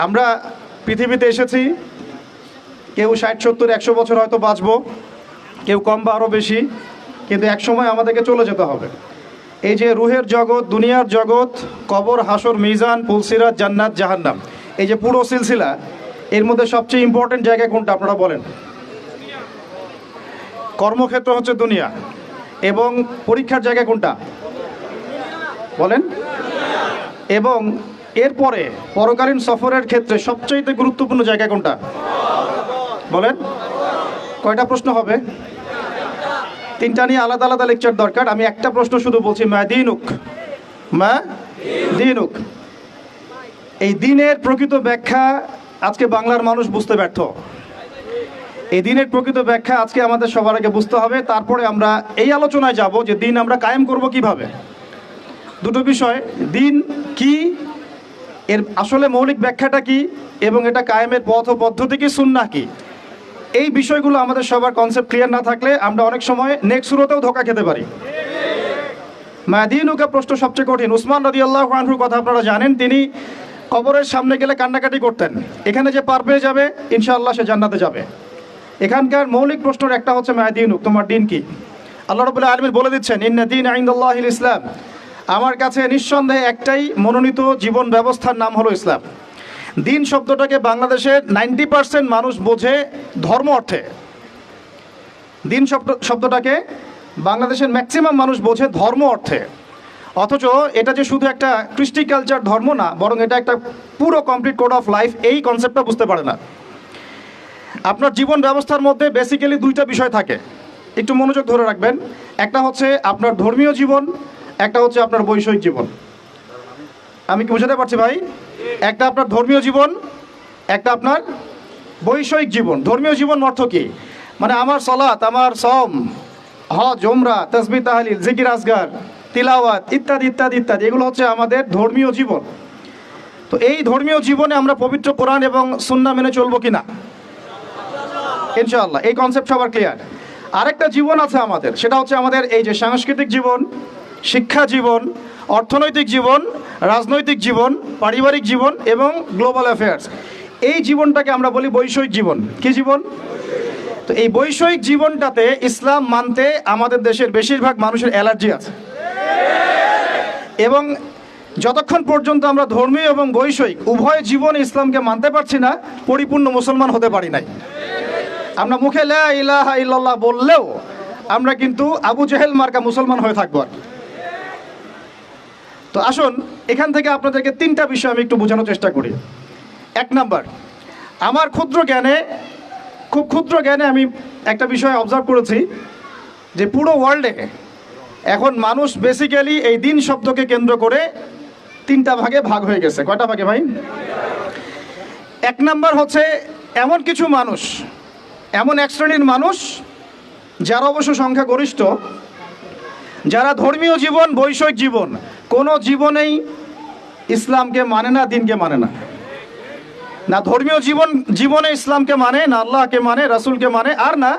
আমরা পৃথিবীতে এসেছি, কেউ 60, 70, 100 বছর হয়তো বাঁচবো, কেউ কম বা আরও বেশি, কিন্তু একসময় আমাদেরকে চলে যেতে হবে। এই যে রুহের জগৎ, দুনিয়ার জগৎ, কবর, হাসর, মিজান, পুলসিরাত, জান্নাত, জাহান্নাম, এই যে পুরো সিলসিলা, এর মধ্যে সবচেয়ে ইম্পর্টেন্ট জায়গা কোনটা আপনারা বলেন? কর্মক্ষেত্র হচ্ছে দুনিয়া, এবং পরীক্ষার জায়গা কোনটা বলেন? এবং এরপরে পরকালীন সফরের ক্ষেত্রে সবচেয়ে গুরুত্বপূর্ণ জায়গা কোনটা বলেন? কয়টা প্রশ্ন হবে? 3টা নিয়ে আলাদা আলাদা লেকচার দরকার। আমি একটা প্রশ্ন শুধু বলছি, মা দিনুক, মা দিনুক। এই দিনের প্রকৃত ব্যাখ্যা আজকে বাংলার মানুষ বুঝতে ব্যর্থ। এই দিনের প্রকৃত ব্যাখ্যা আজকে আমাদের সবার আগে বুঝতে হবে, তারপরে আমরা এই আলোচনায় যাব যে দিন আমরা কায়েম করব কিভাবে। দুটো বিষয়, দিন কি, এর আসলে মৌলিক ব্যাখ্যাটা কি, এবং এটা কায়েমের পথ ও পদ্ধতি কি, সুন্নাহ কি। এই বিষয়গুলো আমাদের সবার কনসেপ্ট ক্লিয়ার না থাকলে আমরা অনেক সময় নেক্সট সুরতেও ধোঁকা খেতে পারি। মাদিনুকা প্রশ্ন সবচেয়ে কঠিন। উসমান রাদিয়াল্লাহু আনহুর কথা আপনারা জানেন, তিনি কবরের সামনে গেলে কান্নাকাটি করতেন। এখানে যে পার পেয়ে যাবে ইনশাআল্লাহ সে জান্নাতে যাবে। এখানকার মৌলিক প্রশ্নের একটা হচ্ছে মাদিনুক, তোমার দিন কি? আল্লাহ রাব্বুল আলামিন বলে দিচ্ছেন, ইন্না দীনা ইনদাল্লাহিল ইসলাম, আমার কাছে নিঃসন্দেহে একটাই মনোনীত জীবন ব্যবস্থার নাম হলো ইসলাম। দিন শব্দটাকে বাংলাদেশের 90% মানুষ বোঝে ধর্ম অর্থে। দিন শব্দটাকে বাংলাদেশের ম্যাক্সিমাম মানুষ বোঝে ধর্ম অর্থে, অথচ এটা যে শুধু একটা কৃষ্টি কালচার ধর্ম না, বরং এটা একটা পুরো কমপ্লিট কোড অফ লাইফ, এই কনসেপ্টটা বুঝতে পারে না। আপনার জীবন ব্যবস্থার মধ্যে বেসিক্যালি 2টা বিষয় থাকে, একটু মনোযোগ ধরে রাখবেন। একটা হচ্ছে আপনার ধর্মীয় জীবন, একটা হচ্ছে আপনার বৈষয়িক জীবন। আমি কি বুঝাতে পারছি ভাই? একটা আপনার ধর্মীয় জীবন, একটা আপনার বৈষয়িক জীবন। ধর্মীয় জীবন অর্থ কি? মানে আমার সালাত, আমার সওম, হজ, উমরা, তাসবিহ, তাহলিল, জিকির, আজগার, তিলাওয়াত ইত্যাদি ইত্যাদি ইত্যাদি, এগুলো হচ্ছে আমাদের ধর্মীয় জীবন। তো এই ধর্মীয় জীবনে আমরা পবিত্র কোরআন এবং সুন্নাহ মেনে চলবো কিনা? ইনশাআল্লাহ, এই কনসেপ্ট সবার ক্লিয়ার। আরেকটা জীবন আছে আমাদের, সেটা হচ্ছে আমাদের এই যে সাংস্কৃতিক জীবন, শিক্ষা জীবন, অর্থনৈতিক জীবন, রাজনৈতিক জীবন, পারিবারিক জীবন এবং গ্লোবাল অ্যাফেয়ার্স। এই জীবনটাকে আমরা বলি বৈষয়িক জীবন। কি জীবন? তো এই বৈষয়িক জীবনটাতে ইসলাম মানতে আমাদের দেশের বেশিরভাগ মানুষের অ্যালার্জি আছে, এবং যতক্ষণ পর্যন্ত আমরা ধর্মীয় এবং বৈষয়িক উভয় জীবনে ইসলামকে মানতে পারছি না, পরিপূর্ণ মুসলমান হতে পারি নাই। আমরা মুখে লা ইলাহা ইল্লাল্লাহ বললেও আমরা কিন্তু আবু জেহেল মার্কা মুসলমান হয়ে থাকবো আর। তো আসুন এখান থেকে আপনাদেরকে 3টা বিষয় আমি একটু বোঝানোর চেষ্টা করি। 1 নাম্বার, আমার খুব ক্ষুদ্র জ্ঞানে আমি একটা বিষয় অবজার্ভ করেছি যে পুরো ওয়ার্ল্ডে এখন মানুষ বেসিক্যালি এই দিন শব্দকে কেন্দ্র করে 3টা ভাগে ভাগ হয়ে গেছে। কয়টা ভাগে ভাই? 1 নাম্বার হচ্ছে এমন কিছু মানুষ, এমন এক শ্রেণীর মানুষ যারা অবশ্য সংখ্যাগরিষ্ঠ, যারা ধর্মীয় জীবন, বৈষয়িক জীবন কোনো জীবনেই ইসলামকে মানে না, দিনকে মানে না। না ধর্মীয় জীবনে ইসলামকে মানে, না আল্লাহকে মানে, রাসূলকে মানে, আর না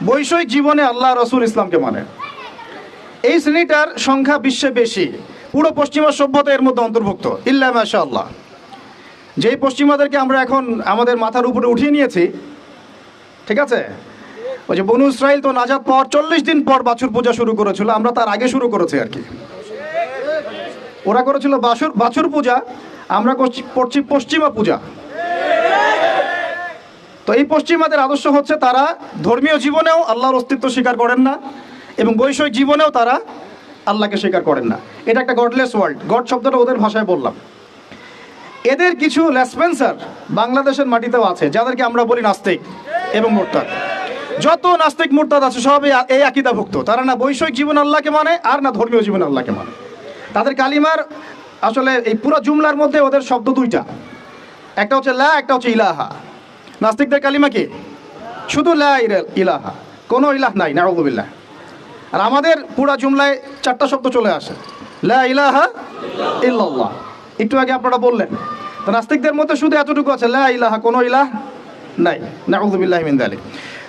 বৈষয়িক জীবনে আল্লাহ, রাসূল, ইসলামকে মানে। এই শ্রেণীটার সংখ্যা বিশ্বে বেশি। পুরো পশ্চিমা সভ্যতা এর মধ্যে অন্তর্ভুক্ত, ইল্লা মাশাআল্লাহ। যেই পশ্চিমাদেরকে আমরা এখন আমাদের মাথার উপরে উঠিয়ে নিয়েছি, ঠিক আছে, ওই যে বনু ইসরাইল তো নাজাত পাওয়ার 40 দিন পর বাছুর পূজা শুরু করেছিল, আমরা তার আগে শুরু করেছি আর কি। ওরা করেছিল বাছুর পূজা, আমরা করছি পশ্চিমা পূজা। তো এই পশ্চিমাদের আদর্শ হচ্ছে তারা ধর্মীয় জীবনেও আল্লাহর অস্তিত্ব স্বীকার করেন না, এবং বৈষয়িক জীবনেও তারা আল্লাহকে স্বীকার করেন না। এটা একটা গডলেস ওয়ার্ল্ড। গড শব্দটা ওদের ভাষায় বললাম। এদের কিছু লেসপেন্সার বাংলাদেশের মাটিতেও আছে, যাদেরকে আমরা বলি নাস্তিক এবং মুরতাদ। যত নাস্তিক মুরতাদ আছে সবই এই আকীদাভুক্ত। তারা না বৈষয়িক জীবন আল্লাহকে মানে, আর না ধর্মীয় জীবন আল্লাহকে মানে। তাদের কালিমার আসলে এই পুরো জুমলার মধ্যে ওদের শব্দ 2টা, একটা হচ্ছে লা, একটা হচ্ছে ইলাহা। নাস্তিকদের কালিমা কি? শুধু লা ইলাহা, কোনো ইলাহ নাই, নাউযুবিল্লাহ। আর আমাদের পুরো জুমলায় 4টা শব্দ চলে আসে, লা ইলাহা ইল্লাল্লাহ। একটু আগে আপনারা বললেন, তো নাস্তিকদের মধ্যে শুধু এতটুকু আছে, লা ইলাহা, কোনো ইলাহ নাই, নাউযুবিল্লাহি মিন যালিক।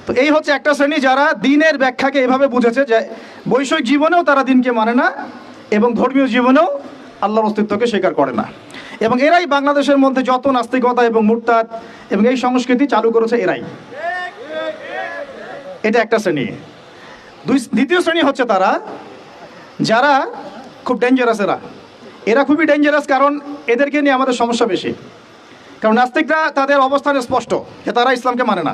তো এই হচ্ছে একটা শ্রেণী যারা দিনের ব্যাখ্যাকে এভাবে বুঝেছে যে বৈষয়িক জীবনেও তারা দিনকে মানে না এবং ধর্মীয় জীবনেও আল্লাহর অস্তিত্বকে স্বীকার করে না। এবং এরাই বাংলাদেশের মধ্যে যত নাস্তিকতা এবং মুরতাদ এবং এই সংস্কৃতি চালু করেছে এরাই। এটা একটা শ্রেণী। দ্বিতীয় শ্রেণী হচ্ছে তারা যারা খুব ডেঞ্জারাস। এরা খুবই ডেঞ্জারাস, কারণ এদেরকে নিয়ে আমাদের সমস্যা বেশি। কারণ নাস্তিকরা তাদের অবস্থান স্পষ্ট যে তারা ইসলামকে মানে না।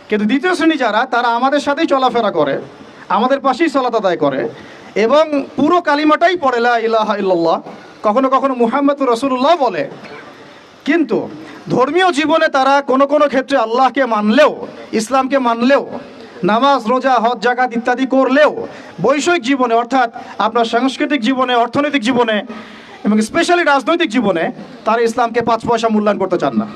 কিন্তু দ্বিতীয় শ্রেণী যারা, তারা আমাদের সাথেই চলাফেরা করে, আমাদের পাশেই সালাত আদায় করে এবং পুরো কালিমাটাই পড়ে লা ইলাহা ইল্লাল্লাহ, কখনো কখনো মুহাম্মদুর রাসূলুল্লাহ বলে। কিন্তু ধর্মীয় জীবনে তারা কোনো কোনো ক্ষেত্রে আল্লাহকে মানলেও, ইসলামকে মানলেও, নামাজ রোজা হজ জাকাত ইত্যাদি করলেও বৈষয়িক জীবনে অর্থাৎ আপনার সাংস্কৃতিক জীবনে, অর্থনৈতিক জীবনে এবং স্পেশালি রাজনৈতিক জীবনে তারা ইসলামকে 5 পয়সা মূল্যায়ন করতে চান না।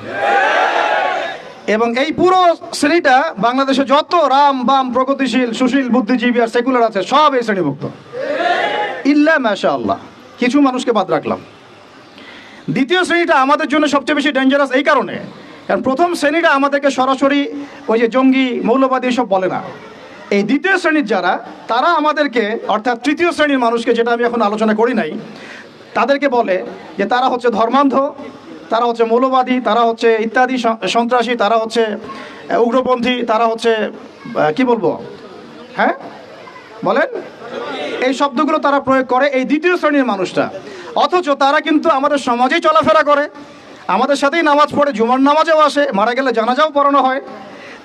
এবং এই পুরো শ্রেণীটা বাংলাদেশে যত রাম বাম প্রগতিশীল সুশীল বুদ্ধিজীবী আর সেকুলার আছে সব এই শ্রেণীভুক্ত, ইল্লা মাশাআল্লাহ, কিছু মানুষকে বাদ রাখলাম। দ্বিতীয় শ্রেণীটা আমাদের জন্য সবচেয়ে বেশি ডেঞ্জারাস এই কারণে, কারণ প্রথম শ্রেণীটা আমাদেরকে সরাসরি ওই যে জঙ্গি মৌলবাদী এসব বলে না। এই দ্বিতীয় শ্রেণীর যারা, তারা আমাদেরকে অর্থাৎ তৃতীয় শ্রেণীর মানুষকে, যেটা আমি এখন আলোচনা করি নাই, তাদেরকে বলে যে তারা হচ্ছে ধর্মান্ধ, তারা হচ্ছে মৌলবাদী, তারা হচ্ছে ইত্যাদি সন্ত্রাসী, তারা হচ্ছে উগ্রপন্থী, তারা হচ্ছে কি বলবো, হ্যাঁ বলেন, এই শব্দগুলো তারা প্রয়োগ করে এই দ্বিতীয় শ্রেণীর মানুষটা। অথচ তারা কিন্তু আমাদের সমাজেই চলাফেরা করে, আমাদের সাথেই নামাজ পড়ে, জুমার নামাজেও আসে, মারা গেলে জানাজাও পড়ানো হয়।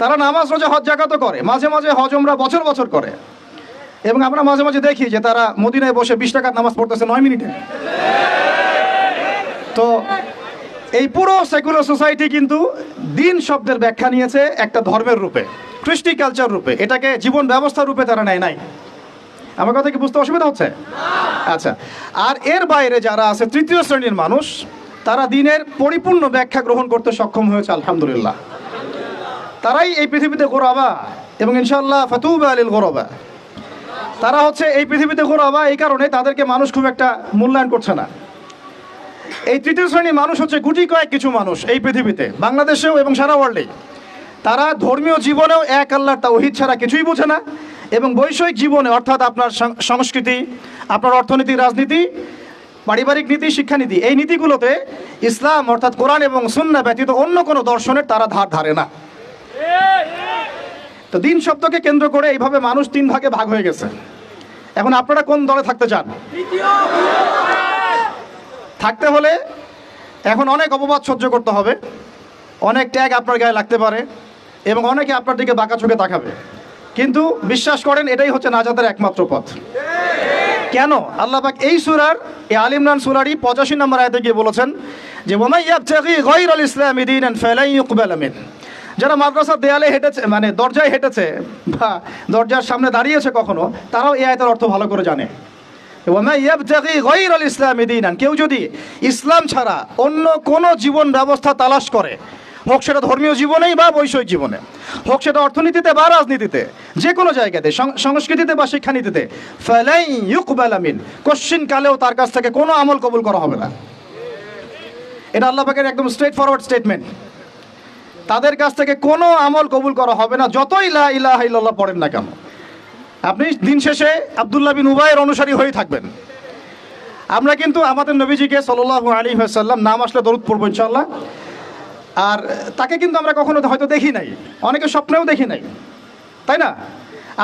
তারা নামাজ রোজা হজ জাকাতও করে, মাঝে মাঝে হজ উমরা বছর বছর করে। এবং আমরা মাঝে মাঝে দেখি যে তারা মদিনায় বসে 20 টাকার নামাজ পড়তেছে 9 মিনিটে। তো এই পুরো সেকুলার সোসাইটি কিন্তু দিন শব্দের ব্যাখ্যা নিয়েছে একটা ধর্মের রূপে, কৃষ্টি কালচার রূপে, এটাকে জীবন ব্যবস্থা রূপে তারা নেয় নাই। আমার কথা কি বুঝতে অসুবিধা হচ্ছে? আচ্ছা, আর এর বাইরে যারা আছে তৃতীয় শ্রেণীর মানুষ, তারা দিনের পরিপূর্ণ ব্যাখ্যা গ্রহণ করতে সক্ষম হয়েছে আলহামদুলিল্লাহ। তারাই এই পৃথিবীতে গোরাবা এবং ইনশাআল্লাহ ফাতুবা লিল গোরাবা। তারা হচ্ছে এই পৃথিবীতে গোরাবা, এই কারণে তাদেরকে মানুষ খুব একটা মূল্যায়ন করছে না। এই তৃতীয় শ্রেণীর মানুষ হচ্ছে গুটি কয়েক কিছু মানুষ এই পৃথিবীতে, বাংলাদেশেও এবং সারা ওয়ার্ল্ডেই। তারা ধর্মীয় জীবনেও এক আল্লাহর তাওহীদ ছাড়া কিছুই বোঝে না, এবং বৈষয়িক জীবনে অর্থাৎ আপনার সংস্কৃতি, আপনার অর্থনীতি, রাজনীতি, পারিবারিক নীতি, শিক্ষানীতি, এই নীতিগুলোতে ইসলাম অর্থাৎ কোরআন এবং সুন্নাহ ব্যতীত অন্য কোনো দর্শনের তারা ধারে না। তো দিন শব্দকে কেন্দ্র করে এইভাবে মানুষ 3 ভাগে ভাগ হয়ে গেছে। এখন আপনারা কোন দলে থাকতে চান? থাকতে হলে এখন অনেক অপবাদ সহ্য করতে হবে, অনেক ট্যাগ আপনার গায়ে লাগতে পারে এবং অনেকে আপনার দিকে বাঁকা চোখে তাকাবে, কিন্তু বিশ্বাস করেন এটাই হচ্ছে নাজাতের একমাত্র পথ। কেন? আল্লাহ পাক এই সূরার, এই আল ইমরান সূরারই 85 নম্বর আয়াতে গিয়ে বলেছেন যে ওয়ামাই ইয়াবতাগি গায়রাল ইসলামি দীনান ফালান ইউকবালা মিন। যারা মাদ্রাসার দেয়ালে হেঁটেছে, মানে দরজায় হেঁটেছে বা দরজার সামনে দাঁড়িয়েছে কখনো, তারাও এই আয়াতের অর্থ ভালো করে জানে। ওয়ামাই ইয়াবতাগি গায়রাল ইসলামি দীনান, কেউ যদি ইসলাম ছাড়া অন্য কোনো জীবন ব্যবস্থা তালাশ করে, হোক সেটা ধর্মীয় জীবনেই বা বৈষয়িক জীবনে, হোক সেটা অর্থনীতিতে বা রাজনীতিতে, যে কোনো জায়গাতে, সংস্কৃতিতে বা শিক্ষানীতিতে, ফালাই ইউকবালা মিন, কোশ্চিন কালেও তার কাছ থেকে কোনো আমল কবুল করা হবে না। এটা আল্লাহ পাকের একদম স্ট্রেট ফরওয়ার্ড স্টেটমেন্ট। তাদের কাছ থেকে কোনো আমল কবুল করা হবে না, যতই লা ইলাহা ইল্লাল্লাহ পড়েন না কেন। আপনি দিন শেষে আব্দুল্লাহ বিন উবাইয়ের অনুসারী হয়ে থাকবেন। আমরা কিন্তু আমাদের নবীজিকে সাল্লাল্লাহু আলাইহি ওয়াসাল্লাম নাম আসলে দরুদ পড়বো ইনশাআল্লাহ। আর তাকে কিন্তু আমরা কখনো হয়তো দেখি নাই, অনেকে স্বপ্নেও দেখি নাই, তাই না?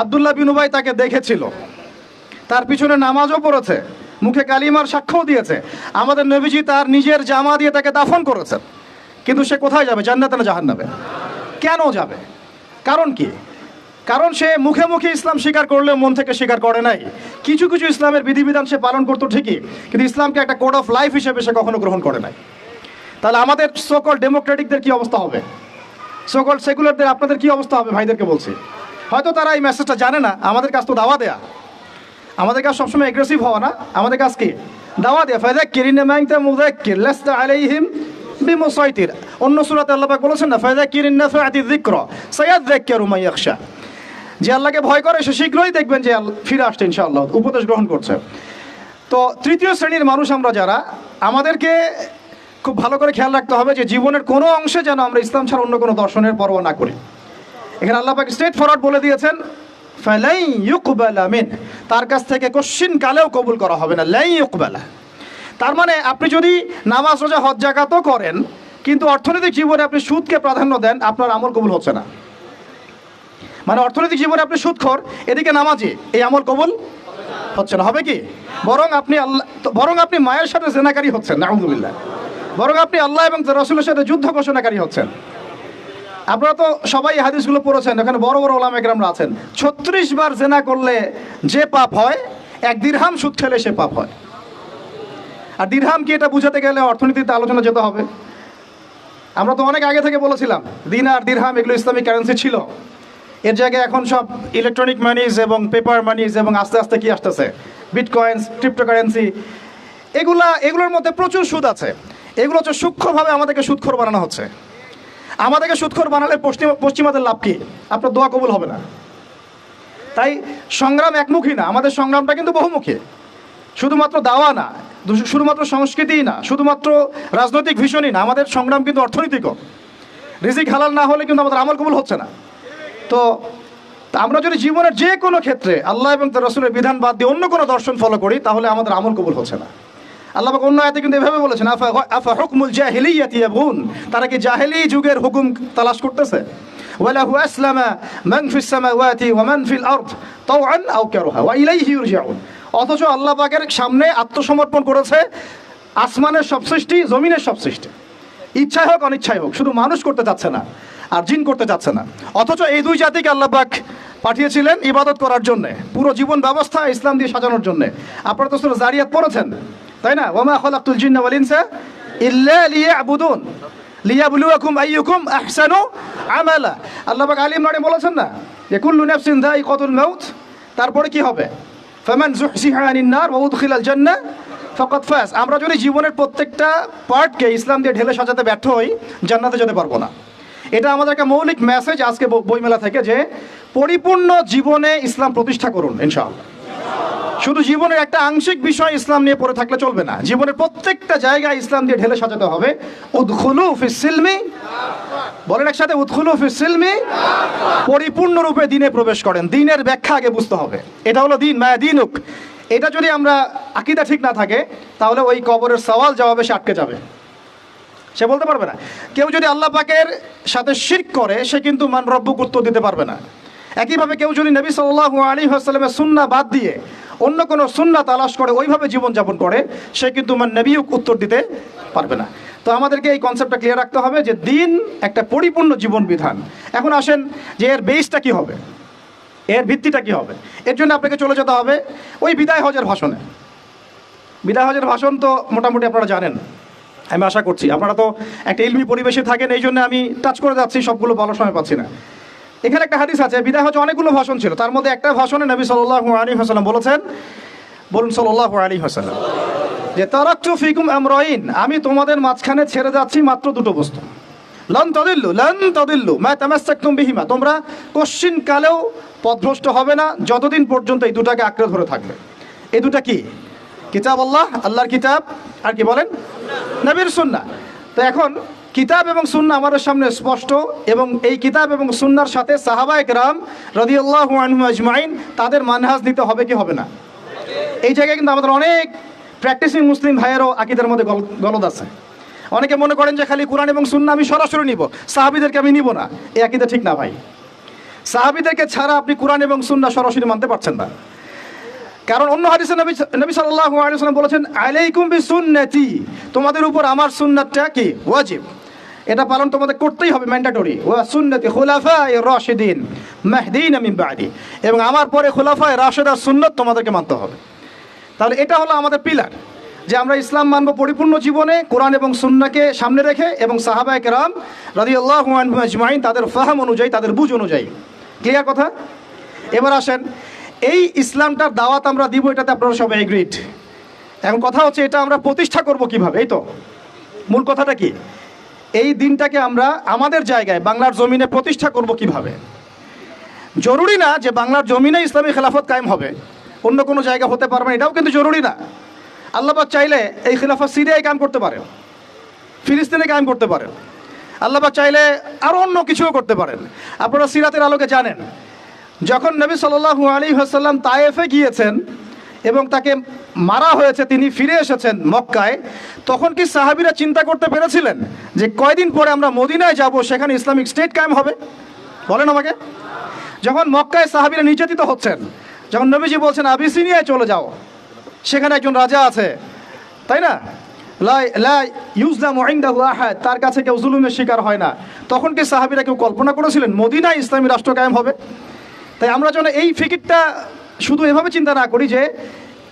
আব্দুল্লাহ বিন উবাই তাকে দেখেছিল, তার পিছনে নামাজও পড়েছে, মুখে কালিমার সাক্ষ্যও দিয়েছে। আমাদের নবীজি তার নিজের জামা দিয়ে তাকে দাফন করেছেন, কিন্তু সে কোথায় যাবে? জান্নাতে না জাহান্নামে? কেন যাবে? কারণ কি? কারণ সে মুখে মুখে ইসলাম স্বীকার করলেও মন থেকে স্বীকার করে নাই। কিছু কিছু ইসলামের বিধিবিধান সে পালন করতো ঠিকই, কিন্তু ইসলামকে একটা কোড অফ লাইফ হিসেবে সে কখনো গ্রহণ করে নাই। তাহলে আমাদের সকল ডেমোক্রেটিকদের কি অবস্থা হবে? সকল সেকুলারদের আপনাদের কি অবস্থা হবে? ভাইদেরকে বলছি, হয়তো তারা এই মেসেজটা জানে না। আমাদের কাজ তো দাওয়া দেয়া, আমাদের কাজ সবসময় এগ্রেসিভ হওয়া না, আমাদের কাজ কি? দাওয়া দেয়া। ফাযাক্কির ইন্নামা আনতা মুযাক্কির লাস্তা আলাইহিম বিমুসাইতির। অন্য সূরাতে আল্লাহ পাক বলেছেন না, ফাযাক্কির ইন নাফাআতি যিকরা সায়াযাক্কারু মান ইয়াখশা। যে আল্লাহকে ভয় করে সে শীঘ্রই দেখবেন যে ফিরে আসছে ইনশাআল্লাহ, উপদেশ গ্রহণ করছে। তো তৃতীয় শ্রেণীর মানুষ আমরা যারা, আমাদেরকে খুব ভালো করে খেয়াল রাখতে হবে যে জীবনের কোনো অংশে যেন আমরা ইসলাম ছাড়া অন্য কোনো দর্শনের পরোয়া না করি। এখানে আল্লাহ পাক স্ট্রেট ফরওয়ার্ড বলে দিয়েছেন, ফালাই ইউকবালা মিন, তার কাছ থেকে কোশ্চিন কালেও কবুল করা হবে না। লাই ইউকবালা, তার মানে আপনি যদি নামাজ রোজা হজ জাকাতও করেন কিন্তু অর্থনৈতিক জীবনে আপনি সুদকে প্রাধান্য দেন, আপনার আমল কবুল হচ্ছে না। মানে অর্থনৈতিক জীবনে আপনি সুদখোর, এদিকে নামাজি, এই আমল কবুল হচ্ছে না। হবে কি? বরং আপনি মায়ের সাথে জেনাকারী হচ্ছেন, নাউযুবিল্লাহ। বরং আপনি আল্লাহ এবং রাসূলের সাথে যুদ্ধ ঘোষণাকারী হচ্ছেন। আপনারা তো সবাই এই হাদিসগুলো পড়েছেন, এখানে বড় বড় ওলামা কেরামরা আছেন। 36 বার জেনা করলে যে পাপ হয়, 1 দিরহাম সুদ খেলে সে পাপ হয়। আর দিরহাম কি, এটা বুঝাতে গেলে অর্থনীতিতে আলোচনা যেতে হবে। আমরা তো অনেক আগে থেকে বলেছিলাম দিনার দিরহাম এগুলো ইসলামিক কারেন্সি ছিল। এর জায়গায় এখন সব ইলেকট্রনিক মানিজ এবং পেপার মানিজ এবং আস্তে আস্তে কি আসতেছে, বিটকয়েন্স, ক্রিপ্টোকারেন্সি, এগুলোর মধ্যে প্রচুর সুদ আছে। এগুলো হচ্ছে সূক্ষ্মভাবে আমাদেরকে সুদখোর বানানো হচ্ছে। আমাদেরকে সুদখোর বানালে পশ্চিমাদের লাভ কি? আপনার দোয়া কবুল হবে না। তাই সংগ্রাম একমুখী না, আমাদের সংগ্রামটা কিন্তু বহুমুখী। শুধুমাত্র দাওয়া না, শুধুমাত্র সংস্কৃতিই না, শুধুমাত্র রাজনৈতিক ভীষণই না, আমাদের সংগ্রাম কিন্তু অর্থনৈতিকও। রিজিক হালাল না হলে কিন্তু আমাদের আমল কবুল হচ্ছে না। তো আমরা যদি জীবনের যে কোনো ক্ষেত্রে আল্লাহ এবং তার রাসূলের বিধান বাদ দিয়ে অন্য কোনো দর্শন ফলো করি, তাহলে আমাদের আমল কবুল হচ্ছে না। আল্লাহ পাক অন্য আয়াতে কিন্তু এভাবে বলেছেন, আফা হুকমুল জাহিলিয়াতি ইয়াবগুন, তারা কি জাহেলি যুগের হুকুম তালাশ করতেছে? ওয়ালাহু আসলামা মান ফিস সামাওয়াতি ওয়া মান ফিল আরদ তাওআন আও কারহা ওয়া ইলাইহি ইরজাউন। অথচ আল্লাহ পাকের সামনে আত্মসমর্পণ করেছে আসমানের সব সৃষ্টি, জমিনের সব সৃষ্টি, ইচ্ছায় হোক অনিচ্ছায় হোক। শুধু মানুষ করতে চাচ্ছে না আর জিন করতে চাচ্ছে না। অথচ এই দুই জাতিকে আল্লাহ পাক পাঠিয়েছিলেন ইবাদত করার জন্যে, পুরো জীবন ব্যবস্থা ইসলাম দিয়ে সাজানোর জন্যে। আপনারা তো সূরা জারিয়াত পড়েছেন, তাই না? ওয়া মা খালাকতুল জিন্না ওয়াল ইনসা ইল্লা লিয়াবুদুন লিয়াবলুয়াকুম আইয়ুকুম আহসানু আমালা। আল্লাহ পাক আলী ইমরানে বলেছেন না যে কুল্লু নাফসিন যায়িকাতুল মাউত, তারপরে কি হবে? ফামান যুহজিহা আনিন নার ওয়া উদখিলাল জান্নাহ ফাকাদ ফাজ। আমরা যদি জীবনের প্রত্যেকটা পার্টকে ইসলাম দিয়ে ঢেলে সাজাতে ব্যর্থ হই, জান্নাতে যেতে পারবো না। এটা আমাদের একটা মৌলিক মেসেজ আজকে বইমেলা থেকে, যে পরিপূর্ণ জীবনে ইসলাম প্রতিষ্ঠা করুন ইনশাআল্লাহ। শুধু জীবনের একটা আংশিক বিষয় ইসলাম নিয়ে পড়ে থাকলে চলবে না, জীবনের প্রত্যেকটা জায়গায় ইসলাম দিয়ে ঢেলে সাজাতে হবে। উদখুলু ফিস সিলমি, বলেন একসাথে, উদখুলু ফিস সিলমি, পরিপূর্ণরূপে দিনে প্রবেশ করেন। দিনের ব্যাখ্যা আগে বুঝতে হবে। এটা হলো দিন, মা দিনুক। এটা যদি আমরা আকীদা ঠিক না থাকে, তাহলে ওই কবরের সওয়াল জবাবে সে আটকে যাবে, সে বলতে পারবে না। কেউ যদি আল্লাহ পাকের সাথে শিরক করে, সে কিন্তু মান রব্বুক উত্তর দিতে পারবে না। একইভাবে কেউ যদি নবী সাল্লাল্লাহু আলাইহি ওয়াসাল্লামের সুন্নাহ বাদ দিয়ে অন্য কোনো সুন্নাহ তালাশ করে ওইভাবে জীবনযাপন করে, সে কিন্তু মান নবীক উত্তর দিতে পারবে না। তো আমাদেরকে এই কনসেপ্টটা ক্লিয়ার রাখতে হবে যে দিন একটা পরিপূর্ণ জীবন বিধান। এখন আসেন যে এর বেসটা কি হবে, এর ভিত্তিটা কি হবে। এর জন্য আপনাকে চলে যেতে হবে ওই বিদায় হজের ভাষণে। বিদায় হজের ভাষণ তো মোটামুটি আপনারা জানেন, আমি আশা করছি। আপনারা তো একটা ইলমি পরিবেশে থাকেন, এই জন্য আমি টাচ করে যাচ্ছি, সবগুলো বলার সময় পাচ্ছি না। এখানে একটা হাদিস আছে, বিদায় হজে অনেকগুলো ভাষণ ছিল, তার মধ্যে একটা ভাষণে নবী সাল্লাল্লাহু আলাইহি ওয়াসাল্লাম বলেছেন, বলুন সাল্লাল্লাহু আলাইহি ওয়াসাল্লাম, যে তারাকতু ফিকুম আমরাইন, আমি তোমাদের মাঝখানে ছেড়ে যাচ্ছি মাত্র দুটো বস্তু। লান তাদিল্লু মা তামাসসাকতুম বিহিমা, তোমরা কোশ্চিন কালেও পথভ্রষ্ট হবে না যতদিন পর্যন্ত এই দুটাকে আঁকড়ে ধরে থাকবে। এই দুটা কি? কিতাব আল্লাহ, আল্লাহর কিতাব, আর কি বলেন, নবীর সুন্নাহ। তো এখন কিতাব এবং সুন্নাহ আমাদের সামনে স্পষ্ট, এবং এই কিতাব এবং সুন্নাহর সাথে সাহাবায়ে কেরাম রাদিয়াল্লাহু আনহুম আজমাইন তাদের মানহাজ নিতে হবে কি হবে না? এই জায়গায় কিন্তু আমাদের অনেক প্র্যাকটিসিং মুসলিম ভাইয়েরও আকীদার মধ্যে গলদ আছে। অনেকে মনে করেন যে খালি কোরআন এবং সুন্নাহ আমি সরাসরি নিব, সাহাবীদেরকে আমি নিব না। এই আকীদা ঠিক না ভাই। সাহাবীদেরকে ছাড়া আপনি কোরআন এবং সুন্নাহ সরাসরি মানতে পারছেন না। কারণ অন্য হাদিসে নবী সাল্লাল্লাহু আলাইহি ওয়াসাল্লাম বলেছেন, আলাইকুম বিসুন্নতি, তোমাদের উপর আমার সুন্নাতটা কি ওয়াজিব, এটা পালন তোমাদের করতেই হবে, ম্যান্ডেটরি। ওয়া সুন্নতি খুলাফায়ে রাশিদিন মাহদিন মিন বাদি, এবং আমার পরে খুলাফায়ে রাশিদার সুন্নাত তোমাদেরকে মানতে হবে। তাহলে এটা হলো আমাদের পিলার, যে আমরা ইসলাম মানব পরিপূর্ণ জীবনে কোরআন এবং সুন্নাহকে সামনে রেখে, এবং সাহাবায়ে কেরাম রাদিয়াল্লাহু আনহুম আজমাইন তাদের ফাহাম অনুযায়ী, তাদের বুঝ অনুযায়ী। ক্লিয়ার কথা? এবার আসেন, এই ইসলামটার দাওয়াত আমরা দিব, এটাতে আপনারা সবাই এগ্রিড। এখন কথা হচ্ছে এটা আমরা প্রতিষ্ঠা করব কিভাবে। এই তো মূল কথাটা কি, এই দিনটাকে আমরা আমাদের জায়গায় বাংলার জমিনে প্রতিষ্ঠা করব কিভাবে। জরুরি না যে বাংলার জমিনে ইসলামী খেলাফত কায়েম হবে, অন্য কোনো জায়গা হতে পারবে না, এটাও কিন্তু জরুরি না। আল্লাহ পাক চাইলে এই খেলাফত সিরিয়ায় কায়েম করতে পারেন, ফিলিস্তিনে কায়েম করতে পারেন, আল্লাহ পাক চাইলে আরও অন্য কিছুও করতে পারেন। আপনারা সিরাতের আলোকে জানেন, যখন নবী সাল্লাল্লাহু আলাইহি ওয়াসাল্লাম তায়েফে গিয়েছেন, এবং তাকে মারা হয়েছে, তিনি ফিরে এসেছেন মক্কায়, তখন কি সাহাবীরা চিন্তা করতে পেরেছিলেন যে কয়দিন পরে আমরা মদিনায় যাব, সেখানে ইসলামিক স্টেট কায়েম হবে? বলেন আমাকে। যখন মক্কায় সাহাবীরা নির্যাতিত হচ্ছেন, যখন নবীজি বলছেন আবিসিনিয়ায় চলে যাও, সেখানে একজন রাজা আছে, তাই না, তার কাছে কেউ জুলুমের শিকার হয় না, তখন কি সাহাবীরা কেউ কল্পনা করেছিলেন মদিনায় ইসলামী রাষ্ট্র কায়েম হবে? তাই আমরা যেন এই ফিকিরটা শুধু এভাবে চিন্তা না করি যে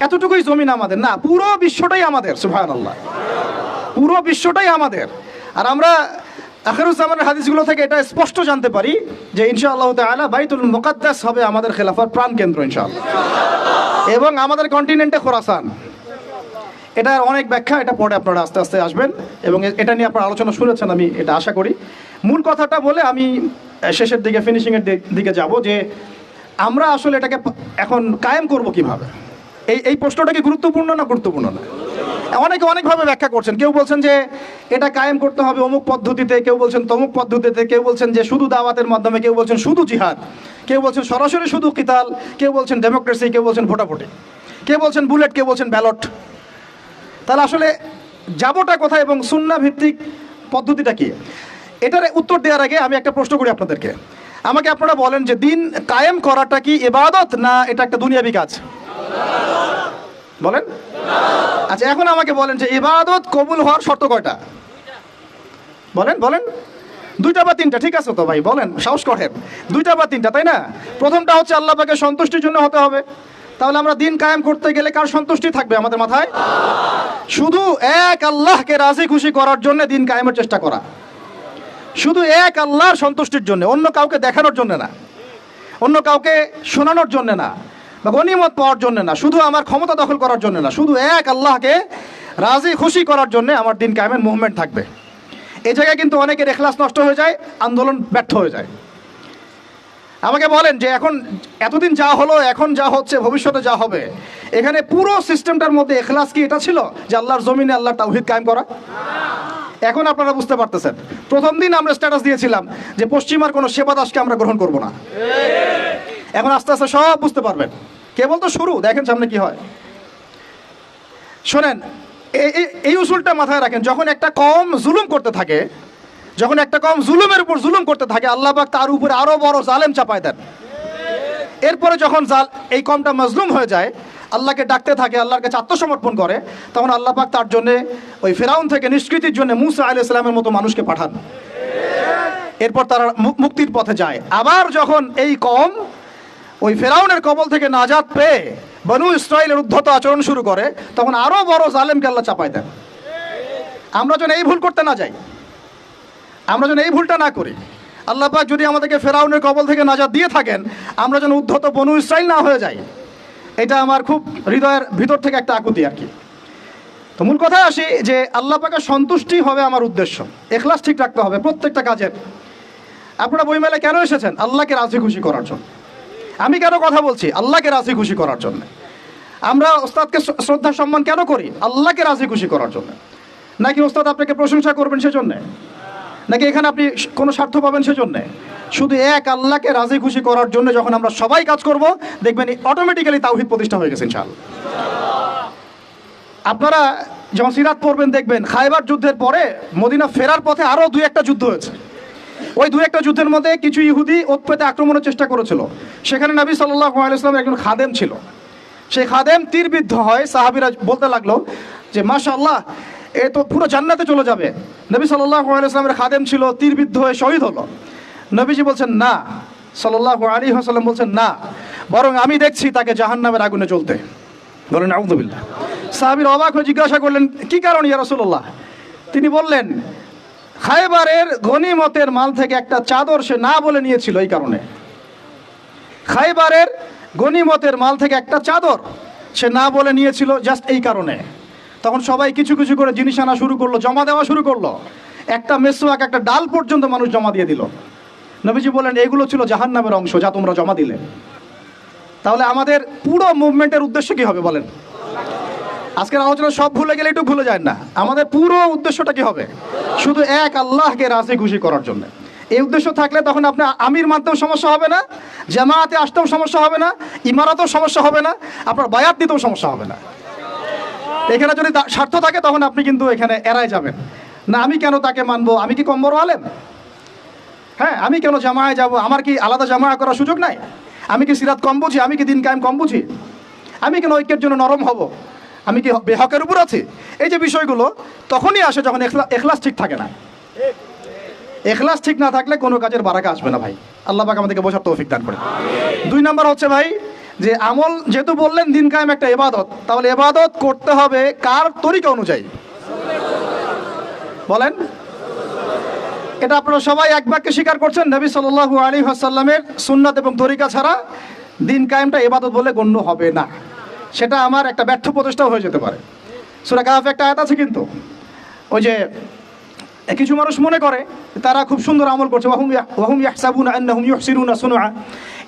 এতটুকুই জমিন আমাদের, না, পুরো বিশ্বটাই আমাদের। সুবহানাল্লাহ, পুরো বিশ্বটাই আমাদের। আর আমরা আখিরুজ্জামানের হাদিসগুলো থেকে এটা স্পষ্ট জানতে পারি যে ইনশাআল্লাহ তাআলা বাইতুল মুকাদ্দাস হবে আমাদের খেলাফার প্রাণকেন্দ্র ইনশাআল্লাহ, এবং আমাদের কন্টিনেন্টে খোরাসান। এটার অনেক ব্যাখ্যা, এটা পরে আপনারা আস্তে আস্তে আসবেন এবং এটা নিয়ে আপনারা আলোচনা শুনেছেন, আমি এটা আশা করি। মূল কথাটা বলে আমি শেষের দিকে, ফিনিশিংয়ের দিকে যাব, যে আমরা আসলে এটাকে এখন কায়েম করব কিভাবে। এই প্রশ্নটা কি গুরুত্বপূর্ণ না গুরুত্বপূর্ণ না? অনেকে অনেকভাবে ব্যাখ্যা করছেন। কেউ বলছেন যে এটা কায়েম করতে হবে অমুক পদ্ধতিতে, কেউ বলছেন তমুক পদ্ধতিতে, কেউ বলছেন যে শুধু দাওয়াতের মাধ্যমে, কেউ বলছেন শুধু জিহাদ, কেউ বলছেন সরাসরি শুধু কিতাল, কেউ বলছেন ডেমোক্রেসি, কেউ বলছেন ভোটাভুটি, কেউ বলছেন বুলেট, কেউ বলছেন ব্যালট। তাহলে আসলে যাবোটা কোথায় এবং সুন্নাহ ভিত্তিক পদ্ধতিটা কি? এটার উত্তর দেওয়ার আগে আমি একটা প্রশ্ন করি আপনাদেরকে। আমাকে আপনারা বলেন যে দিন কায়েম করাটা কি ইবাদত না এটা একটা দুনিয়াবি কাজ? বলেন। আচ্ছা, এখন আমাকে বলেন যে ইবাদত কবুল হওয়ার শর্ত কয়টা? বলেন বলেন। দুইটা বা তিনটা? ঠিক আছে তো ভাই, বলেন, সাহস করেন। দুইটা বা তিনটা, তাই না? প্রথমটা হচ্ছে আল্লাহ পাকের সন্তুষ্টির জন্য হতে হবে। তাহলে আমরা দিন কায়েম করতে গেলে কার সন্তুষ্টি থাকবে আমাদের মাথায়? শুধু এক আল্লাহকে রাজি খুশি করার জন্য দিন কায়েমের চেষ্টা করা, শুধু এক আল্লাহর সন্তুষ্টির জন্য, অন্য কাউকে দেখানোর জন্য না, অন্য কাউকে শোনানোর জন্য না, বা গনিমত পাওয়ার জন্য না, শুধু আমার ক্ষমতা দখল করার জন্য না, শুধু এক আল্লাহকে রাজি খুশি করার জন্য আমার দিন কায়েমের মুভমেন্ট থাকবে। এই জায়গায় কিন্তু অনেকের ইখলাস নষ্ট হয়ে যায়, আন্দোলন ব্যর্থ হয়ে যায়। আমাকে বলেন যে এখন এতদিন যা হলো, এখন যা হচ্ছে, ভবিষ্যতে যা হবে, এখানে পুরো সিস্টেমটার মধ্যে ইখলাস কি এটা ছিল যে আল্লাহর জমিনে আল্লাহ তাওহীদ কায়েম করা? এখন আপনারা বুঝতে পারতেছেন, প্রথম দিন আমরা স্ট্যাটাস দিয়েছিলাম যে পশ্চিমার কোনো সেবা দাসকে আমরা গ্রহণ করব না। এখন আস্তে আস্তে সব বুঝতে পারবেন, কেবল তো শুরু, দেখেন সামনে কি হয়। শোনেন, এই উসুলটা মাথায় রাখেন, যখন একটা কম জুলুম করতে থাকে, যখন একটা কম জুলুমের উপর জুলুম করতে থাকে, আল্লাহ পাক তার উপরে আরো বড় জালেম চাপায় দেন। এরপরে যখন এই কমটা মাজলুম হয়ে যায়, আল্লাহকে ডাকতে থাকে, আল্লাহর কাছে আত্মসমর্পণ করে, তখন আল্লাহ পাক তার জন্য ওই ফেরাউন থেকে নিষ্কৃতির জন্য মুসা আলাইহিস সালামের মতো মানুষকে পাঠান। এরপর তারা মুক্তির পথে যায়। আবার যখন এই কম ওই ফেরাউনের কবল থেকে নাজাত পেয়ে বনু ইসরাইলের উদ্ধত আচরণ শুরু করে, তখন আরো বড় জালেমকে আল্লাহ চাপায় দেন। আমরা যেন এই ভুল করতে না যাই, আমরা যেন এই ভুলটা না করি। আল্লাহ পাক যদি আমাদেরকে ফেরাউনের কবল থেকে নাজাত দিয়ে থাকেন, আমরা যেন উদ্ধত বনু ইসরাইল না হয়ে যাই। এটা আমার খুব হৃদয়ের ভিতর থেকে একটা আকুতি আর কি। তো মূল কথায় আসি যে আল্লাহ পাকের সন্তুষ্টি হবে আমার উদ্দেশ্য, ইখলাস ঠিক রাখতে হবে প্রত্যেকটা কাজের। আপনারা বইমেলায় কেন এসেছেন? আল্লাহকে রাজি খুশি করার জন্য। আমি কেন কথা বলছি? আল্লাহকে রাজি খুশি করার জন্য। আমরা ওস্তাদকে শ্রদ্ধা সম্মান কেন করি? আল্লাহকে রাজি খুশি করার জন্য। নাকি ওস্তাদ আপনাকে প্রশংসা করবেন সেজন্যে, নাকি এখানে আপনি কোনো স্বার্থ পাবেন সেজন্যে? শুধু এক আল্লাহকে রাজি খুশি করার জন্য যখন আমরা সবাই কাজ করব, দেখবেন অটোমেটিক্যালি তাওহীদ প্রতিষ্ঠা হয়ে গেছে ইনশাআল্লাহ। আপনারা যখন সিরাত পড়বেন দেখবেন খায়বার যুদ্ধের পরে মদিনা ফেরার পথে আরও দুই একটা যুদ্ধ হয়েছে। ওই দুই একটা যুদ্ধের মধ্যে কিছু ইহুদি ওত পেতে আক্রমণের চেষ্টা করেছিল। সেখানে নবী সাল্লাল্লাহু আলাইহি ওয়াসাল্লামের একজন খাদেম ছিল। সেই খাদেম তীরবিদ্ধ হয়। সাহাবীরা বলতে লাগলো যে মাশাআল্লাহ, এ তো পুরো জান্নাতে চলে যাবে। নবী সাল্লাল্লাহু আলাইহি ওয়াসাল্লামের খাদেম ছিল, তীরবিদ্ধ হয়ে শহীদ হলো। নবীজি বলছেন না, সাল্লাল্লাহু আলাইহি ওয়াসাল্লাম বলছেন না, বরং আমি দেখছি তাকে জাহান্নামের আগুনে জ্বলতে। বলেন আউযুবিল্লাহ। সাহাবীরা অবাক হয়ে জিজ্ঞাসা করলেন, কি কারণ ইয়া রাসূলুল্লাহ? তিনি বললেন, খায়বারের গনিমতের মাল থেকে একটা চাদর সে না বলে নিয়েছিল, এই কারণে। খায়বারের গনিমতের মাল থেকে একটা চাদর সে না বলে নিয়েছিল, জাস্ট এই কারণে। তখন সবাই কিছু কিছু করে জিনিস আনা শুরু করলো, জমা দেওয়া শুরু করলো। একটা মেসওয়াক, একটা ডাল পর্যন্ত মানুষ জমা দিয়ে দিল। নবীজি বলেন, এগুলো ছিল জাহান্নামের অংশ যা তোমরা জমা দিলে। তাহলে আমাদের পুরো মুভমেন্টের উদ্দেশ্য কি হবে বলেন? আজকের আলোচনা সব ভুলে গেলে একটু ভুলে যায় না, আমাদের পুরো উদ্দেশ্যটা কি হবে? শুধু এক আল্লাহকে রাজি খুশি করার জন্য। এই উদ্দেশ্য থাকলে তখন আপনি আমির মানতেও সমস্যা হবে না, জামায়াতে আসতেও সমস্যা হবে না, ইমারতেও সমস্যা হবে না, আপনার বায়াত নিতেও সমস্যা হবে না। এখানে যদি স্বার্থ থাকে তখন আপনি কিন্তু এখানে এড়ায় যাবেন না। আমি কেন তাকে মানবো? আমি কি কম বড় আলেম? হ্যাঁ, আমি কেন জামায়ায় যাব? আমার কি আলাদা জামায়া করার সুযোগ নাই? আমি কি সিরাত কম বুঝি? আমি কি দিন কায়েম কম বুঝি? আমি কেন ঐক্যের জন্য নরম হব? আমি কি বেহকের উপর আছি? এই যে বিষয়গুলো তখনই আসে যখন এখলাস ঠিক থাকে না। এখলাস ঠিক না থাকলে কোনো কাজের বারাকা আসবে না ভাই। আল্লাহ পাক আমাদেরকে বোঝার তৌফিক দান করে। 2 নাম্বার হচ্ছে ভাই যে আমল, যেহেতু বললেন দিন কায়েম একটা ইবাদত, তাহলে ইবাদত করতে হবে কার তরিকা অনুযায়ী? বলেন। এটা আপনারা সবাই এক বাক্যে স্বীকার করছেন, নবী সাল্লাল্লাহু আলাইহি ওয়াসাল্লামের সুন্নাত এবং তরিকা ছাড়া দিন কায়েমটা ইবাদত বলে গণ্য হবে না। সেটা আমার একটা ব্যর্থ প্রচেষ্টাও হয়ে যেতে পারে। সূরা কাহফে একটা আয়াত আছে, কিন্তু ওই যে কিছু মানুষ মনে করে তারা খুব সুন্দর আমল করছে, ওয়াহুম ইয়াহসাবুনা আন্নাহুম ইউহসিনুনা সুনআ।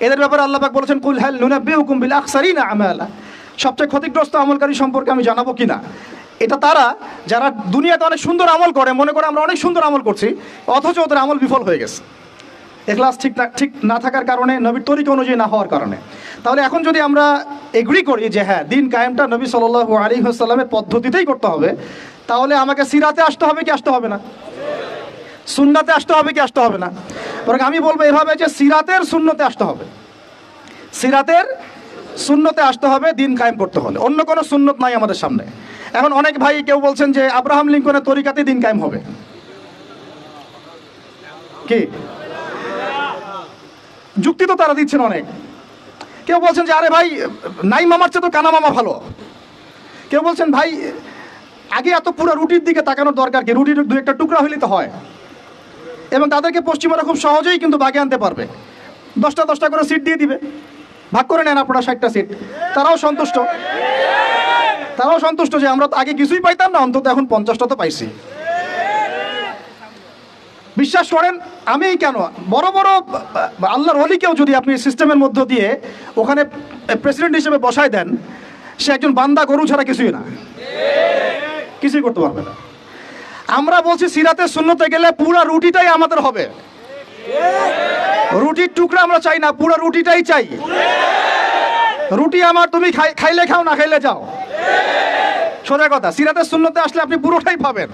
এদের ব্যাপারে আল্লাহ পাক বলেছেন, কুল হাল নুনাব্বিউকুম বিল আখসারিনা আমালা। সবচেয়ে ক্ষতিগ্রস্ত আমলকারী সম্পর্কে আমি জানাবো কিনা? এটা তারা যারা দুনিয়াতে অনেক সুন্দর আমল করে, মনে করে আমরা অনেক সুন্দর আমল করছি, অথচ ওদের আমল বিফল হয়ে গেছে এখলাস ঠিক না থাকার কারণে, নবীর তরিকা অনুযায়ী না হওয়ার কারণে। তাহলে এখন যদি আমরা এগ্রি করি যে হ্যাঁ, দিন কায়েমটা নবী সাল্লাল্লাহু আলাইহি ওয়াসাল্লামের পদ্ধতিতেই করতে হবে, তাহলে আমাকে সিরাতে আসতে হবে কি আসতে হবে না? সুন্নাতে আসতে হবে কি আসতে হবে না? বরং আমি বলবো এভাবে যে সিরাতের সুন্নতে আসতে হবে। সিরাতের সুন্নতে আসতে হবে দিন কায়েম করতে হলে। অন্য কোনো সুন্নত নাই আমাদের সামনে। এখন অনেক ভাই কেউ বলছেন যে আব্রাহাম লিঙ্কনের তরিকাতে দিন কায়েম হবে। কি যুক্তি তো তারা দিচ্ছেন অনেক। কেউ বলছেন যে আরে ভাই, নাই মামার চেয়ে তো কানা মামা ভালো। কেউ বলছেন ভাই, আগে এত পুরো রুটির দিকে তাকানোর দরকার কি? রুটির 2-1টা টুকরা হইলেই তো হয়। এবং তাদেরকে পশ্চিমারা খুব সহজেই কিন্তু বাগে আনতে পারবে। 10টা করে সিট দিয়ে দিবে, ভাগ করে নেন আপনারা 60টা সিট। তারাও সন্তুষ্ট যে আমরা তো আগে কিছুই পাইতাম না, অন্তত এখন 50টা তো পাইছি। বিশ্বাস করেন, আমি কেন বড় বড় আল্লাহর ওলিকেও যদি আপনি সিস্টেমের মধ্য দিয়ে ওখানে প্রেসিডেন্ট হিসেবে বসায় দেন, সে একজন বান্দা গরু ছাড়া কিছুই না, কিছুই করতে পারবে না। আমরা বলছি সিরাতে সুন্নতে গেলে পুরা রুটিটাই আমাদের হবে। রুটির টুকরা আমরা চাই না, পুরো রুটিটাই চাই। রুটি আমার, তুমি খাইলে খাও, না খাইলে যাও, সোজা কথা। সিরাতের সুন্নতে আসলে আপনি পুরোটাই পাবেন।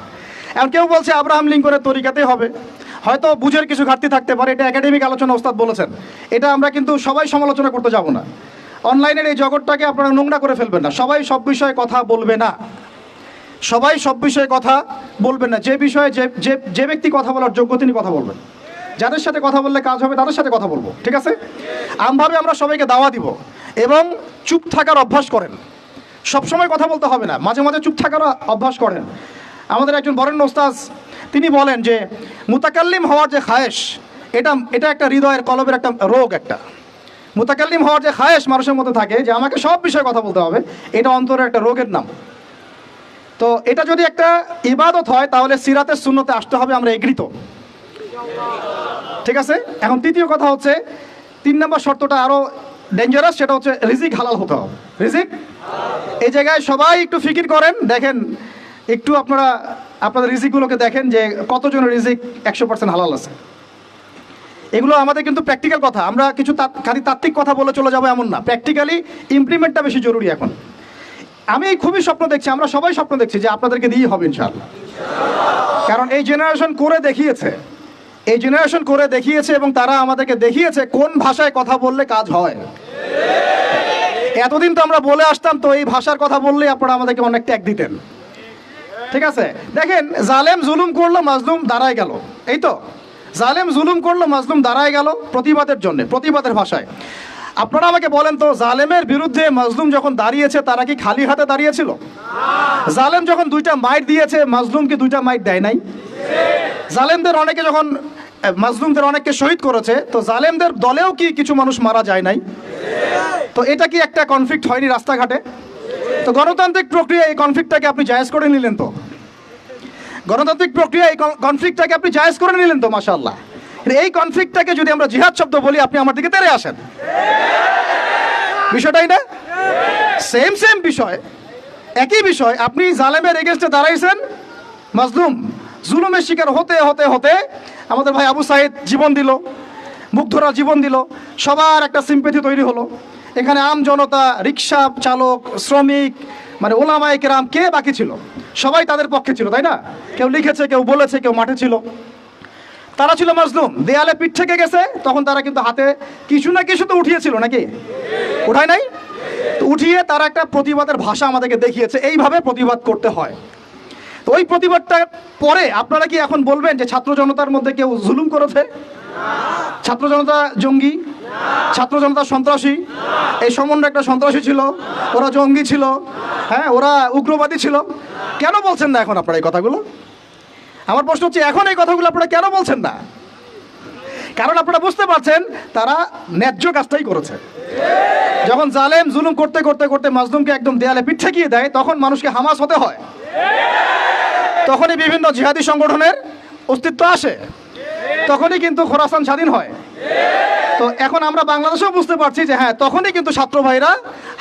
এখন কেউ বলছে আব্রাহাম লিঙ্কনের তরিকাতেই হবে, হয়তো বুঝের কিছু ঘাটতি থাকতে পারে, এটা একাডেমিক আলোচনা ওস্তাদ বলেছেন, এটা আমরা কিন্তু সবাই সমালোচনা করতে যাব না। অনলাইনের এই জগৎটাকে আপনারা নোংরা করে ফেলবেন না। সবাই সব বিষয়ে কথা বলবে না, সবাই সব বিষয়ে কথা বলবেন না। যে বিষয়ে যে ব্যক্তি কথা বলার যোগ্য তিনি কথা বলবেন। যাদের সাথে কথা বললে কাজ হবে তাদের সাথে কথা বলবো, ঠিক আছে? আমভাবে আমরা সবাইকে দাওয়া দিব এবং চুপ থাকার অভ্যাস করেন। সবসময় কথা বলতে হবে না, মাঝে মাঝে চুপ থাকার অভ্যাস করেন। আমাদের একজন বরেণ্য ওস্তাদ তিনি বলেন যে মুতাকাল্লিম হওয়ার যে খায়েশ, এটা একটা হৃদয়ের কলবের একটা রোগ। একটা মুতাকাল্লিম হওয়ার যে খায়েশ মানুষের মধ্যে থাকে, যে আমাকে সব বিষয়ে কথা বলতে হবে, এটা অন্তরের একটা রোগের নাম। তো এটা যদি একটা ইবাদত হয়, তাহলে সিরাতের সুন্নতে আসতে হবে, আমরা এগ্রিত, ঠিক আছে? এখন তৃতীয় কথা হচ্ছে, 3 নম্বর শর্তটা আরো ডেঞ্জারাস, সেটা হচ্ছে রিজিক হালাল হতে হবে। রিজিক, এই জায়গায় সবাই একটু ফিকির করেন, দেখেন একটু আপনারা আপনাদের রিজিকগুলোকে দেখেন যে কতজনের রিজিক 100% হালাল আছে। এগুলো আমাদের কিন্তু প্র্যাকটিক্যাল কথা, আমরা কিছু খালি তাত্ত্বিক কথা বলে চলে যাবো এমন না। প্র্যাকটিক্যালি ইমপ্লিমেন্টটা বেশি জরুরি এখন। আমি খুবই স্বপ্ন দেখছি, আমরা সবাই স্বপ্ন দেখছি যে আপনাদেরকে দিয়েই হবে ইনশাআল্লাহ। কারণ এই জেনারেশন করে দেখিয়েছে এবং তারা আমাদেরকে দেখিয়েছে কোন ভাষায় কথা বললে কাজ হয়। এতদিন তো আমরা বলে আসতাম, তো এই ভাষার কথা বললেই আপনারা আমাদেরকে অনেক ট্যাগ দিতেন, ঠিক আছে? দেখেন, জালেম জুলুম করলো, মাজলুম দাঁড়ায় গেল। এই তো, জালেম জুলুম করলো, মাজলুম দাঁড়ায় গেল প্রতিবাদের জন্য, প্রতিবাদের ভাষায়। আপনারা আমাকে বলেন তো, জালেমের বিরুদ্ধে মাজলুম যখন দাঁড়িয়েছে, তারা কি খালি হাতে দাঁড়িয়েছিল? জালেম যখন 2টা মাইট দিয়েছে, মাজলুম কি 2টা মাইট দেয় নাই? জালেমদের অনেকে যখন মাজলুমদের অনেককে শহীদ করেছে, তো জালেমদের দলেও কি কিছু মানুষ মারা যায় নাই? তো এটা কি একটা কনফ্লিক্ট হয়নি রাস্তাঘাটে? তো গণতান্ত্রিক প্রক্রিয়া এই কনফ্লিক্টটাকে আপনি জায়েজ করে নিলেন তো, গণতান্ত্রিক প্রক্রিয়া এই কনফ্লিক্টটাকে আপনি জায়েজ করে নিলেন তো, মাশাআল্লাহ। এই কনফ্লিক্টটাকে যদি আমরা জিহাদ শব্দ বলি, আপনি আমার দিকে তেড়ে আসেন। বিষয়টাই না সেম বিষয়, একই বিষয়। আপনি জালেমের এগেইনস্টে দাঁড়াইছেন, মাজলুম জুলুমের শিকার হতে হতে হতে আমাদের ভাই আবু সাইদ জীবন দিল, মুগ্ধরা জীবন দিল, সবার একটা সিম্পেথি তৈরি হলো। এখানে আম জনতা, রিক্সা চালক, শ্রমিক, মানে ওলামায়ে কেরাম, কে বাকি ছিল? সবাই তাদের পক্ষে ছিল, তাই না? কেউ লিখেছে, কেউ বলেছে, কেউ মাঠে ছিল। তারা ছিল মাজলুম, দেয়ালে পিঠ থেকে গেছে, তখন তারা কিন্তু হাতে কিছু না কিছু তো উঠিয়েছিল, নাকি উঠায় নাই? তো উঠিয়ে তারা একটা প্রতিবাদের ভাষা আমাদেরকে দেখিয়েছে, এইভাবে প্রতিবাদ করতে হয়। তো ওই প্রতিবাদটার পরে আপনারা কি এখন বলবেন যে ছাত্র জনতার মধ্যে কেউ জুলুম করেছে? ছাত্র জনতা জঙ্গি, ছাত্র জনতা সন্ত্রাসী? এই সম্বন্ধে একটা সন্ত্রাসী ছিল, ওরা জঙ্গি ছিল, হ্যাঁ, ওরা উগ্রবাদী ছিল। কেন বলছেন না এখন আপনারা এই কথাগুলো? আমার প্রশ্ন হচ্ছে, এখন এই কথাগুলো আপনারা কেন বলছেন না? কারণ আপনারা বুঝতে পারছেন তারা ন্যায্য কাজটাই করেছে। যখন জালেম জুলুম করতে করতে করতে মাজলুমকে একদম দেয়ালে পিঠ ঠেকিয়ে দেয়, তখন মানুষকে হামাস হতে হয়, তখনই বিভিন্ন জিহাদি সংগঠনের অস্তিত্ব আসে, তখনই কিন্তু খোরাসান স্বাধীন হয়। তো এখন আমরা বাংলাদেশেও বুঝতে পারছি যে হ্যাঁ, তখনই কিন্তু ছাত্র ভাইরা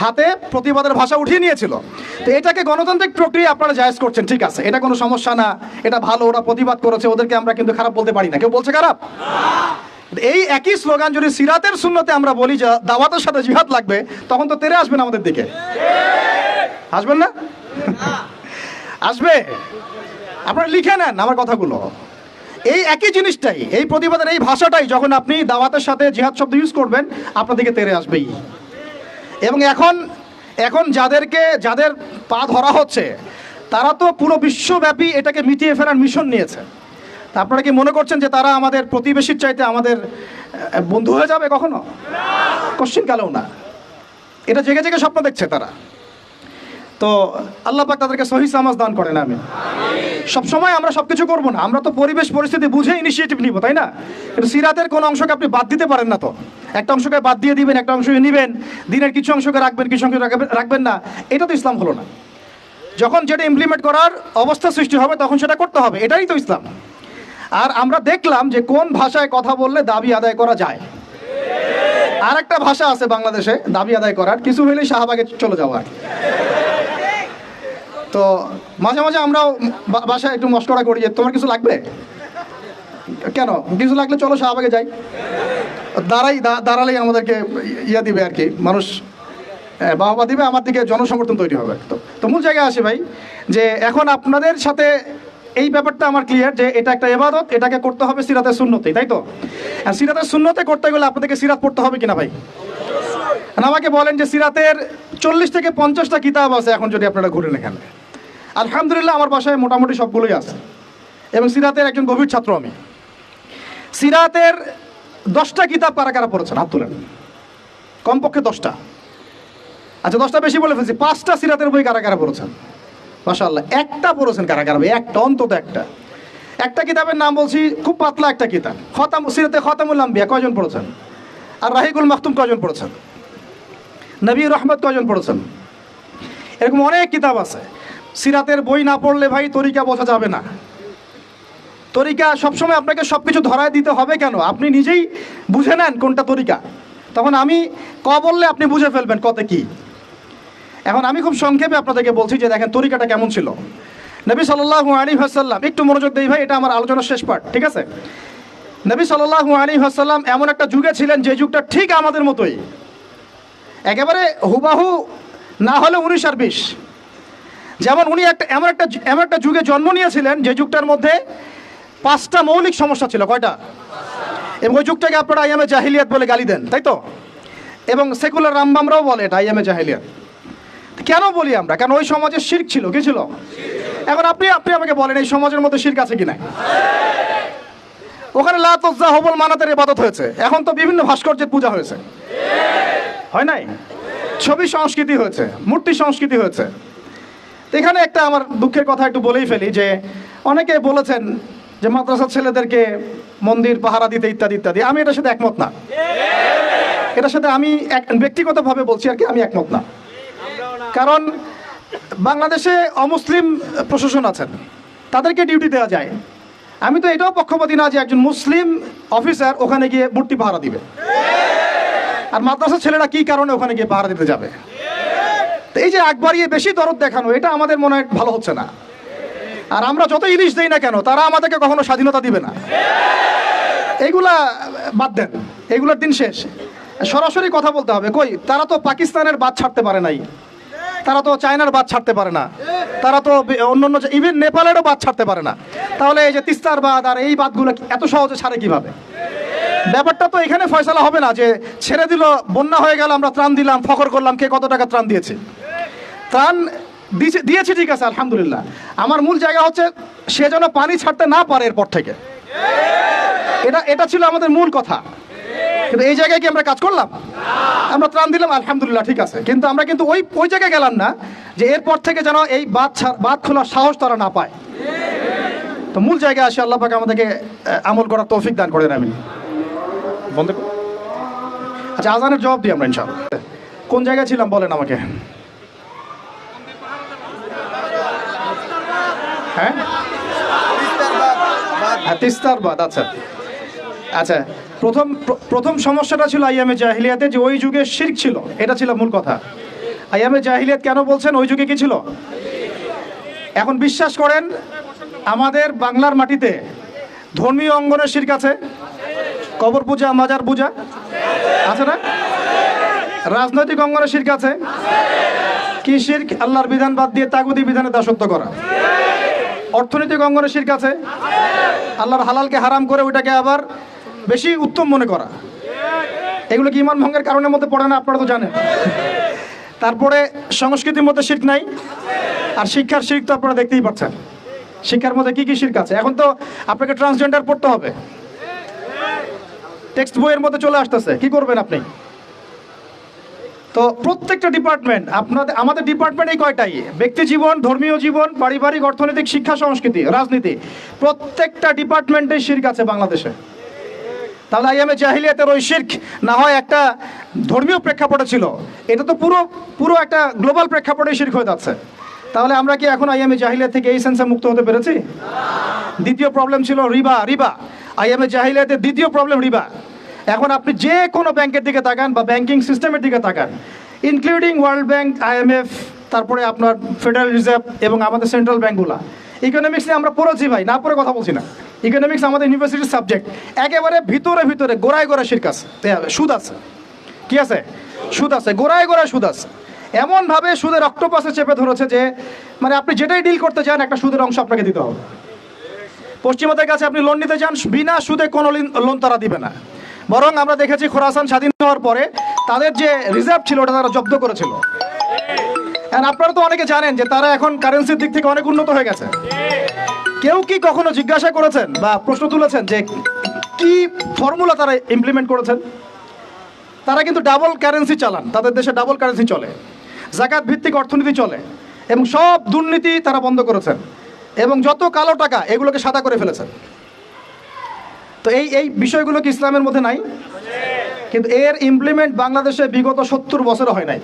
হাতে প্রতিবাদের ভাষা উঠিয়ে নিয়েছিল। তো এটাকে গণতান্ত্রিক প্রক্রিয়া আপনারা জায়েজ করছেন, ঠিক আছে, এটা কোনো সমস্যা না, এটা ভালো, ওরা প্রতিবাদ করেছে, ওদেরকে আমরা কিন্তু খারাপ বলতে পারি না। কেউ বলছে খারাপ? এই একই স্লোগান যদি সিরাতের সুন্নতে আমরা বলি যে দাওয়াতের সাথে জিহাদ লাগবে, তখন তো তেরে আসবেন আমাদের দিকে, আসবেন না? আসবে। আপনারা লিখে নেন আমার কথাগুলো। এই একই জিনিসটাই, এই প্রতিবাদের এই ভাষাটাই যখন আপনি দাওয়াতের সাথে জিহাদ শব্দ ইউজ করবেন, আপনার দিকে তেরে আসবেই। এবং এখন যাদের পা ধরা হচ্ছে, তারা তো পুরো বিশ্বব্যাপী এটাকে মিটিয়ে ফেলার মিশন নিয়েছে। তা আপনারা কি মনে করছেন যে তারা আমাদের প্রতিবেশীর চাইতে আমাদের বন্ধু হয়ে যাবে? কখনো, কোশ্চিনকালেও না। এটা জেগে জেগে স্বপ্ন দেখছে তারা। তো আল্লাহ পাক তাদেরকে সহি সামাজ দান করেন। আমি সবসময় আমরা সব কিছু করবো না, আমরা তো পরিবেশ পরিস্থিতি বুঝে ইনিশিয়েটিভ নিব, তাই না? কিন্তু সিরাতের কোন অংশকে আপনি বাদ দিতে পারেন না। তো একটা অংশকে বাদ দিয়ে দিবেন, একটা অংশকে নেবেন, দিনের কিছু অংশকে রাখবেন, কিছু অংশ রাখবেন না, এটা তো ইসলাম হলো না। যখন যেটা ইমপ্লিমেন্ট করার অবস্থা সৃষ্টি হবে তখন সেটা করতে হবে, এটাই তো ইসলাম। আর আমরা দেখলাম যে কোন ভাষায় কথা বললে দাবি আদায় করা যায়। আর একটা ভাষা আছে বাংলাদেশে দাবি আদায় করার, কিছু হইলেই শাহবাগে চলে যাওয়ার। তো মাঝে মাঝে আমরাও বাসায় একটু মশকরা করি যে তোমার কিছু লাগবে, কেন কিছু লাগলে চলো শাহবাগে যাই, দাঁড়ালেই আমাদেরকে ইয়া দিবে আর কি, মানুষ বাহবা দিবে, আমার দিকে জনসমর্থন তৈরি হবে। তো মূল জায়গায় আসে ভাই, যে এখন আপনাদের সাথে এই ব্যাপারটা আমার ক্লিয়ার যে এটা একটা ইবাদত, এটাকে করতে হবে সিরাতের সুন্নতে, তাই তো? আর সিরাতের সুন্নতে করতে গেলে আপনাদেরকে সিরাত পড়তে হবে কিনা ভাই? আমাকে বলেন যে সিরাতের 40 থেকে 50টা কিতাব আছে এখন, যদি আপনারা ঘুরেন এখানে। আলহামদুলিল্লাহ আমার বাসায় মোটামুটি সবগুলোই আছে, এবং সিরাতের একজন গভীর ছাত্র আমি। সিরাতের 10টা কিতাব কারা কারা পড়েছেন? হাত তুলেন। কমপক্ষে 10টা। আচ্ছা 10টা বেশি বলে ফেলছি, 5টা সিরাতের বই কারা কারা পড়েছেন? মাশাআল্লাহ। একটা পড়েছেন কারা কারা ভাই? একটা, অন্তত একটা কিতাবের নাম বলছি, খুব পাতলা একটা কিতাব, সিরাতে খতামুল আম্বিয়া, কয়জন পড়েছেন? আর রাহিকুল মাখতুম কয়জন পড়েছেন? নবী রহমত কয়জন পড়েছেন? এরকম অনেক কিতাব আছে। সিরাতের বই না পড়লে ভাই তরিকা বোঝা যাবে না। তরিকা সবসময় আপনাকে সব কিছু ধরায় দিতে হবে কেন? আপনি নিজেই বুঝে নেন কোনটা তরিকা, তখন আমি বললে আপনি বুঝে ফেলবেন কত কি। এখন আমি খুব সংক্ষেপে আপনাদেরকে বলছি যে দেখেন তরিকাটা কেমন ছিল। নবী সাল্লাল্লাহু আলাইহি ওয়াসাল্লাম, একটু মনোযোগ দেই ভাই, এটা আমার আলোচনার শেষ পার্ট, ঠিক আছে? নবী সাল্লাল্লাহু আলাইহি ওয়াসাল্লাম এমন একটা যুগে ছিলেন যে যুগটা ঠিক আমাদের মতোই, একেবারে হুবাহু না হলে 19 আর 20। যেমন উনি এমন একটা যুগে জন্ম নিয়েছিলেন যে যুগটার মধ্যে 5টা মৌলিক সমস্যা ছিল। কয়টা? এবং ওই যুগটাকে আপনারা আইয়ামে জাহিলিয়াত বলে গালি দেন, তাই তো? এবং সেকুলার রামবামরাও বলে এটা আইয়ামে জাহিলিয়াত। কেন বলি আমরা? কারণ ওই সমাজে শিরক ছিল। কি ছিল? এখন আপনি আমাকে বলেন এই সমাজের মধ্যে শিরক আছে কিনা? ওখানে লাত উজ্জা হবল মানাতের ইবাদত হয়েছে, এখন তো বিভিন্ন ভাস্কর্যের পূজা হয়েছে, হয় নাই? ছবি সংস্কৃতি হয়েছে, মূর্তি সংস্কৃতি হয়েছে। এখানে একটা আমার দুঃখের কথা একটু বলেই ফেলি যে অনেকে বলেছেন যে মাদ্রাসার ছেলেদেরকে মন্দির পাহারা দিতে ইত্যাদি ইত্যাদি। আমি এটার সাথে একমত না। এটার সাথে আমি ব্যক্তিগতভাবে বলছি আর কি, আমি একমত না। কারণ বাংলাদেশে অমুসলিম প্রশাসন আছেন, তাদেরকে ডিউটি দেওয়া যায়। আমি তো এটাও পক্ষপাতী না যে একজন মুসলিম অফিসার ওখানে গিয়ে মূর্তি পাহারা দিবে, আর মাদ্রাসার ছেলেরা কি কারণে ওখানে গিয়ে পাহারা দিতে যাবে? এই যে একবারিয়ে বেশি দরদ দেখানো, এটা আমাদের মনে হয় ভালো হচ্ছে না। আর আমরা যত ইলিশ দেই না কেন, তারা আমাদেরকে কখনো স্বাধীনতা দিবে না। এইগুলা বাদ দেন, এগুলোর দিন শেষ। সরাসরি কথা বলতে হবে। কই, তারা তো পাকিস্তানের বাদ ছাড়তে পারে নাই, তারা তো চায়নার বাদ ছাড়তে পারে না, তারা তো অন্য ইভেন নেপালেরও বাদ ছাড়তে পারে না। তাহলে এই যে তিস্তার বাদ আর এই বাদগুলো এত সহজে ছাড়ে কিভাবে? ব্যাপারটা তো এখানে ফয়সালা হবে না যে ছেড়ে দিল, বন্যা হয়ে গেল, আমরা ত্রাণ দিলাম, ফখর করলাম কে কত টাকা ত্রাণ দিয়েছে। ত্রাণ দিয়েছি ঠিক আছে, আলহামদুলিল্লাহ। আমার মূল জায়গা হচ্ছে সে যেন পানি ছাড়তে না পারে এরপর থেকে। এটা ছিল আমাদের মূল কথা। কিন্তু এই জায়গায় কি আমরা কাজ করলাম? আমরা ত্রাণ দিলাম, আলহামদুলিল্লাহ, ঠিক আছে, কিন্তু আমরা কিন্তু ওই জায়গায় গেলাম না যে এরপর থেকে যেন এই বাদ খোলার সাহস তারা না পায়। তো মূল জায়গায় আসে, আল্লাহ পাক আমাদেরকে আমল করার তৌফিক দান করেন। আমি বন্ধ। আচ্ছা, আজানের জবাব দিই আমরা ইনশাআল্লাহ। কোন জায়গায় ছিলাম বলেন আমাকে? হ্যাঁ, তিস্তার বাদ। আচ্ছা আচ্ছা, প্রথম সমস্যাটা ছিল আইয়ামে জাহিলিয়াতে, যে ওই যুগে শিরক ছিল, এটা ছিল মূল কথা। আইয়ামে জাহিলিয়াত কেন বলছেন? ওই যুগে কি ছিল? এখন বিশ্বাস করেন আমাদের বাংলার মাটিতে ধর্মীয় অঙ্গনের শিরক আছে, কবর পূজা, মাজার পূজা আছে না? রাজনৈতিক অঙ্গনের শিরক আছে। কি শিরক? আল্লাহর বিধান বাদ দিয়ে তাগুতি বিধানে দাসত্ব করা। অর্থনৈতিক অঙ্গনের শিরক আছে, আল্লাহর হালালকে হারাম করে ওইটাকে আবার বেশি উত্তম মনে করা। এগুলো কি ঈমান ভঙ্গের কারণের মধ্যে পড়ে না? আপনারা তো জানেন। তারপরে সংস্কৃতির মধ্যে শিরক নাই, আর শিক্ষার শিরক তো আপনারা দেখতেই পাচ্ছেন। শিক্ষার মধ্যে কি কি শিরক আছে? এখন তো আপনাকে ট্রান্সজেন্ডার পড়তে হবে, টেক্সট বইয়ের মধ্যে চলে আসতেছে। কি করবেন আপনি? তো প্রত্যেকটা ডিপার্টমেন্ট, আমাদের ডিপার্টমেন্ট এই কয়টাই: ব্যক্তি জীবন, ধর্মীয় জীবন, পারিবারিক, অর্থনৈতিক, শিক্ষা, সংস্কৃতি, রাজনীতি, প্রত্যেকটা ডিপার্টমেন্টেই শিরক আছে বাংলাদেশে। তাহলে আইয়ামে জাহিলিয়াতের ওই শিরক না হয় একটা ধর্মীয় প্রেক্ষাপটে ছিল, এটা তো পুরো একটা গ্লোবাল প্রেক্ষাপটে শিরক হয়ে যাচ্ছে। তাহলে আমরা কি এখন আইয়ামে জাহিলিয়াত থেকে এই সেন্সে মুক্ত হতে পেরেছি? দ্বিতীয় প্রবলেম ছিল রিবা। আইয়ামে জাহিলিয়াতের দ্বিতীয় প্রবলেম রিবা। এখন আপনি যে কোনো ব্যাংকের দিকে তাকান বা ব্যাংকিং সিস্টেমের দিকে তাকান, ইনক্লুডিং ওয়ার্ল্ড ব্যাংক, IMF, তারপরে আপনার ফেডারেল রিজার্ভ এবং আমাদের সেন্ট্রাল ব্যাংকগুলা, ইকোনমিক্স নিয়ে আমরা পড়েছি ভাই, না পড়ে কথা বলছি না। ইকোনমিক্স আমাদের ইউনিভার্সিটির সাবজেক্ট। একেবারে ভিতরে গোড়ায় শিরক আছে, সুদ আছে। কি আছে? সুদ আছে, গোড়ায় সুদ আছে। এমনভাবে সুদের অক্টোপাসে চেপে ধরেছে যে মানে আপনি যেটাই ডিল করতে চান একটা সুদের অংশ আপনাকে দিতে হবে। পশ্চিমাদের কাছে আপনি লোন নিতে চান, বিনা সুদে কোনো লোন তারা দিবে না। বরং আমরা দেখেছি খোরাসান স্বাধীন হওয়ার পরে তাদের যে রিজার্ভ ছিল ওটা তারা জব্দ করেছিল। আপনারা তো অনেকে জানেন যে তারা এখন কারেন্সির দিক থেকে অনেক উন্নত হয়ে গেছে। কেউ কি কখনো জিজ্ঞাসা করেছেন বা প্রশ্ন তুলেছেন যে কি ফর্মুলা তারা ইমপ্লিমেন্ট করেছেন? তারা কিন্তু ডাবল কারেন্সি চালান, তাদের দেশে ডাবল কারেন্সি চলে, জাকাত ভিত্তিক অর্থনীতি চলে, এবং সব দুর্নীতি তারা বন্ধ করেছেন, এবং যত কালো টাকা এগুলোকে সাদা করে ফেলেছেন। তো এই বিষয়গুলো কি ইসলামের মধ্যে নাই? কিন্তু এর ইমপ্লিমেন্ট বাংলাদেশে বিগত 70 বছরে হয় নাই।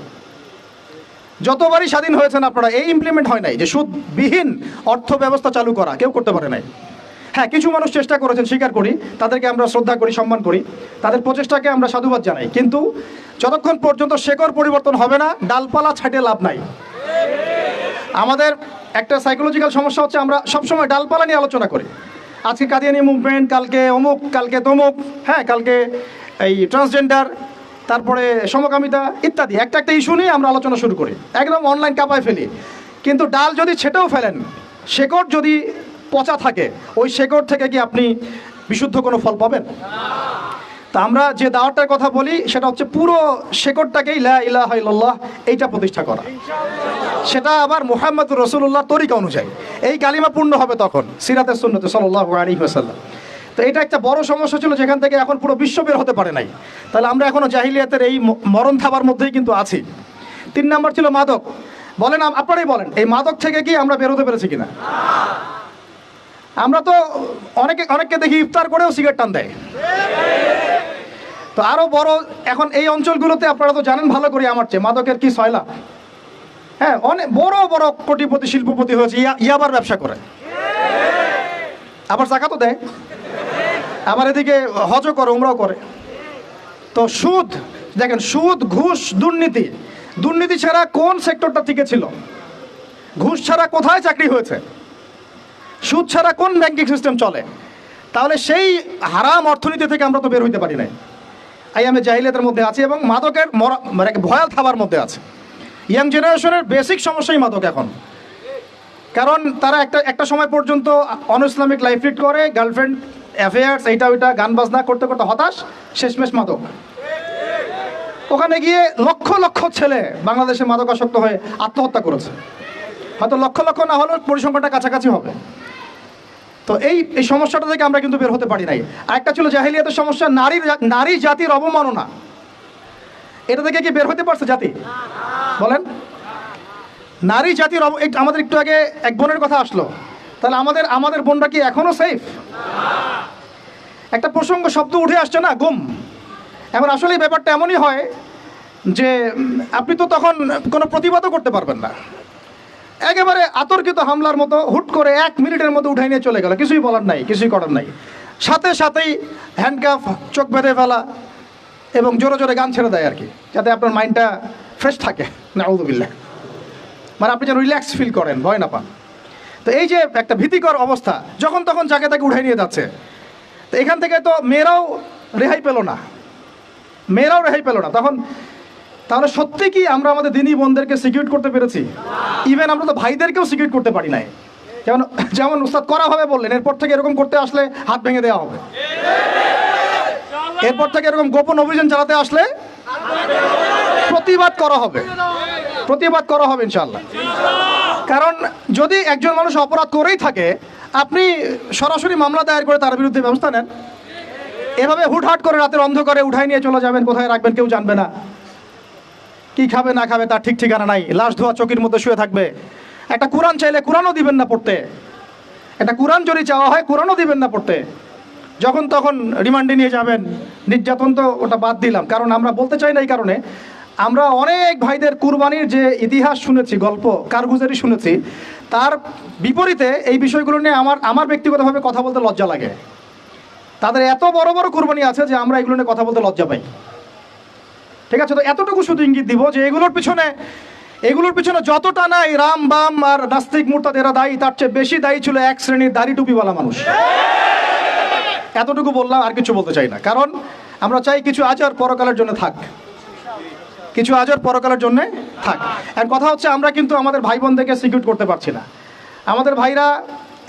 যতবারই স্বাধীন হয়েছেন আপনারা, এই ইমপ্লিমেন্ট হয় নাই যে সুদবিহীন অর্থ ব্যবস্থা চালু করা, কেউ করতে পারে নাই। হ্যাঁ, কিছু মানুষ চেষ্টা করেছেন, স্বীকার করি, তাদেরকে আমরা শ্রদ্ধা করি, সম্মান করি, তাদের প্রচেষ্টাকে আমরা সাধুবাদ জানাই। কিন্তু যতক্ষণ পর্যন্ত শেকড় পরিবর্তন হবে না, ডালপালা ছাটিয়ে লাভ নাই। আমাদের একটা সাইকোলজিক্যাল সমস্যা হচ্ছে আমরা সবসময় ডালপালা নিয়ে আলোচনা করি। আজকে কাদিয়ানি মুভমেন্ট, কালকে অমুক, কালকে তমুক, হ্যাঁ, কালকে এই ট্রান্সজেন্ডার, তারপরে সমকামিতা ইত্যাদি একটা ইস্যু নিয়ে আমরা আলোচনা শুরু করি, একদম অনলাইন কাঁপায় ফেলি। কিন্তু ডাল যদি ছেটেও ফেলেন, শেকড় যদি পচা থাকে, ওই শেকড় থেকে কি আপনি বিশুদ্ধ কোনো ফল পাবেন? তা আমরা যে দাওয়াতটার কথা বলি সেটা হচ্ছে পুরো শেকড়টাকেই লা ইলাহা ইল্লাল্লাহ এইটা প্রতিষ্ঠা করা, সেটা আবার মুহাম্মদুর রাসূলুল্লাহ তরিকা অনুযায়ী। এই কালিমা পূর্ণ হবে তখন সিরাতের সুন্নতে সাল্লাল্লাহু আলাইহি ওয়াসাল্লাম। তো এটা একটা বড় সমস্যা ছিল, যেখান থেকে এখন পুরো বিশ্ব বের হতে পারে নাই। তাহলে আমরা এখনও জাহিলিয়াতের এই মরণ থাবার মধ্যেই কিন্তু আছি। 3 নম্বর ছিল মাদক। বলেন, আপনারাই বলেন, এই মাদক থেকে কি আমরা বের হতে পেরেছি কিনা? আমরা তো অনেককে দেখি ইফতার করেও সিগারেট টান দেয়। তো আরও বড়, এখন এই অঞ্চলগুলোতে আপনারা তো জানেন ভালো করে আমার চেয়ে, মাদকের কি সয়লা। হ্যাঁ, অনেক বড় বড় কোটিপতি শিল্পপতি হয়েছে, ইয়াবার ব্যবসা করে, আবার জাকাতও দেয়, আবার এদিকে হজও করে, উমরাও করে। তো সুদ দেখেন, সুদ, ঘুষ, দুর্নীতি ছাড়া কোন সেক্টরটা টিকে ছিল? ঘুষ ছাড়া কোথায় চাকরি হয়েছে? সুদ ছাড়া কোন ব্যাংকিং সিস্টেম চলে? তাহলে সেই হারাম অর্থনীতি থেকে আমরা তো বের হইতে পারি নাই। আইয়ামে জাহিলিয়াতের মধ্যে আছি এবং মাদকের মানে ভয়াল থাবার মধ্যে আছে। ইয়াং জেনারেশনের বেসিক সমস্যাই মাদক এখন, কারণ তারা একটা সময় পর্যন্ত অন ইসলামিক লাইফ লিড করে, গার্লফ্রেন্ড অ্যাফেয়ার্স এইটা ওইটা গান বাজনা করতে করতে হতাশ, শেষমেশ মাদক। ওখানে গিয়ে লক্ষ লক্ষ ছেলে বাংলাদেশে মাদকাসক্ত হয়ে আত্মহত্যা করেছে, হয়তো লক্ষ লক্ষ না হলেও পরিসংখ্যানটা কাছাকাছি হবে। তো এই সমস্যাটা থেকে আমরা কিন্তু বের হতে পারি নাই। আরেকটা ছিল জাহিলিয়াতের সমস্যা, নারী জাতির অবমাননা। এটা থেকে কি বের হতে পারছে জাতি? বলেন, নারী জাতির আমাদের একটু আগে এক বোনের কথা আসলো, তাহলে আমাদের বোনরা কি এখনো সেফ? একটা প্রসঙ্গ শব্দ উঠে আসছে না, গুম। এবার আসলে এই ব্যাপারটা এমনই হয় যে আপনি তো তখন কোনো প্রতিবাদও করতে পারবেন না, একেবারে আতর্কিত হামলার মতো হুট করে 1 মিনিটের মধ্যে উঠাই নিয়ে চলে গেল, কিছুই বলার নাই, কিছুই করার নাই। সাথে সাথেই হ্যান্ডকাফ, চোখ বেঁধে ফেলা এবং জোরে জোরে গান ছেড়ে দেয় আর কি, যাতে আপনার মাইন্ডটা ফ্রেশ থাকে, নাউযুবিল্লাহ, মানে আপনি যেন রিল্যাক্স ফিল করেন, ভয় না পান। তো এই যে একটা ভীতিকর অবস্থা, যখন তখন যাকে তাকে উঠাই নিয়ে যাচ্ছে। তো এখান থেকে তো মেয়েরাও রেহাই পেল না, তখন তাহলে সত্যি কি আমরা আমাদের দিনী বোনদেরকে সিকিউর করতে পেরেছি? ইভেন আমরা তো ভাইদেরকেও সিকিউর করতে পারি নাই। যেমন উস্তাদ করাভাবে বললেন, এরপর থেকে এরকম করতে আসলে হাত ভেঙে দেওয়া হবে, এরপর থেকে এরকম গোপন অভিযান চালাতে আসলে প্রতিবাদ করা হবে ইনশাআল্লাহ। কারণ যদি একজন মানুষ অপরাধ করেই থাকে, আপনি সরাসরি মামলা দায়ের করে তার বিরুদ্ধে ব্যবস্থা নেন। এভাবে হুটহাট করে রাতের অন্ধকারে উঠাই নিয়ে চলে যাবেন, কোথায় রাখবেন কেউ জানবে না, কি খাবে না খাবে তার ঠিক ঠিকানা নাই, লাশ ধোয়া চকির মধ্যে শুয়ে থাকবে। একটা কোরআন চাইলে কোরআনও দিবেন না পড়তে, একটা কোরআন যদি চাওয়া হয় কোরআনও দিবেন না পড়তে, যখন তখন রিমান্ডে নিয়ে যাবেন। নির্যাতন তো ওটা বাদ দিলাম, কারণ আমরা বলতে চাই না, এই কারণে আমরা অনেক ভাইদের কুরবানির যে ইতিহাস শুনেছি, গল্প কারগুজারি শুনেছি, তার বিপরীতে এই বিষয়গুলো নিয়ে আমার ব্যক্তিগতভাবে কথা বলতে লজ্জা লাগে। তাদের এত বড় বড় কুরবানি আছে যে আমরা এগুলো নিয়ে কথা বলতে লজ্জা পাই। ঠিক আছে, তো এতটুকু শুধু ইঙ্গিত দিব যে এগুলোর পিছনে যতটা না এই রাম বাম আর নাস্তিক মুরতাদ এরা দায়ী, তার চেয়ে বেশি দায়ী ছিল এক শ্রেণীর দাড়ি টুপিওয়ালা মানুষ। এতটুকু বললাম, আর কিছু বলতে চাই না, কারণ আমরা চাই কিছু আচার পরকালের জন্য থাক, আর কথা হচ্ছে আমরা কিন্তু আমাদের ভাই বোনদেরকে সিকিউর করতে পারছি না। আমাদের ভাইরা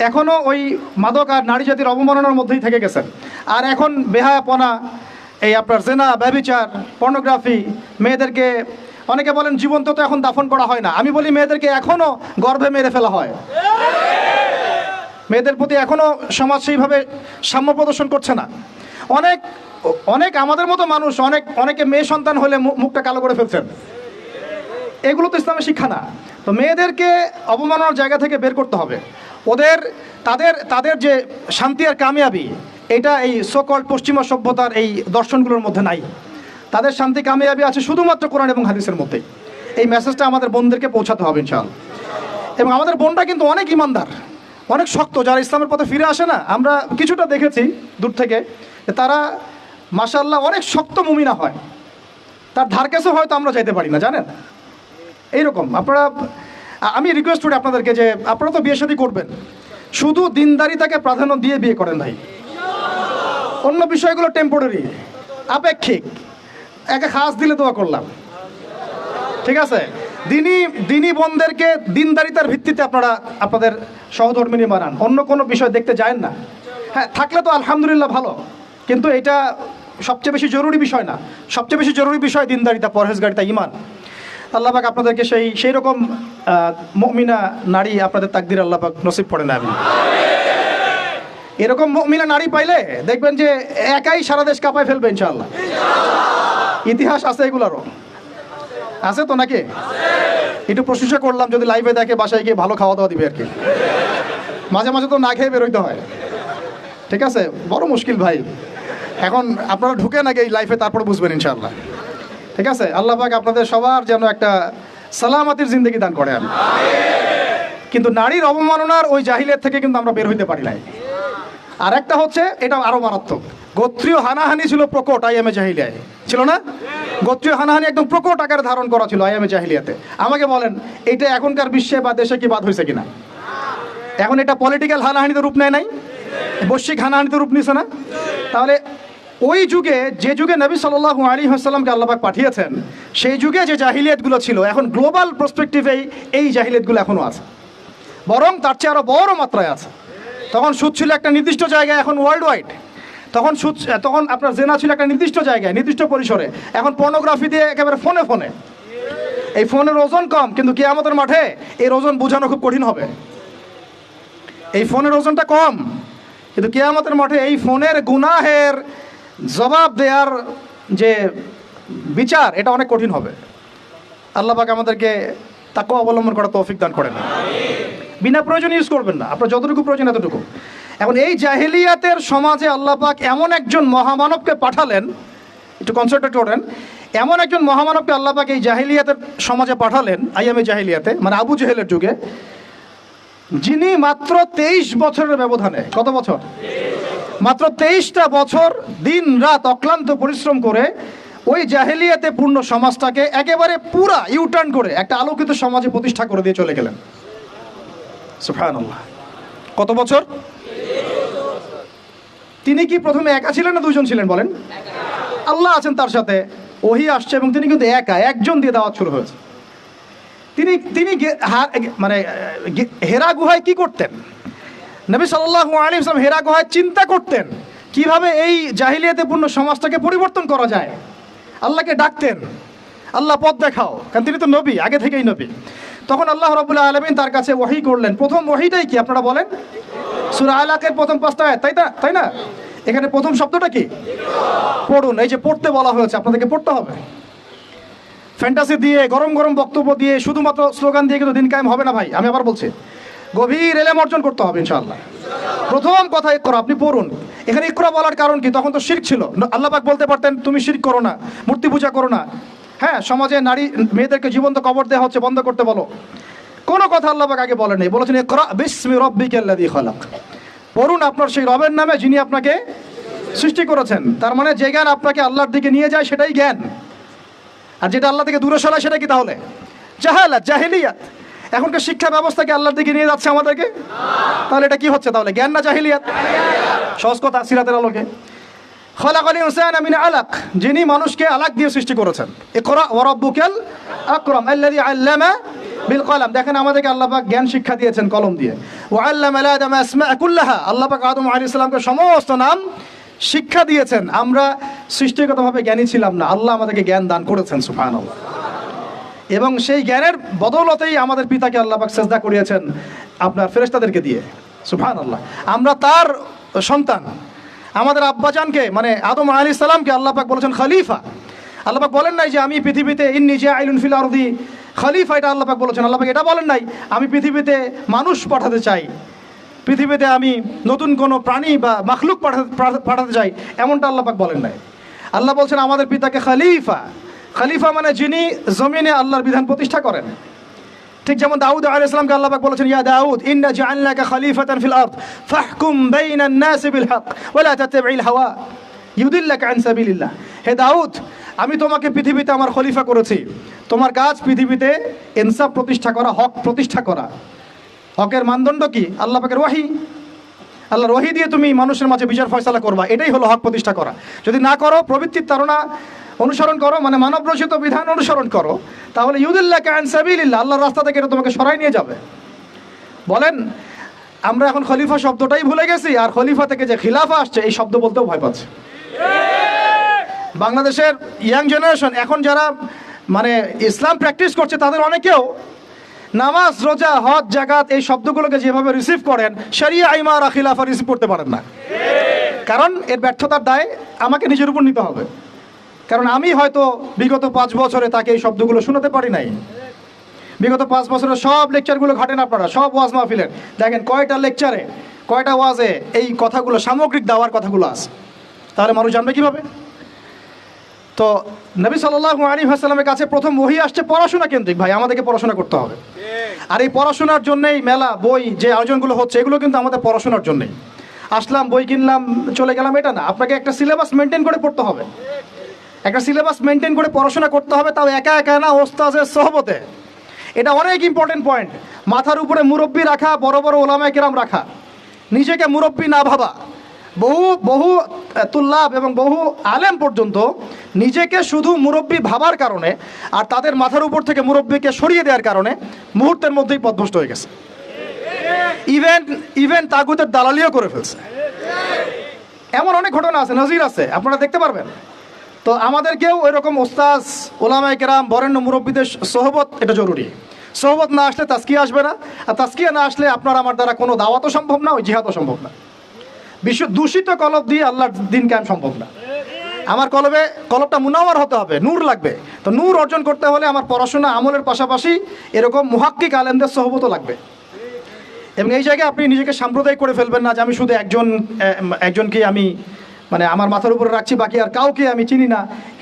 এখনও ওই মাদক আর নারী জাতির অবমাননার মধ্যেই থেকে গেছেন। আর এখন বেহায়াপনা, এই আপনার জেনা, ব্যভিচার, পর্নোগ্রাফি, মেয়েদেরকে অনেকে বলেন জীবন্ত তো এখন দাফন করা হয় না, আমি বলি মেয়েদেরকে এখনও গর্ভে মেরে ফেলা হয়। মেয়েদের প্রতি এখনও সমাজ সেইভাবে সাম্য প্রদর্শন করছে না। অনেক আমাদের মতো মানুষ অনেকে মেয়ে সন্তান হলে মুখটা কালো করে ফেলছেন। এগুলো তো ইসলামের শিক্ষা না। তো মেয়েদেরকে অবমাননার জায়গা থেকে বের করতে হবে। তাদের যে শান্তি আর কামিয়াবি, এটা এই সোকল্ড পশ্চিমা সভ্যতার এই দর্শনগুলোর মধ্যে নাই। তাদের শান্তি কামিয়াবি আছে শুধুমাত্র কোরআন এবং হাদিসের মধ্যেই। এই মেসেজটা আমাদের বোনদেরকে পৌঁছাতে হবে ইনশাআল্লাহ। এবং আমাদের বোনরা কিন্তু অনেক ইমানদার, অনেক শক্ত, যারা ইসলামের পথে ফিরে আসে না, আমরা কিছুটা দেখেছি দূর থেকে, তারা মাশাআল্লাহ অনেক শক্ত মুমিনা হয়, তার ধার কাছেও হয়তো আমরা যাইতে পারি না, জানেন। এইরকম আমি রিকোয়েস্ট করি আপনাদেরকে যে আপনারা তো বিয়ে শাদী করবেন, শুধু দিনদারিতাকে প্রাধান্য দিয়ে বিয়ে করেন ভাই। অন্য বিষয়গুলো টেম্পোরারি, আপেক্ষিক, একে খাস দিলে দোয়া করলাম, ঠিক আছে। দিনী বোনদেরকে দিনদারিতার ভিত্তিতে আপনারা আপনাদের সহধর্মিনী বানান, অন্য কোনো বিষয় দেখতে যায় না। হ্যাঁ, থাকলে তো আলহামদুলিল্লাহ ভালো, কিন্তু এটা সবচেয়ে বেশি জরুরি বিষয় না। সবচেয়ে বেশি জরুরি বিষয় দিনদারিতা, পরহেজগারিতা, ঈমান। আল্লাহ পাক আপনাদেরকে সেই রকম মুমিনা নারী আপনাদের তাকদির আল্লাহ পাক নসিব করে না। এরকম মুমিনা নারী পাইলে দেখবেন যে একাই সারা দেশ কাঁপায় ফেলবে ইনশাআল্লাহ। ইতিহাস আছে এগুলারও, আছে তো নাকি? একটু প্রশংসা করলাম, যদি লাইভে দেখে বাসায় গিয়ে ভালো খাওয়া দাওয়া দিবে আর কি। মাঝে মাঝে তো না খেয়ে বেরোইতে হয়, ঠিক আছে। বড় মুশকিল ভাই, এখন আপনারা ঢুকে নাকি এই লাইফে, তারপরে বুঝবেন ইনশাআল্লাহ, ঠিক আছে। আল্লাহ পাক আপনাদের সবার যেন একটা সালামাতির জিন্দেগি দান করে। আমি কিন্তু নারীর অবমাননার ওই জাহিলিয়াত থেকে কিন্তু আমরা বের হইতে পারি নাই। আর একটা হচ্ছে, এটা আরো মারাত্মক, গোত্রীয় হানাহানি ছিল প্রকট আইয়ামে জাহিলিয়ায়, ছিল না? গোত্রীয় হানাহানি একদম প্রকট আকারে ধারণ করা ছিল আইয়ামে জাহিলিয়াতে। আমাকে বলেন, এটা এখনকার বিশ্বে বা দেশে কি বাদ হয়েছে কিনা? এখন এটা পলিটিক্যাল হানাহানিতে রূপ নেয় নাই? বৈশ্বিক হানাহানিতে রূপ নিছে না? তাহলে ওই যুগে, যে যুগে নবী সাল্লাল্লাহু আলাইহি ওয়াসাল্লামকে আল্লাহ পাক পাঠিয়েছেন, সেই যুগে যে জাহিলিয়াতগুলো ছিল, এখন গ্লোবাল পার্সপেক্টিভে এই জাহিলিয়াতগুলো এখনও আছে, বরং তার চেয়ে আরও বড় মাত্রায় আছে। তখন সুদ ছিল একটা নির্দিষ্ট জায়গায়, এখন ওয়ার্ল্ড ওয়াইড। তখন আপনার জেনা ছিল একটা নির্দিষ্ট জায়গায়, নির্দিষ্ট পরিসরে, এখন পর্নোগ্রাফি দিয়ে একেবারে ফোনে ফোনে। এই ফোনের ওজন কম, কিন্তু কিয়ামতের মাঠে এর ওজন বোঝানো খুব কঠিন হবে। এই ফোনের ওজনটা কম, কিন্তু কিয়ামতের মাঠে এই ফোনের গুনাহের জবাব দেওয়ার যে বিচার, এটা অনেক কঠিন হবে। আল্লাহ পাক আমাদেরকে তাকওয়া অবলম্বন করা তৌফিক দান করেন। বিনা প্রয়োজনে ইউজ করবেন না, আপনার যতটুকু প্রয়োজন এতটুকু। এখন এই জাহিলিয়াতের সমাজে আল্লাহ পাক এমন একজন মহামানবকে পাঠালেন, একটু কনসেন্ট্রেট করেন, এমন একজন মহামানবকে আল্লাহ পাক এই জাহিলিয়াতের সমাজে পাঠালেন, আইয়ামে জাহিলিয়াতে, মানে আবু জেহেলের যুগে, যিনি মাত্র 23 বছরের ব্যবধানে, কত বছর? মাত্র 23টা বছর দিন রাত অক্লান্ত পরিশ্রম করে ওই জাহেলিয়াতে পূর্ণ সমাজটাকে একেবারে পুরা ইউটার্ন করে একটা আলোকিত সমাজে প্রতিষ্ঠা করে দিয়ে চলে গেলেন। সুবহানাল্লাহ। কত বছর? তিনি কি প্রথমে একা ছিলেন না দুইজন ছিলেন বলেন? আল্লাহ আছেন তার সাথে, ওহী আসছে, এবং তিনি কিন্তু একা, একজন দিয়ে দাওয়াত শুরু হয়েছে। তিনি মানে হেরা গুহায় কি করতেন? নবী সাল্লাল্লাহু আলাইহি ওয়াসাল্লাম হেরা গুহায় চিন্তা করতেন কিভাবে এই জাহিলিয়াতে পূর্ণ সমাজটাকে পরিবর্তন করা যায়। আল্লাহকে ডাকতেন, আল্লাহ পথ দেখাও, কারণ তিনি তো নবী, আগে থেকেই নবী। তখন আল্লাহ রাব্বুল আলামিন তার কাছে ওহী করলেন। প্রথম ওহীটাই কি আপনারা বলেন? সূরা আলাকের প্রথম 5টা আয়াত, তাই না? এখানে প্রথম শব্দটা কি? পড়ুন। এই যে পড়তে বলা হয়েছে, আপনাদেরকে পড়তে হবে। ফ্যান্টাসি দিয়ে, গরম গরম বক্তব্য দিয়ে, শুধুমাত্র স্লোগান দিয়ে কিন্তু দিন কায়েম হবে না ভাই। আমি আবার বলছি, গভীর এলেম অর্জন করতে হবে ইনশাআল্লাহ। প্রথম কথা ইকরা, আপনি পড়ুন। এখানে ইকরা বলার কারণ কি? তখন তো শিরক ছিল। আল্লাহ পাক বলতে পারতেন তুমি শিরক করো না, মূর্তি পূজা করো না, হ্যাঁ, সমাজে নারী মেয়েদেরকে জীবন্ত কবর দেওয়া হচ্ছে, বন্ধ করতে বলো। কোনো কথা আল্লাহ পাক আগে বলেন নাই, বলেছেন ইকরা বিসমি রাব্বিকাল্লাযী খালাক, পড়ুন আপনার সেই রবের নামে যিনি আপনাকে সৃষ্টি করেছেন। তার মানে যে জ্ঞান আপনাকে আল্লাহর দিকে নিয়ে যায় সেটাই জ্ঞান, আর যেটা আল্লাহ থেকে দূরে সরায় সেটা কি তাহলে? জাহালাত, জাহিলিয়াত। এখনকার শিক্ষা ব্যবস্থাকে আল্লাহর দিকে নিয়ে যাচ্ছে আমাদেরকে, তাহলে এটা কি হচ্ছে তাহলে? জ্ঞান না জাহিলিয়াত? সহজ কথা, সিরাতের আলোকে। খালাকাল ইনসানা মিন আলাক, যিনি মানুষকে আলাক দিয়ে সৃষ্টি করেছেন। ইকরা ওয়া রাব্বুকাল আকরাম আল্লাযী আল্লামা বিল কলম। দেখেন আমাদেরকে আল্লাহ পাক জ্ঞান শিক্ষা দিয়েছেন কলম দিয়ে। ওয়া আল্লামা আদম আসমা কুল্লাহা, আল্লাহ পাক আদম আলাইহিস সালামকে সমস্ত নাম শিক্ষা দিয়েছেন। আমরা সৃষ্টিগতভাবে জ্ঞানী ছিলাম না, আল্লাহ আমাদেরকে জ্ঞান দান করেছেন, সুবহানাল্লাহ। এবং সেই জ্ঞানের বদৌলতেই আমাদের পিতাকে আল্লাহ পাক সেজদা করিয়েছেন আপনার ফেরেশতাদেরকে দিয়ে, সুবহানাল্লাহ। আমরা তার সন্তান। আমাদের আব্বাজানকে, মানে আদম আলাইহিস সালামকে আল্লাহ পাক বলেছেন খলিফা। আল্লাহ পাক বলেন নাই যে আমি পৃথিবীতে ইন্নী জাইলুন ফিল আরদি খলিফা, এটা আল্লাহ পাক বলেছেন। আল্লাহ পাক এটা বলেন নাই আমি পৃথিবীতে মানুষ পাঠাতে চাই, পৃথিবীতে আমি নতুন কোনো প্রাণী বা মাখলুক পাঠাতে চাই, এমনটা আল্লাহ পাক বলেন নাই। আল্লাহ বলছেন আমাদের পিতাকে খলিফা। খলিফা মানে যিনি জমিনে আল্লাহর বিধান প্রতিষ্ঠা করেন। ঠিক যেমন দাউদ আলাইহিস সালামকে আল্লাহ পাক বলেছেন ইয়া দাউদ ইন্না জাআলনাকা খলিফাতান ফিল আরদ ফাহকুম বাইনান নাসি বিল হক ওয়া লা তাত্তাবিল হাওয়া ইউদিল্লাকা আন সাবিলিল্লাহ। হে দাউদ, আমি তোমাকে পৃথিবীতে আমার খলিফা করেছি, তোমার কাজ পৃথিবীতে ইনসাফ প্রতিষ্ঠা করা, হক প্রতিষ্ঠা করা। হকের মানদণ্ড কি? আল্লাহ পাকের ওয়াহি। আল্লাহর ওয়াহি দিয়ে তুমি মানুষের মাঝে বিচার ফয়সালা করবা, এটাই হলো হক প্রতিষ্ঠা করা। যদি না করো, প্রবৃত্তির তাড়না অনুসরণ করো, মানে মানব রচিত বিধান অনুসরণ করো, তাহলে ইউদিল্লাকা আন সাবিলিল্লাহ, আল্লাহর রাস্তা থেকে এটা তোমাকে সরাই নিয়ে যাবে। বলেন আমরা এখন খলিফা শব্দটাই ভুলে গেছি, আর খলিফা থেকে যে খিলাফা আসছে এই শব্দ বলতেও ভয় পাচ্ছে। বাংলাদেশের ইয়াং জেনারেশন এখন যারা মানে ইসলাম প্র্যাকটিস করছে, তাদের অনেকেও নামাজ, রোজা, হজ, জাকাত এই শব্দগুলোকে যেভাবে রিসিভ করেন, শরিয়া, ইমারা, খিলাফা রিসিভ করতে পারেন না। কারণ এর ব্যর্থতার দায় আমাকে নিজের উপর নিতে হবে। কারণ আমি হয়তো বিগত 5 বছরে তাকে এই শব্দগুলো শোনাতে পারি নাই। বিগত 5 বছরের সব লেকচারগুলো ঘাটেন আপনারা, সব ওয়াজ মাহফিলের দেখেন কয়টা লেকচারে, কয়টা ওয়াজে এই কথাগুলো, সামগ্রিক দাওয়ার কথাগুলো আছে। তাহলে মানুষ জানবে কীভাবে? তো নবী সাল্লাল্লাহু আলাইহি ওয়াসাল্লামের কাছে প্রথম ওহী আসছে পড়াশোনা কেন্দ্রিক। ভাই, আমাদেরকে পড়াশোনা করতে হবে। আর এই পড়াশোনার জন্যই মেলা, বই, যে আয়োজনগুলো হচ্ছে, এগুলো কিন্তু আমাদের পড়াশোনার জন্যই। আসলাম, বই কিনলাম, চলে গেলাম, এটা না। আপনাকে একটা সিলেবাস মেনটেন করে পড়তে হবে, একটা সিলেবাস মেনটেন করে পড়াশোনা করতে হবে, তাও একা একা না, ওস্তাদের সোহবতে। এটা অনেক ইম্পর্টেন্ট পয়েন্ট। মাথার উপরে মুরব্বি রাখা, বড় বড় ওলামায়ে কেরাম রাখা, নিজেকে মুরব্বি না ভাবা। বহু বহু তুল্লাব এবং বহু আলেম পর্যন্ত নিজেকে শুধু মুরব্বী ভাবার কারণে আর তাদের মাথার উপর থেকে মুরব্বীকে সরিয়ে দেওয়ার কারণে মুহূর্তের মধ্যেই পথভ্রষ্ট হয়ে গেছে। ইভেন তাগুতের দালালিও করে ফেলছে। এমন অনেক ঘটনা আছে, নজির আছে, আপনারা দেখতে পারবেন। তো আমাদেরকেও ওই রকম ওস্তাজ ওলামায়ে কেরাম বরেণ্য মুরব্বীদের সোহবত এটা জরুরি। সোহবত না আসলে তাজকিয়া আসবে না, আর তাজকিয়া না আসলে আপনার আমার দ্বারা কোনো দাওয়াতও সম্ভব না, ওই জিহাদও সম্ভব না। দূষিত কলব দিয়ে আল্লাহর দিন কায়েম সম্ভব না। আমার কলবটা মুনাওয়ার হতে হবে, নূর লাগবে। তো নূর অর্জন করতে হলে আমার পড়াশোনা আমলের পাশাপাশি এরকম মুহাক্কিক আলেমদের সোহবতও লাগবে। এবং এই জায়গায় আপনি নিজেকে সাম্প্রদায়িক করে ফেলবেন না যে আমি শুধু একজনকে আমি মানে আমার মাথার উপরে রাখছি, বাকি আর কাউকে আমি চিনি না।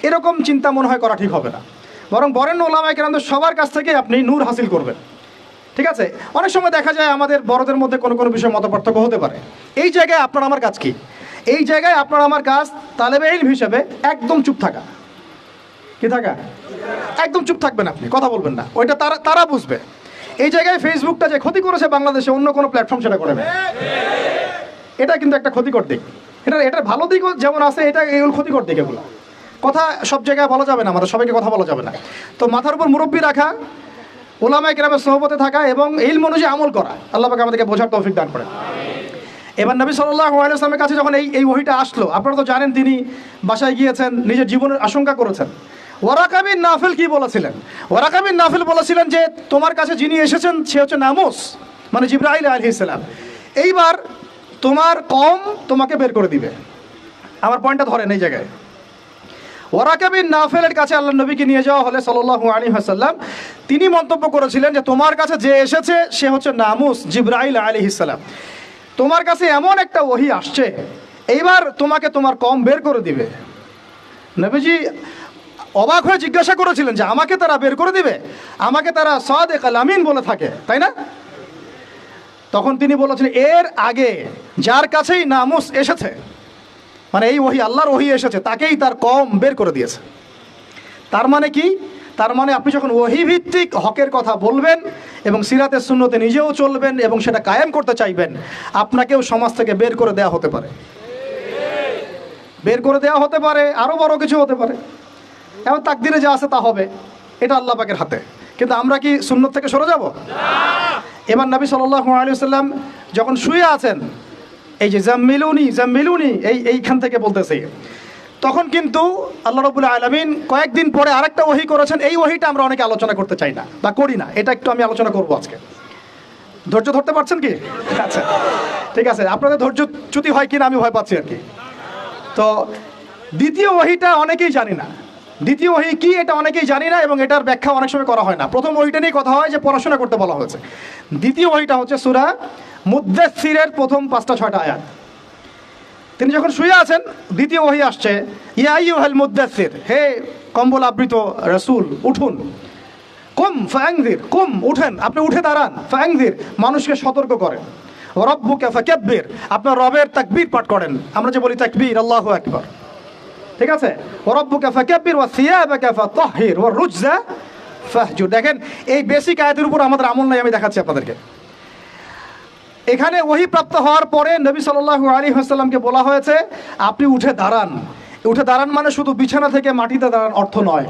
এরকম চিন্তা মনে হয় করা ঠিক হবে না। বরং বরেণ্য ওলামায়ে কেরামদের সবার কাছ থেকে আপনি নূর হাসিল করবেন। ঠিক আছে? অনেক সময় দেখা যায় আমাদের বড়দের মধ্যে কোনো কোনো বিষয়ে মতপার্থক্য হতে পারে। এই জায়গায় আপনার আমার কাজ কি? এই জায়গায় আপনার আমার কাজ তালেবে ইলম হিসেবে একদম চুপ থাকা। কি থাকা? একদম চুপ থাকবেন, আপনি কথা বলবেন না, ওইটা তারা বুঝবে। এই জায়গায় ফেসবুকটা যে ক্ষতি করেছে বাংলাদেশে, অন্য কোনো প্ল্যাটফর্ম সেটা করে না। এটা কিন্তু একটা ক্ষতিকর দিক। এটার ভালো দিকও যেমন আছে, এগুলো ক্ষতিকর দিক। এগুলো কথা সব জায়গায় বলা যাবে না, আমাদের সবাইকে কথা বলা যাবে না। তো মাথার উপর মুরব্বী রাখা, ওলামায়ে কেরামের সোহবতে থাকা এবং ইলম অনুযায়ী আমল করা, আল্লাহ পাক আমাদেরকে বোঝার তৌফিক দান করেন। এবার নবী সাল্লাল্লাহু আলাইহি ওয়াসাল্লামের কাছে যখন এই ওহীটা আসলো, আপনারা তো জানেন তিনি বাসায় গিয়েছেন, নিজের জীবনের আশঙ্কা করেছেন। ওয়ারাকা বিন নাফিল কি বলেছিলেন? ওয়ারাকা বিন নাফিল বলেছিলেন যে তোমার কাছে যিনি এসেছেন সে হচ্ছে নামুস, মানে জিবরাইল আলাইহিস সালাম। এইবার তোমার কওম তোমাকে বের করে দিবে। আমার পয়েন্টটা ধরেন এই জায়গায়। ওয়ারাকা বিন নাফিলের কাছে আল্লাহর নবীকে নিয়ে যাওয়া হলে সাল্লাল্লাহু আলাইহি ওয়াসাল্লাম, তিনি মন্তব্য করেছিলেন যে তোমার কাছে যে এসেছে সে হচ্ছে নামুস, জিবরাইল আলাইহিস সালাম। তোমার কাছে এমন একটা ওহী আসছে, এইবার তোমাকে তোমার কওম বের করে দিবে। নবীজি অবাক হয়ে জিজ্ঞাসা করেছিলেন যে আমাকে তারা বের করে দিবে? আমাকে তারা সাদিক আল আমিন বলে থাকে, তাই না? তখন তিনি বলেছিলেন এর আগে যার কাছেই নামুস এসেছে, মানে এই ওহী আল্লাহর ওহী এসেছে, তাকেই তার কওম বের করে দিয়েছে। তার মানে কি? তার মানে আপনি যখন ওহী ভিত্তিক হকের কথা বলবেন এবং সিরাতে সুন্নতে নিজেও চলবেন এবং সেটা কায়েম করতে চাইবেন, আপনাকেও সমাজ থেকে বের করে দেওয়া হতে পারে। বের করে দেওয়া হতে পারে, আরও বড় কিছু হতে পারে। এবার তাকদিরে যা আছে তা হবে, এটা আল্লাহ পাকের হাতে। কিন্তু আমরা কি সুন্নত থেকে সরে যাব? এবার নবী সাল্লাল্লাহু আলাইহি ওয়াসাল্লাম যখন শুয়ে আছেন, এই যে জাম্মিলুনি এইখান থেকে বলতেছে, তখন কিন্তু আল্লাহ রাব্বুল আলামিন কয়েকদিন পরে আরেকটা ওহী করেছেন। এই ওহীটা আমরা অনেকে আলোচনা করতে চাই না বা করি না, এটা একটু আমি আলোচনা করব আজকে। ধৈর্য ধরতে পারছেন কি? আচ্ছা ঠিক আছে, আপনাদের ধৈর্যচ্যুতি হয় কিনা আমি ভয় পাচ্ছি আর কি। তো দ্বিতীয় ওহীটা অনেকেই জানি না। দ্বিতীয় ওহী কি এটা অনেকেই জানি না এবং এটার ব্যাখ্যা অনেক সময় করা হয় না। প্রথম ওহীটা নিয়ে কথা হয় যে পড়াশোনা করতে বলা হয়েছে। দ্বিতীয় ওহীটা হচ্ছে সূরা মুদ্দাসসিরের প্রথম 5-6টা আয়াত। তিনি যখন শুয়ে আছেন, দ্বিতীয় ওহী আসছে, ইয়া আইয়ুহাল মুদ্দাসসির, হে কম্বল আবৃত রাসূল, উঠুন। কুম ফাআনযির, কুম উঠেন, আপনি উঠে দাঁড়ান। ফাআনযির, মানুষকে সতর্ক করেন। ওয়া রাব্বুকা ফাকাব্বির, আপনার রবের তাকবীর পাঠ করেন। আমরা যে বলি তাকবীর, আল্লাহু আকবার, ঠিক আছে? ওয়া রাব্বুকা ফাকাব্বির ওয়া সিয়াবাকা ফাতাহহির ওয়া রুজা ফাহজুর। দেখেন এই বেসিক আয়াতের উপর আমাদের আমল নাই, আমি দেখাচ্ছি আপনাদেরকে। এখানে ওহী প্রাপ্ত হওয়ার পরে নবী সাল্লাল্লাহু আলাইহি ওয়াসাল্লামকে বলা হয়েছে আপনি উঠে দাঁড়ান। উঠে দাঁড়ান মানে শুধু বিছানা থেকে মাটিতে দাঁড়ান অর্থ নয়।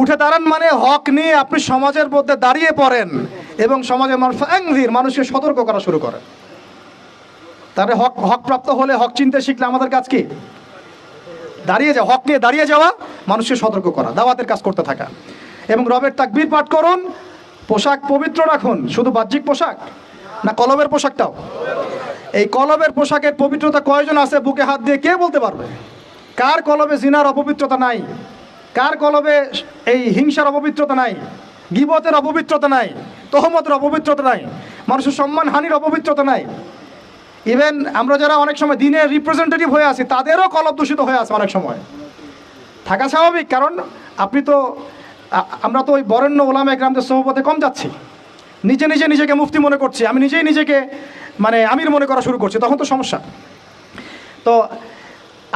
উঠে দাঁড়ান মানে হক নিয়ে আপনি সমাজের মধ্যে দাঁড়িয়ে পড়েন এবং সমাজের মানুষকে সতর্ক করা শুরু করেন। তাহলে হক প্রাপ্ত হলে, হক চিনতে শিখলে আমাদের কাজ কি? দাঁড়িয়ে যাওয়া, হক নিয়ে দাঁড়িয়ে যাওয়া, মানুষকে সতর্ক করা, দাওয়াতের কাজ করতে থাকা এবং রবের তাকবীর পাঠ করুন। পোশাক পবিত্র রাখুন, শুধু বাহ্যিক পোশাক না, কলবের পোশাকটাও। এই কলবের পোশাকের পবিত্রতা কয়জন আছে বুকে হাত দিয়ে কে বলতে পারবে? কার কলবে জিনার অপবিত্রতা নাই? কার কলবে এই হিংসার অপবিত্রতা নাই? গীবতের অপবিত্রতা নাই? তহমতের অপবিত্রতা নাই? মানুষের সম্মানহানির অপবিত্রতা নাই? ইভেন আমরা যারা অনেক সময় দিনের রিপ্রেজেন্টেটিভ হয়ে আছি, তাদেরও কলব দূষিত হয়ে আছে অনেক সময়। থাকা স্বাভাবিক, কারণ আমরা তো ওই বরেণ্য ওলামায়ে কেরামদের সোহবতে কম যাচ্ছি। নিজেকে মুফতি মনে করছি, আমি নিজেকে মানে আমির মনে করা শুরু করছি, তখন তো সমস্যা। তো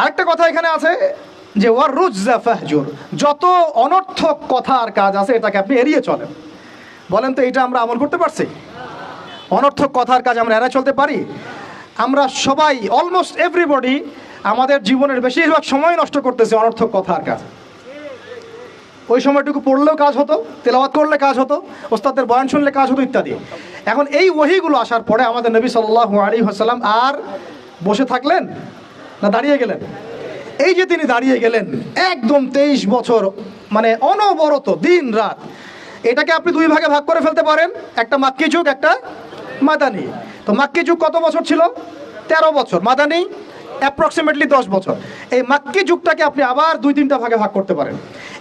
আরেকটা কথা এখানে আছে যে ওয়ার রুজা ফাহজুর, যত অনর্থক কথা আর কাজ আছে এটাকে আপনি এড়িয়ে চলেন। বলেন তো এটা আমরা আমল করতে পারছি? অনর্থক কথার কাজ আমরা এড়িয়ে চলতে পারি? আমরা সবাই অলমোস্ট এভরিবডি আমাদের জীবনের বেশিরভাগ সময় নষ্ট করতেছি অনর্থক কথার কাছে। ওই সময়টুকু পড়লেও কাজ হতো, তেলাওয়াত করলে কাজ হতো, ওস্তাদের বয়ান শুনলে কাজ হতো ইত্যাদি। এখন এই ওহীগুলো আসার পরে আমাদের নবী সাল্লাল্লাহু আলাইহি ওয়াসাল্লাম আর বসে থাকলেন না দাঁড়িয়ে গেলেন? এই যে তিনি দাঁড়িয়ে গেলেন একদম 23 বছর, মানে অনবরত দিন রাত। এটাকে আপনি দুই ভাগে ভাগ করে ফেলতে পারেন, একটা মাক্কি যুগ, একটা মাদানী। তো মাক্কি যুগ কত বছর ছিল? 13 বছর। মাদানী অ্যাপ্রক্সিমেটলি 10 বছর। এই মাক্কি যুগটাকে আপনি আবার 2-3টা ভাগে ভাগ করতে পারেন।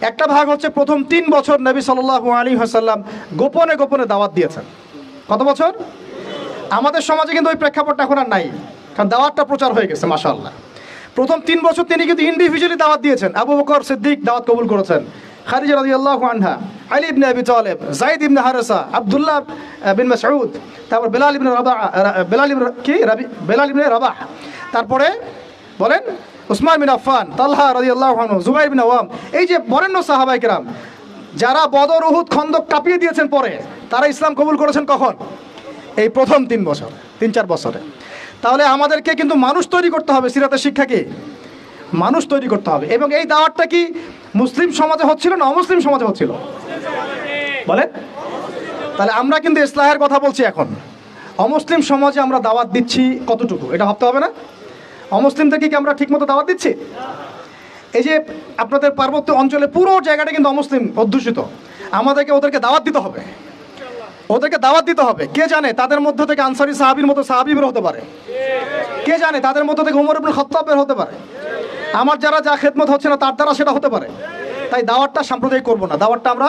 একটা ভাগ হচ্ছে প্রথম 3 বছর নবী সাল্লাল্লাহু আলাইহি ওয়াসাল্লাম গোপনে গোপনে দাওয়াত দিয়েছেন। কত বছর? আমাদের সমাজে কিন্তু ওই প্রেক্ষাপটটা এখন আর নাই, কারণ দাওয়াতটা প্রচার হয়ে গেছে মাশাআল্লাহ। প্রথম 3 বছর তিনি কিন্তু ইন্ডিভিজুয়ালি দাওয়াত দিয়েছেন। আবু বকর সিদ্দিক দাওয়াত কবুল করেছেন, খাদিজা রাদিয়াল্লাহু আনহা, আলী ইবনে আবি তালেব, যায়েদ ইবনে হারেসা, আব্দুল্লাহ বিন মাসউদ, তারপর বেলাল ইবনে রাবাহ, তারপরে বলেন উসমান বিন আফফান, তালহা রাদিয়াল্লাহু আনহু, জুবাইর বিন আওয়াম। এই যে বরেণ্য সাহাবায়ে কেরাম যারা বদর, উহুদ, খন্দক কাঁপিয়ে দিয়েছেন পরে, তারা ইসলাম কবুল করেছেন কখন? এই প্রথম 3 বছর, 3-4 বছরে। তাহলে আমাদেরকে কিন্তু মানুষ তৈরি করতে হবে। সিরাতের শিক্ষা কি? মানুষ তৈরি করতে হবে। এবং এই দাওয়াতটা কি মুসলিম সমাজে হচ্ছিল না অমুসলিম সমাজে হচ্ছিল? বলেন। তাহলে আমরা কিন্তু ইসলাহের কথা বলছি এখন। অমুসলিম সমাজে আমরা দাওয়াত দিচ্ছি কতটুকু, এটা ভাবতে হবে না? অমুসলিমদেরকে কি আমরা ঠিকমতো দাওয়াত দিচ্ছি? এই যে আপনাদের পার্বত্য অঞ্চলে পুরো জায়গাটা কিন্তু অমুসলিম অধ্যুষিত, আমাদেরকে ওদেরকে দাওয়াত দিতে হবে, ওদেরকে দাওয়াত দিতে হবে। কে জানে তাদের মধ্য থেকে আনসারী সাহাবীর মতো সাহাবী বের হতে পারে, কে জানে তাদের মধ্য থেকে ওমর ইবনে খাত্তাব বের হতে পারে, আমার যারা যা খেদমত হচ্ছে না তার দ্বারা সেটা হতে পারে। তাই দাওয়াতটা সাম্প্রদায়িক করবো না, দাওয়াতটা আমরা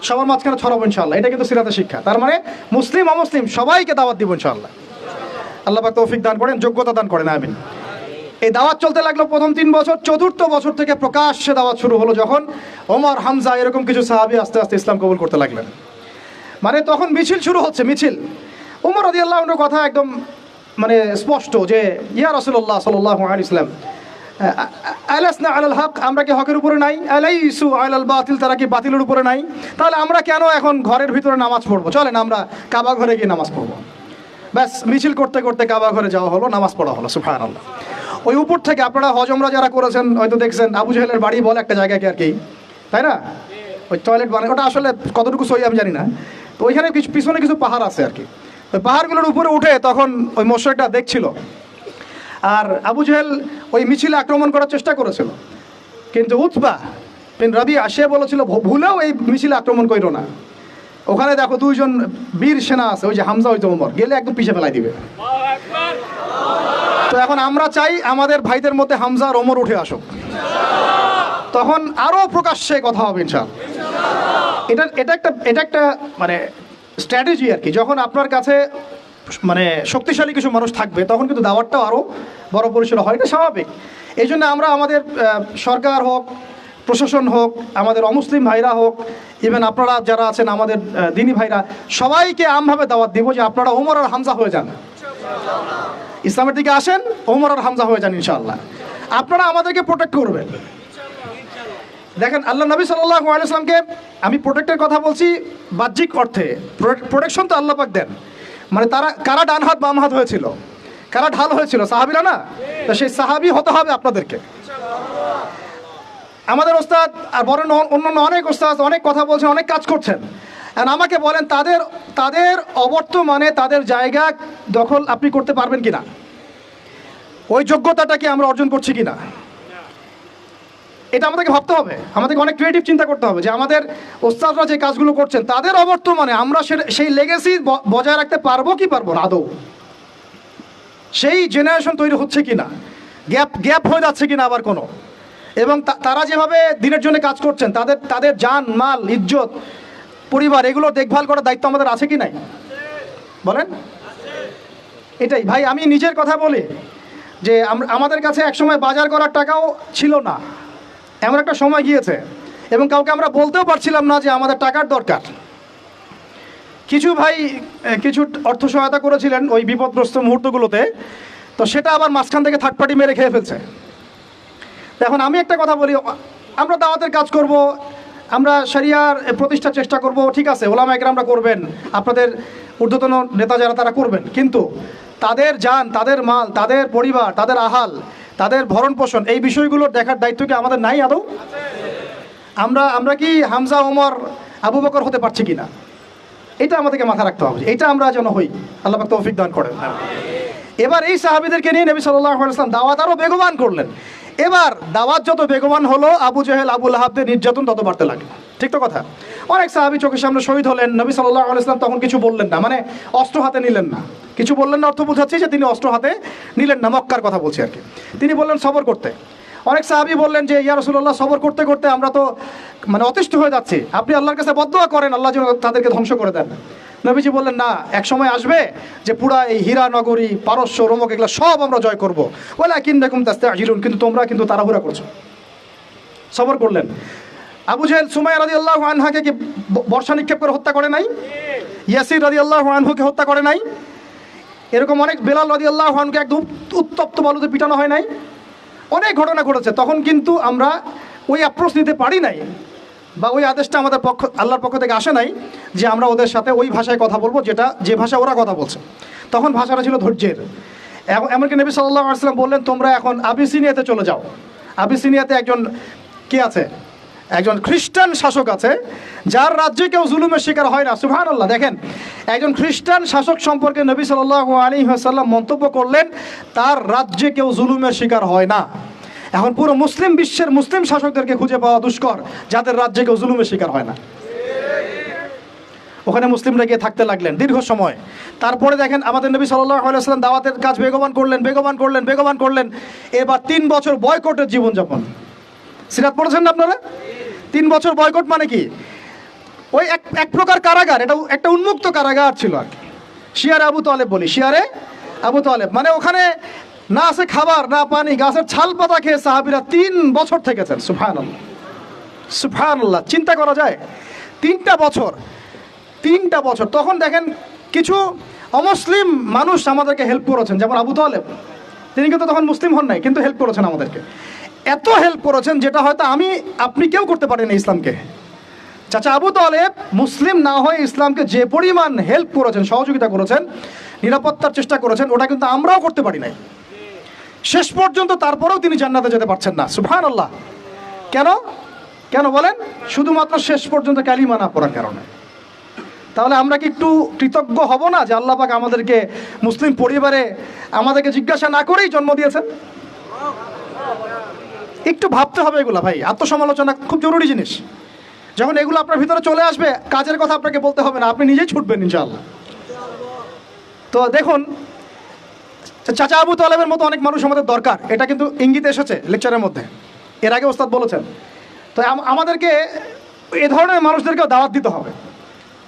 সবার মাঝখানে ছড়াবো ইনশাআল্লাহ। এটা কিন্তু সিরাতের শিক্ষা। তার মানে মুসলিম অমুসলিম সবাইকে দাওয়াত দিব ইনশাআল্লাহ। আল্লাহ পাক তৌফিক দান করেন, যোগ্যতা দান করেন, আমিন। এই দাওয়াত চলতে লাগলো প্রথম 3 বছর। 4র্থ বছর থেকে প্রকাশ্যে দাওয়াত শুরু হলো, যখন ওমর, হামজা এরকম কিছু সাহাবী আস্তে আস্তে ইসলাম কবুল করতে লাগলেন। মানে তখন মিছিল শুরু হচ্ছে, মিছিল। ওমর রাদিয়াল্লাহু আনহুর কথা একদম মানে স্পষ্ট যে ইয়া রাসূলুল্লাহ সাল্লাল্লাহু আলাইহি ওয়াসাল্লাম, আলাসনা আলাল হক, আমরা কি হকের উপরে নাই? আলাইসু আলাল বাতিল, তারা কি বাতিলের উপরে নাই? তাহলে আমরা কেন এখন ঘরের ভিতরে নামাজ পড়বো? চলেন আমরা কাবা ঘরে গিয়ে নামাজ পড়বো। ব্যাস, মিছিল করতে করতে কাবা ঘরে যাওয়া হলো, নামাজ পড়া হলো। সুবহানাল্লাহ। ওই উপর থেকে আপনারা হজ উমরা যারা করেছেন হয়তো দেখছেন, আবু জাহেলের বাড়ি বলে একটা জায়গাকে আর কি, তাই না? ওই টয়লেট বানায়, ওটা আসলে কতটুকু সহি আমি জানি না। তো ওইখানে কিছু পিছনে কিছু পাহাড় আছে আর কি। ওই পাহাড়গুলোর উপরে উঠে তখন ওই মোশরিকটা দেখছিল, আর আবু জাহেল ওই মিছিলে আক্রমণ করার চেষ্টা করেছিল, কিন্তু উতবা বিন রাবিয়া সে বলেছিল ভুলেও এই মিছিলে আক্রমণ করিল না। ওখানে দেখো 2জন বীর সেনা আছে, ওই যে হামজা, ওই যে ওমর, গেলে একদম পিছে ফেলাই দিবে। তো এখন আমরা চাই আমাদের ভাইদের মধ্যে হামজা আর ওমর উঠে আসুক, তখন আরো প্রকাশ্যে কথা হবে ইনশাআল্লাহ। এটা একটা মানে স্ট্র্যাটেজি আর কি। যখন আপনার কাছে মানে শক্তিশালী কিছু মানুষ থাকবে, তখন কিন্তু দাওয়াতটাও আরো বড় পরিসরে হয়, এটা স্বাভাবিক। এই জন্য আমরা আমাদের সরকার হোক, প্রশাসন হোক, আমাদের অমুসলিম ভাইরা হোক, ইভেন আপনারা যারা আছেন আমাদের দিনী ভাইরা, সবাইকে আমভাবে দাওয়াত দিব যে আপনারা ওমর আর হামজা হয়ে যান, ইসলামের দিকে আসেন, ওমর আর হামজা হয়ে যান ইনশাআল্লাহ। আপনারা আমাদেরকে প্রোটেক্ট করবেন। দেখেন, আল্লাহ নবী সাল্লাল্লাহু আলাইহি ওয়াসাল্লামকে আমি প্রোটেক্টের কথা বলছি বাহ্যিক অর্থে। প্রোটেকশন তো আল্লাহ পাক দেন। মানে তারা কারা ডান হাত বাম হাত হয়েছিল, কারা ঢাল হয়েছিল? সাহাবীরা না? তো সেই সাহাবী হতে হবে আপনাদেরকে। আমাদের ওস্তাদ আর বড় অন্যান্য অনেক ওস্তাদ অনেক কথা বলছেন, অনেক কাজ করছেন, আর আমাকে বলেন তাদের অবর্তমানে তাদের জায়গা দখল আপনি করতে পারবেন কিনা, ওই যোগ্যতাটা কি আমরা অর্জন করছি কিনা, এটা আমাদেরকে ভাবতে হবে। আমাদেরকে অনেক ক্রিয়েটিভ চিন্তা করতে হবে যে আমাদের ওস্তাদরা যে কাজগুলো করছেন তাদের অবর্তমানে আমরা সেই লেগেসি বজায় রাখতে পারবো কি পারবো না, আদৌ সেই জেনারেশন তৈরি হচ্ছে কিনা, গ্যাপ হয়ে যাচ্ছে কিনা আবার কোনো, এবং তারা যেভাবে দিনের জন্য কাজ করছেন তাদের জান মাল ইজ্জত পরিবার এগুলো দেখভাল করার দায়িত্ব আমাদের আছে কি নাই? বলেন। এটাই ভাই, আমি নিজের কথা বলি যে আমাদের কাছে একসময় বাজার করার টাকাও ছিল না, এমন একটা সময় গিয়েছে, এবং কাউকে আমরা বলতেও পারছিলাম না যে আমাদের টাকার দরকার। কিছু ভাই কিছু অর্থ সহায়তা করেছিলেন ওই বিপদগ্রস্ত মুহূর্তগুলোতে, তো সেটা আবার মাঝখান থেকে থার্ড পার্টি মেরে খেয়ে ফেলছে। এখন আমি একটা কথা বলি, আমরা দাওয়াতের কাজ করব, আমরা শরিয়ার প্রতিষ্ঠার চেষ্টা করব, ঠিক আছে, ওলামা একরামরা করবেন, আপনাদের ঊর্ধ্বতন নেতা যারা তারা করবেন, কিন্তু তাদের জান, তাদের মাল, তাদের পরিবার, তাদের আহাল, তাদের ভরণ পোষণ, এই বিষয়গুলো দেখার দায়িত্ব কি আমাদের নাই আদৌ? আমরা কি হামজা, ওমর, আবু বকর হতে পারছি কিনা, এটা আমাদেরকে মাথা রাখতে হবে। এটা আমরা যেন হই, আল্লাহ পাক তৌফিক দান করেন। এবার এই সাহাবীদেরকে নিয়ে নবী সাল্লাল্লাহু আলাইহি ওয়াসাল্লাম দাওয়াত আরও বেগবান করলেন। এবার দাওয়াত যত বেগবান হলো, আবু জেহেল, আবু লাহাবদের নির্যাতন তত বাড়তে লাগলো। ঠিক তো কথা? অনেক সাহাবী চোখের সামনে শহীদ হলেন, নবী সাল্লাল্লাহু আলাইহি ওয়াসাল্লাম তখন কিছু বললেন না, মানে অস্ত্র হাতে নিলেন না। কিছু বললেন না অর্থ বোঝাচ্ছে যে তিনি অস্ত্র হাতে নিলেন না, মক্কার কথা বলছি আর কি। তিনি বললেন সবর করতে। অনেক সাহাবী বললেন যে ইয়া রাসূলুল্লাহ, সবর করতে করতে আমরা তো মানে অতিষ্ঠ হয়ে যাচ্ছি, আপনি আল্লাহর কাছে বদদোয়া করেন আল্লাহ যেন তাদেরকে ধ্বংস করে দেন। নবীজি বললেন না, এক সময় আসবে যে পুরা এই হীরা নগরী, পারস্য, রোমক এগুলো সব আমরা জয় করবো। ওয়ালাকিন্নাকুম তাস্তাজিলুন, কিন্তু তোমরা কিন্তু তাড়াহুড়া করছো। সবর করলেন। আবু জেহেল সুমাইয়া রাদিয়াল্লাহু আনহাকে কি বর্ষা নিক্ষেপ করে হত্যা করে নাই? ইয়াসির রাদিয়াল্লাহু আনহুকে হত্যা করে নাই? এরকম অনেক, বেলাল রাদিয়াল্লাহু আনহুকে একদম উত্তপ্ত বালুতে পিটানো হয় নাই? অনেক ঘটনা ঘটেছে। তখন কিন্তু আমরা ওই অ্যাপ্রোচ নিতে পারি নাই, বা ওই আদেশটা আমাদের আল্লাহর পক্ষ থেকে আসে নাই যে আমরা ওদের সাথে ওই ভাষায় কথা বলবো যে ভাষায় ওরা কথা বলছে। তখন ভাষাটা ছিল ধৈর্যের। এমনকি নবী সাল্লাল্লাহু আলাইহি ওয়াসাল্লাম বললেন, তোমরা এখন আবিসিনিয়াতে চলে যাও। আবিসিনিয়াতে একজন কে আছে? একজন খ্রিস্টান শাসক আছে, যার রাজ্যে কেউ জুলুমের শিকার হয় না। সুবহানাল্লাহ। দেখেন, একজন খ্রিস্টান শাসক সম্পর্কে নবী সাল্লাল্লাহু আলাইহি ওয়াসাল্লাম মন্তব্য করলেন, তার রাজ্যে কেউ জুলুমের শিকার হয় না। এখন পুরো মুসলিম বিশ্বের মুসলিম শাসকদেরকে খুঁজে পাওয়া দুষ্কর, যাদের রাজ্যে কেউ জুলুমের শিকার হয় না। ওখানে মুসলিমরা গিয়ে থাকতে লাগলেন দীর্ঘ সময়। তারপরে দেখেন আমাদের নবী সাল্লাল্লাহু আলাইহি ওয়াসাল্লাম দাওয়াতের কাজ বেগবান করলেন। এবার 3 বছর বয়কটের জীবনযাপন। সিরাত পড়েছেন না আপনারা? 3 বছর বয়কট মানে কি? ওই এক প্রকার কারাগার, এটা একটা উন্মুক্ত কারাগার ছিল আর কি। শিয়ারে আবু তালেব বলি, শিয়ারে আবু তালেব, মানে ওখানে না আছে খাবার, না পানি, গাছের ছাল পাতা খেয়ে সাহাবীরা 3 বছর থেকেছেন। সুবহানাল্লাহ, সুবহানাল্লাহ। চিন্তা করা যায়, 3টা বছর। তখন দেখেন কিছু অমুসলিম মানুষ আমাদেরকে হেল্প করেছেন, যেমন আবু তালেব। তিনি কিন্তু তখন মুসলিম হন নাই, কিন্তু হেল্প করেছেন আমাদেরকে। এত হেল্প করেছেন যেটা হয়তো আপনি কেউ করতে পারেন ইসলামকে। চাচা আবু তালেব মুসলিম না হয়ে ইসলামকে যে পরিমাণ হেল্প করেছেন, সহযোগিতা করেছেন, নিরাপত্তার চেষ্টা করেছেন, ওটা কিন্তু আমরাও করতে পারি নাই শেষ পর্যন্ত। তারপরেও তিনি জান্নাতে যেতে পারছেন না। সুবহানাল্লাহ। কেন বলেন? শুধুমাত্র শেষ পর্যন্ত কালিমা না পড়ার কারণে। তাহলে আমরা কি একটু কৃতজ্ঞ হব না যে আল্লাহ পাক আমাদেরকে মুসলিম পরিবারে আমাদেরকে জিজ্ঞাসা না করেই জন্ম দিয়েছেন? একটু ভাবতে হবে এগুলা ভাই। আত্মসমালোচনা খুব জরুরি জিনিস। যখন এগুলো আপনার ভিতরে চলে আসবে, কাজের কথা আপনাকে বলতে হবে না, আপনি নিজেই ছুটবেন ইনশাআল্লাহ। তো দেখুন, চাচা আবু তালেবের মতো অনেক মানুষ আমাদের দরকার, এটা কিন্তু ইঙ্গিত এসেছে লেকচারের মধ্যে, এর আগে ওস্তাদ বলেছেন। তো আমাদেরকে এ ধরনের মানুষদেরকেও দাওয়াত দিতে হবে।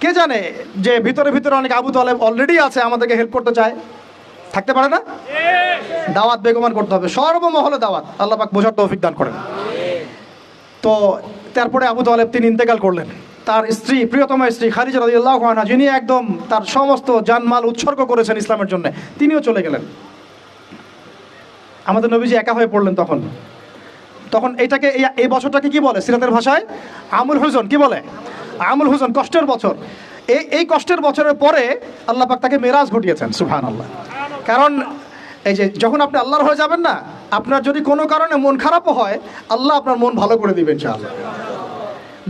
কে জানে যে ভিতরে অনেক আবু তালেব অলরেডি আছে, আমাদেরকে হেল্প করতে চায়, থাকতে পারে না? দাওয়াত বেগমান করতে হবে, সর্বমহলে দাওয়াত। আল্লাহ পাক বোঝার তৌফিক দান করেন। তো তারপরে আবু তালেব তিনি ইন্তেকাল করলেন। তার স্ত্রী, প্রিয়তমা স্ত্রী খাদিজা রাদিয়াল্লাহু আনহা, যিনি একদম তার সমস্ত জানমাল উৎসর্গ করেছেন ইসলামের জন্য, তিনিও চলে গেলেন। আমাদের নবীজি একা হয়ে পড়লেন তখন এইটাকে, এই বছরটাকে কি বলে সিরাতের ভাষায়? আমুল হুজন। কি বলে? আমুল হুজন, কষ্টের বছর। এই কষ্টের বছরের পরে আল্লাহ পাক তাকে মেরাজ ঘটিয়েছেন। সুবহানাল্লাহ। কারণ এই যে যখন আপনি আল্লাহর হয়ে যাবেন না, আপনার যদি কোনো কারণে মন খারাপও হয়, আল্লাহ আপনার মন ভালো করে দিবেন ইনশাআল্লাহ।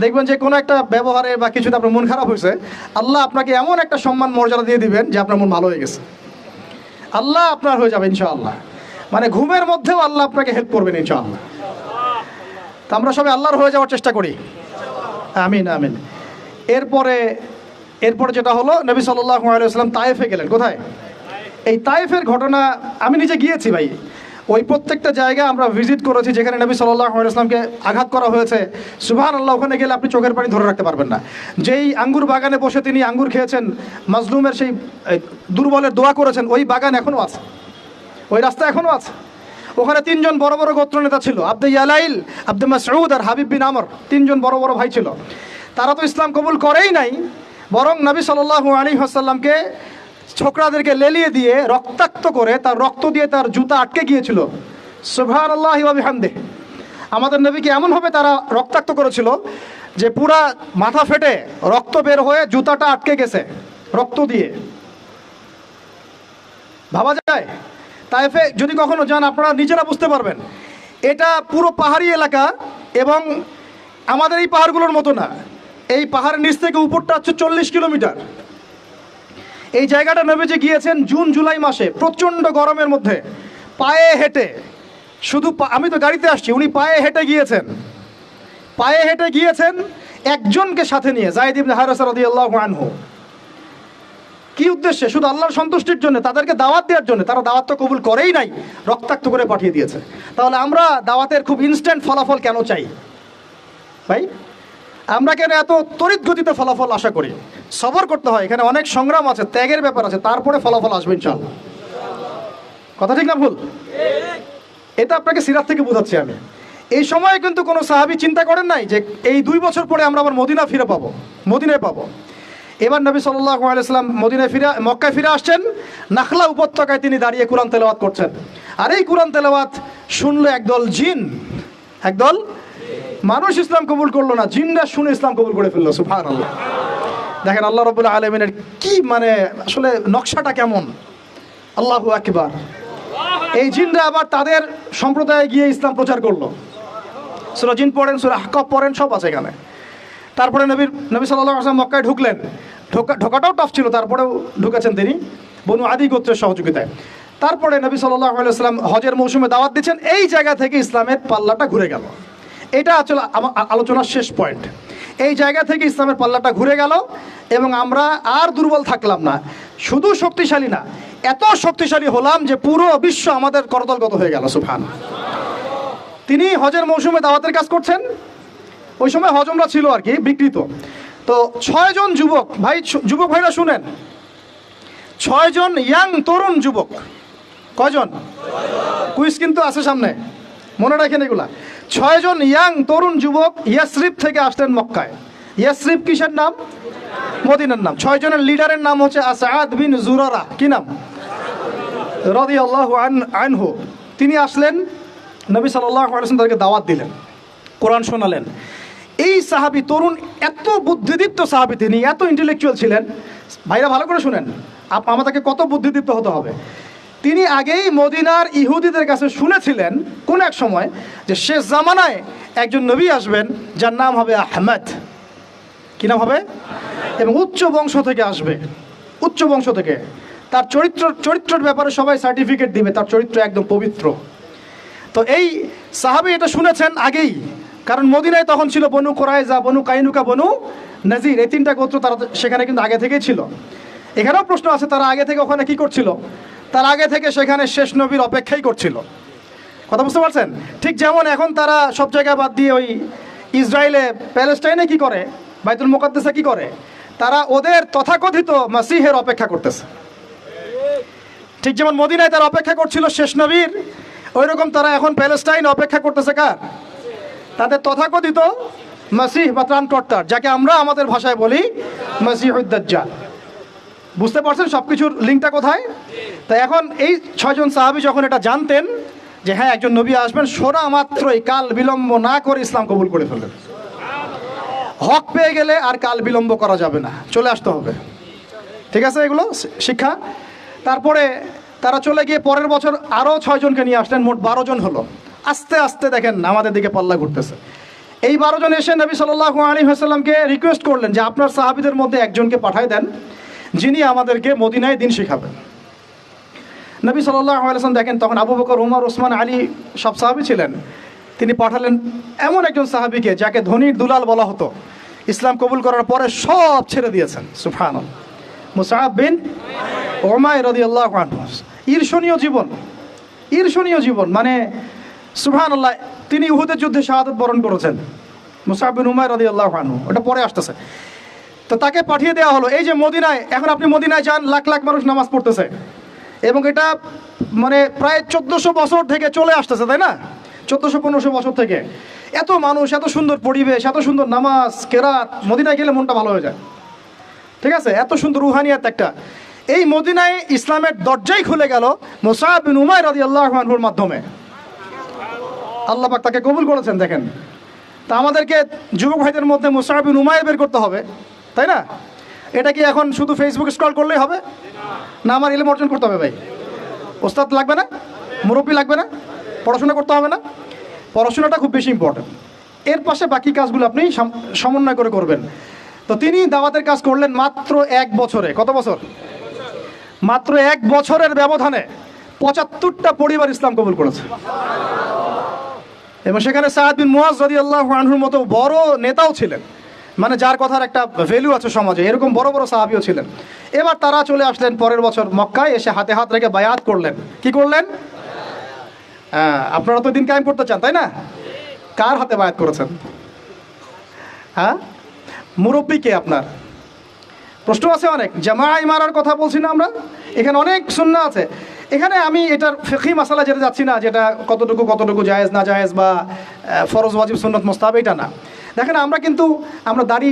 দেখবেন যে কোনো একটা ব্যবহারে বা কিছুতে আপনার মন খারাপ হয়েছে, আল্লাহ আপনাকে এমন একটা সম্মান মর্যাদা দিয়ে দিবেন যে আপনার মন ভালো হয়ে গেছে, আল্লাহ আপনার হয়ে যাবে ইনশাআল্লাহ। মানে ঘুমের মধ্যেও আল্লাহ আপনাকে হেল্প করবেন ইনশাআল্লাহ। তো আমরা সবাই আল্লাহর হয়ে যাওয়ার চেষ্টা করি। আমিন আমিন। এরপরে যেটা হলো, নবী সাল্লাল্লাহু আলাইহি ওয়াসাল্লাম তায়েফে গেলেন। কোথায়? এই তায়েফের ঘটনা আমি নিজে গিয়েছি ভাই। ওই প্রত্যেকটা জায়গা আমরা ভিজিট করেছি যেখানে নবী সাল্লাল্লাহু আলাইহি ওয়াসাল্লামকে আঘাত করা হয়েছে। সুবহানাল্লাহ। ওখানে গেলে আপনি চোখের পানি ধরে রাখতে পারবেন না। যেই আঙ্গুর বাগানে বসে তিনি আঙ্গুর খেয়েছেন, মাজলুমের সেই দুর্বলের দোয়া করেছেন, ওই বাগান এখনও আছে, ওই রাস্তা এখনও আছে। ওখানে 3 জন বড় বড় গোত্র নেতা ছিল, আব্দে ইয়ালাইল, আব্দে মাসউদ আর হাবিব বিন আমর। 3 জন বড় বড় ভাই ছিল। তারা তো ইসলাম কবুল করেই নাই, বরং নবী সাল্লাল্লাহু আলাইহি ওয়াসাল্লামকে ছোকরাদেরকে লেলিয়ে দিয়ে রক্তাক্ত করে, তার রক্ত দিয়ে তার জুতা আটকে গিয়েছিল। সুবহানাল্লাহি ওয়া বিহামদিহি। আমাদের নবীকে এমনভাবে তারা রক্তাক্ত করেছিল যে পুরা মাথা ফেটে রক্ত বের হয়ে জুতাটা আটকে গেছে রক্ত দিয়ে। ভাবা যায়? তায়েফে যদি কখনো যান আপনারা নিজেরা বুঝতে পারবেন, এটা পুরো পাহাড়ি এলাকা এবং আমাদের এই পাহাড়গুলোর মতো না। এই পাহাড়ের নিচ থেকে উপরটা হচ্ছে 40 কিলোমিটার। এই জায়গাটা নবীজি গিয়েছেন জুন জুলাই মাসে প্রচণ্ড গরমের মধ্যে, পায়ে হেঁটে। শুধু আমি তো গাড়িতে আসছি, উনি পায়ে হেঁটে গিয়েছেন। পায়ে হেঁটে গিয়েছেন একজনকে সাথে নিয়ে, যায়েদ ইবনে হারেসা রাদিয়াল্লাহু আনহু। কি উদ্দেশ্যে? শুধু আল্লাহর সন্তুষ্টির জন্য, তাদেরকে দাওয়াত দেওয়ার জন্য। তারা দাওয়াত তো কবুল করেই নাই, রক্তাক্ত করে পাঠিয়ে দিয়েছে। তাহলে আমরা দাওয়াতের খুব ইনস্ট্যান্ট ফলাফল কেন চাই ভাই? আমরা কেন এত তড়িৎ গতিতে ফলাফল আশা করি? সবর করতে হয়, এখানে অনেক সংগ্রাম আছে, ত্যাগের ব্যাপার আছে, তারপরে ফলাফল আসবে ইনশাআল্লাহ। কথা ঠিক না ভুল? এটা আপনাকে সিরাত থেকে বোঝাচ্ছি আমি। এই সময়ে কিন্তু কোনো সাহাবী চিন্তা করেন নাই যে এই 2 বছর পরে আমরা আবার মদিনা ফিরে পাবো, মদিনায় পাবো। এবার নবী সাল্লাল্লাহু আলাইহি ওয়াসাল্লাম মদিনায় ফিরে, মক্কায় ফিরে আসছেন। নাখলা উপত্যকায় তিনি দাঁড়িয়ে কোরআন তেলাওয়াত করছেন। আর এই কোরআন তেলাওয়াত শুনলো একদল জিন, একদল মানুষ ইসলাম কবুল করলো না, জিনরা শুনে ইসলাম কবুল করে ফেললো। সুবহানাল্লাহ। দেখেন আল্লাহ রাব্বুল আলামিনের কি মানে আসলে নকশাটা কেমন। আল্লাহু আকবার। এই জিনরা আবার তাদের সম্প্রদায়ে গিয়ে ইসলাম প্রচার করলো। সূরা জিন পড়েন, সূরা আহকাফ পড়েন, সব আছে এখানে। তারপরে নবী সাল্লাল্লাহু আলাইহি ওয়াসাল্লাম মক্কায় ঢুকলেন। ঢোকাটাও টাফ ছিল, তারপরেও ঢুকেছেন তিনি বনু আদি গোত্রের সহযোগিতায়। তারপরে নবী সাল্লাল্লাহু আলাইহি ওয়াসাল্লাম হজের মৌসুমে দাওয়াত দিচ্ছেন। এই জায়গা থেকে ইসলামের পাল্লাটা ঘুরে গেল। এটা আসলে আমার আলোচনার শেষ পয়েন্ট। এই জায়গা থেকে ইসলামের পাল্লাটা ঘুরে গেল এবং আমরা আর দুর্বল থাকলাম না, শুধু শক্তিশালী না, এত শক্তিশালী হলাম যে পুরো বিশ্ব আমাদের করতলগত হয়ে গেল। সুবহানাল্লাহ। তিনি হজের মৌসুমে দাওয়াতের কাজ করছেন। ওই সময় হজমরা ছিল আর কি, বিকৃত। তো 6 জন যুবক ভাই, যুবক ভাইরা শুনেন, 6 জন ইয়াং তরুণ যুবক। কয়জন? কুইজ কিন্তু আছে সামনে, মনে রাখেন এগুলা। 6 জন ইয়াং তরুণ যুবক ইয়াসরিব থেকে আসলেন মক্কায়। ইয়াসরিব কিসের নাম? মদিনার নাম। 6 জনের লিডারের নাম হচ্ছে আসাদ বিন জুরারা। কি নাম? রাদিয়াল্লাহু আনহু। তিনি আসলেন, নবী সাল্লাল্লাহু আলাইহি ওয়াসাল্লাম তাদেরকে দাওয়াত দিলেন, কোরআন শোনালেন। এই সাহাবী তরুণ, এত বুদ্ধিদীপ্ত সাহাবী, তিনি এত ইন্টেলেকচুয়াল ছিলেন। ভাইরা ভালো করে শুনেন, আমাদেরকে কত বুদ্ধিদীপ্ত হতে হবে। তিনি আগেই মদিনার ইহুদিদের কাছে শুনেছিলেন কোন এক সময় যে শেষ জামানায় একজন নবী আসবেন যার নাম হবে আহমদ। কি নাম হবে? এবং উচ্চ বংশ থেকে আসবে, উচ্চ বংশ থেকে। তার চরিত্রের ব্যাপারে সবাই সার্টিফিকেট দিবে, তার চরিত্র একদম পবিত্র। তো এই সাহাবী এটা শুনেছেন আগেই, কারণ মদিনায় তখন ছিল বনু কুরাইজা, বনু কাইনুকা, বনু নাজির, এই 3টা গোত্র তারা সেখানে কিন্তু আগে থেকেই ছিল। এখানেও প্রশ্ন আছে, তারা আগে থেকে ওখানে কি করছিল? তার আগে থেকে সেখানে শেষ নবীর অপেক্ষাই করছিল। কথা বুঝতে পারছেন? ঠিক যেমন এখন তারা সব জায়গা বাদ দিয়ে ওই ইসরায়েলে, প্যালেস্টাইনে কি করে, বাইতুল মুকাদ্দাসে কি করে, তারা ওদের তথাকথিত মাসিহের অপেক্ষা করতেছে। ঠিক যেমন মদিনায় তারা অপেক্ষা করছিল শেষ নবীর, ওই রকম তারা এখন প্যালেস্টাইন অপেক্ষা করতেছে কার? তাদের তথাকথিত মাসিহ বা ত্রাণকর্তার, যাকে আমরা আমাদের ভাষায় বলি মাসিহুদ দাজ্জাল। বুঝতে পারছেন সব কিছুর লিঙ্কটা কোথায়? তো এখন এই 6 জন সাহাবী যখন এটা জানতেন যে হ্যাঁ একজন নবী আসবেন, শোনা মাত্রই কাল বিলম্ব না করে ইসলাম কবুল করে ফেললেন। হক পেয়ে গেলে আর কাল বিলম্ব করা যাবে না, চলে আসতে হবে। ঠিক আছে, এগুলো শিক্ষা। তারপরে তারা চলে গিয়ে পরের বছর আরও 6 জনকে নিয়ে আসলেন, মোট 12 জন হলো। আস্তে আস্তে দেখেন আমাদের দিকে পাল্লা ঘুরতেছে। এই 12 জন এসে নবী সাল্লাল্লাহু আলাইহি ওয়াসাল্লামকে রিকোয়েস্ট করলেন যে আপনার সাহাবীদের মধ্যে একজনকে পাঠায় দেন, যিনি আমাদেরকে মদিনায় দিন শেখাবেন। নবী সাল্লাল্লাহু আলাইহি ওয়াসাল্লাম দেখেন তখন আবু বকর, ওমর, ওসমান, আলী সব সাহাবী ছিলেন। তিনি পাঠালেন এমন একজন সাহাবীকে যাকে ধনীর দুলাল বলা হতো। ইসলাম কবুল করার পরে সব ছেড়ে দিয়েছেন। সুবহানাল্লাহ। মুসআব বিন উমাইর রাদিয়াল্লাহু আনহু। ঈর্ষণীয় জীবন, ঈর্ষণীয় জীবন, মানে সুবহানাল্লাহ। তিনি উহুদের যুদ্ধে শাহাদাত বরণ করেছেন, মুসআব বিন উমাইর রাদিয়াল্লাহু আনহু। ওটা পরে আসতেছে। তো তাকে পাঠিয়ে দেওয়া হলো এই যে মদিনায়। এখন আপনি মদিনায় যান, লাখ লাখ মানুষ নামাজ পড়তেছে এবং এটা মানে প্রায় 1400 বছর থেকে চলে আসতেছে, তাই না? 1400-1500 বছর থেকে এত মানুষ, এত সুন্দর পরিবেশ, এত সুন্দর নামাজ কেরাত। মদিনায় গেলে মনটা ভালো হয়ে যায়। ঠিক আছে, এত সুন্দর রুহানিয়াত একটা। এই মদিনায় ইসলামের দরজাই খুলে গেল মুসআব বিন উমাইর রাদিয়াল্লাহু আনহুর মাধ্যমে। আল্লাহ পাক তাকে কবুল করেছেন। দেখেন, তা আমাদেরকে যুবক ভাইদের মধ্যে মুসআব বিন উমাইর বের করতে হবে, তাই না? এটা কি এখন শুধু ফেসবুক স্ক্রল করলেই হবে না? আমার ইলম অর্জন করতে হবে ভাই। ওস্তাদ লাগবে না, মুরব্বী লাগবে না, পড়াশোনা করতে হবে না? পড়াশোনাটা খুব বেশি ইম্পর্টেন্ট। এর পাশে বাকি কাজগুলো আপনি সমন্বয় করে করবেন। তো তিনি দাওয়াতের কাজ করলেন মাত্র 1 বছরে। কত বছর? মাত্র 1 বছরের ব্যবধানে 75টা পরিবার ইসলাম কবুল করেছে। এবং সেখানে সাদ বিন মুআজ রাদিয়াল্লাহু আনহুর মতো বড় নেতাও ছিলেন, মানে যার কথার একটা ভ্যালু আছে সমাজে, এরকম বড় বড় সাহাবীও ছিলেন। এবার তারা চলে আসলেন পরের বছর মক্কায়, এসে হাতে হাত রেখে বায়াত করলেন। কি করলেন? আপনারা তো দিন কায়েম করতে চান, তাই না? কার হাতে বায়াত করেছেন? হ্যাঁ, মুরব্বী কে আপনার? প্রশ্ন আছে অনেক। জামাই মারার কথা বলছি না আমরা, এখানে অনেক সুন্নাহ আছে। এখানে আমি এটার ফিকহি মাসালা যেতে যাচ্ছি না, যেটা কতটুকু জায়েজ না জায়েজ বা ফরজ ওয়াজিব সুন্নাত মুস্তাহাব, এটা না। দেখেন আমরা দাড়ি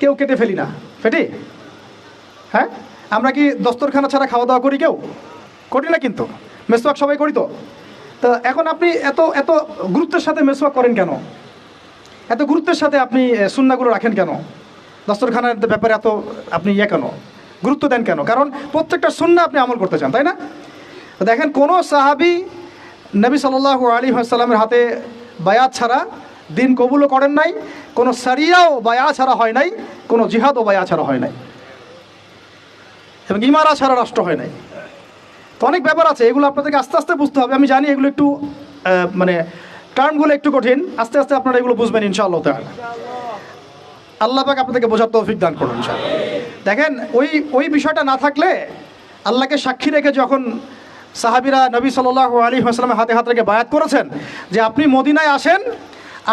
কেউ কেটে ফেলি না, ফেটি? হ্যাঁ, আমরা কি দস্তরখানা ছাড়া খাওয়া দাওয়া করি? কেউ করি না, কিন্তু মেসওয়াক সবাই করি। তো এখন আপনি এত এত গুরুত্বের সাথে মেসওয়াক করেন কেন? এত গুরুত্বের সাথে আপনি সুন্নাহগুলো রাখেন কেন? দস্তরখানার ব্যাপারে এত আপনি কেন গুরুত্ব দেন কেন? কারণ প্রত্যেকটা সুন্নাহ আপনি আমল করতে চান, তাই না? তো দেখেন, কোনো সাহাবী নবী সাল্লাল্লাহু আলাইহি ওয়াসাল্লামের হাতে বায়াত ছাড়া দিন কবুলও করেন নাই, কোনো সারিয়াও বায়াত ছাড়া হয় নাই, কোনো জিহাদও বায়াত ছাড়া হয় নাই, এবং ইমারা ছাড়া রাষ্ট্র হয় নাই। তো অনেক ব্যাপার আছে, এগুলো আপনাদেরকে আস্তে আস্তে বুঝতে হবে। আমি জানি এগুলো একটু মানে টার্মগুলো একটু কঠিন, আস্তে আস্তে আপনারা এগুলো বুঝবেন ইনশাআল্লাহ তাআলা। আল্লাহ পাক আপনাদেরকে বোঝার তৌফিক দান করুন ইনশাআল্লাহ। দেখেন, ওই বিষয়টা না থাকলে, আল্লাহকে সাক্ষী রেখে যখন সাহাবীরা নবী সাল্লাল্লাহু আলাইহি ওয়াসাল্লামের হাতে হাত রেখে বায়াত করেছেন যে আপনি মদিনায় আসেন,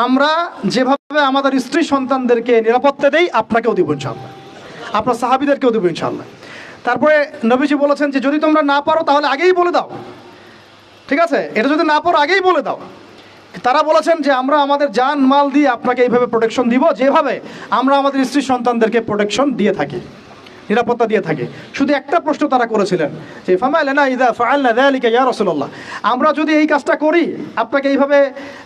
আমরা যেভাবে আমাদের স্ত্রী সন্তানদেরকে নিরাপত্তা দেই আপনাকেও দিব ইনশাআল্লাহ, আপনার সাহাবীদেরকেও দেব ইনশাআল্লাহ। তারপরে নবীজি বলেছেন যে যদি তোমরা না পারো তাহলে আগেই বলে দাও, ঠিক আছে? এটা যদি না পারো আগেই বলে দাও। তারা বলেছেন যে আমরা আমাদের জান মাল দিয়ে আপনাকে এইভাবে প্রোটেকশন দিব, যেভাবে আমরা আমাদের স্ত্রী সন্তানদেরকে প্রোটেকশন দিয়ে থাকি, নিরাপত্তা দিয়ে থাকি। শুধু একটা প্রশ্ন তারা করেছিলেন যে ফামা লানা ইযা ফাআলনা যালিকা ইয়া রাসূলুল্লাহ, আমরা যদি এই কাজটা করি, আপনাকে এইভাবে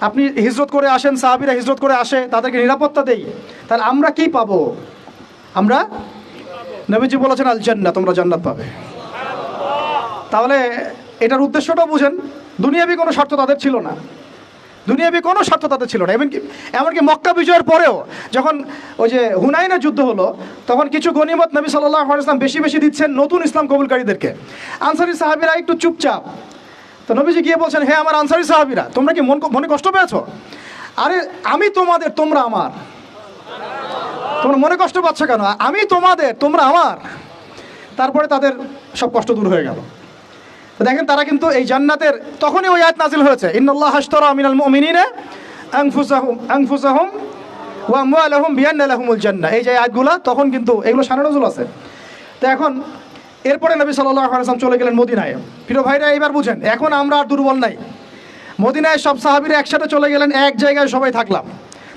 আপনি হিজরত করে আসেন, সাহাবীরা হিজরত করে আসে, তাদেরকে নিরাপত্তা দেই, তাহলে আমরা কি পাবো? আমরা, নবীজি বলেছেন আল জান্নাহ, তোমরা জান্নাত পাবে। তাহলে এটার উদ্দেশ্যটাও বুঝেন, দুনিয়াবি কোনো স্বার্থ তাদের ছিল না, দুনিয়াবি কোনো স্বার্থ তাদের ছিল না। এমনকি মক্কা বিজয়ের পরেও যখন ওই যে হুনাইনের যুদ্ধ হলো, তখন কিছু গনিমত নবী সাল্লাল্লাহু আলাইহি ওয়াসাল্লাম বেশি বেশি দিচ্ছেন নতুন ইসলাম কবুলকারীদেরকে। আনসারী সাহাবীরা একটু চুপচাপ। তো নবীজি গিয়ে বলছেন, হে আমার আনসারী সাহাবীরা, তোমরা কি মনে কষ্ট পেয়েছো? আরে আমি তোমাদের, তোমরা আমার। তোমরা মনে কষ্ট পাচ্ছ কেন? আমি তোমাদের, তোমরা আমার। তারপরে তাদের সব কষ্ট দূর হয়ে গেল। দেখেন, তারা কিন্তু এই জান্নাতের, তখনই ওই আয়াত নাজিল হয়েছে, ইন্নাল্লাহা আশতারা মিনাল মুমিনিনা আনফুসাহুম ওয়া আমওয়ালাহুম বিআন্না লাহুমুল জান্নাহ। এই যে আয়াতগুলো, তখন কিন্তু এগুলো শানে নজুল আছে। তো এখন এরপরে নবী সাল্লাল্লাহু আলাইহি ওয়াসাল্লাম চলে গেলেন মদিনায়। প্রিয় ভাইরা, এবার বুঝেন, এখন আমরা আর দুর্বল নাই। মদিনায় সব সাহাবীরা একসাথে চলে গেলেন, এক জায়গায় সবাই থাকলাম।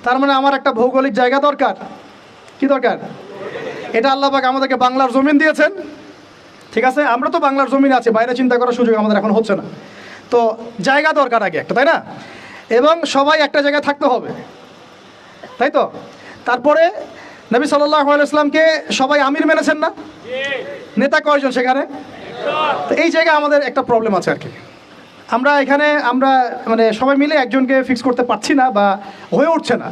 তার মানে আমার একটা ভৌগোলিক জায়গা দরকার। কি দরকার? এটা আল্লাহ পাক আমাদেরকে বাংলার জমিন দিয়েছেন, ঠিক আছে? আমরা তো বাংলার জমিনে আছি, বাইরে চিন্তা করার সুযোগ আমাদের এখন হচ্ছে না। তো জায়গা দরকার আগে একটা, তাই না? এবং সবাই একটা জায়গায় থাকতে হবে, তাই তো? তারপরে নবী সাল্লাল্লাহু আলাইহি ওয়াসাল্লামকে সবাই আমির মেনেছেন না? নেতা কয়জন সেখানে? তো এই জায়গায় আমাদের একটা প্রবলেম আছে আর কি। আমরা মানে সবাই মিলে একজনকে ফিক্স করতে পারছি না বা হয়ে উঠছে না।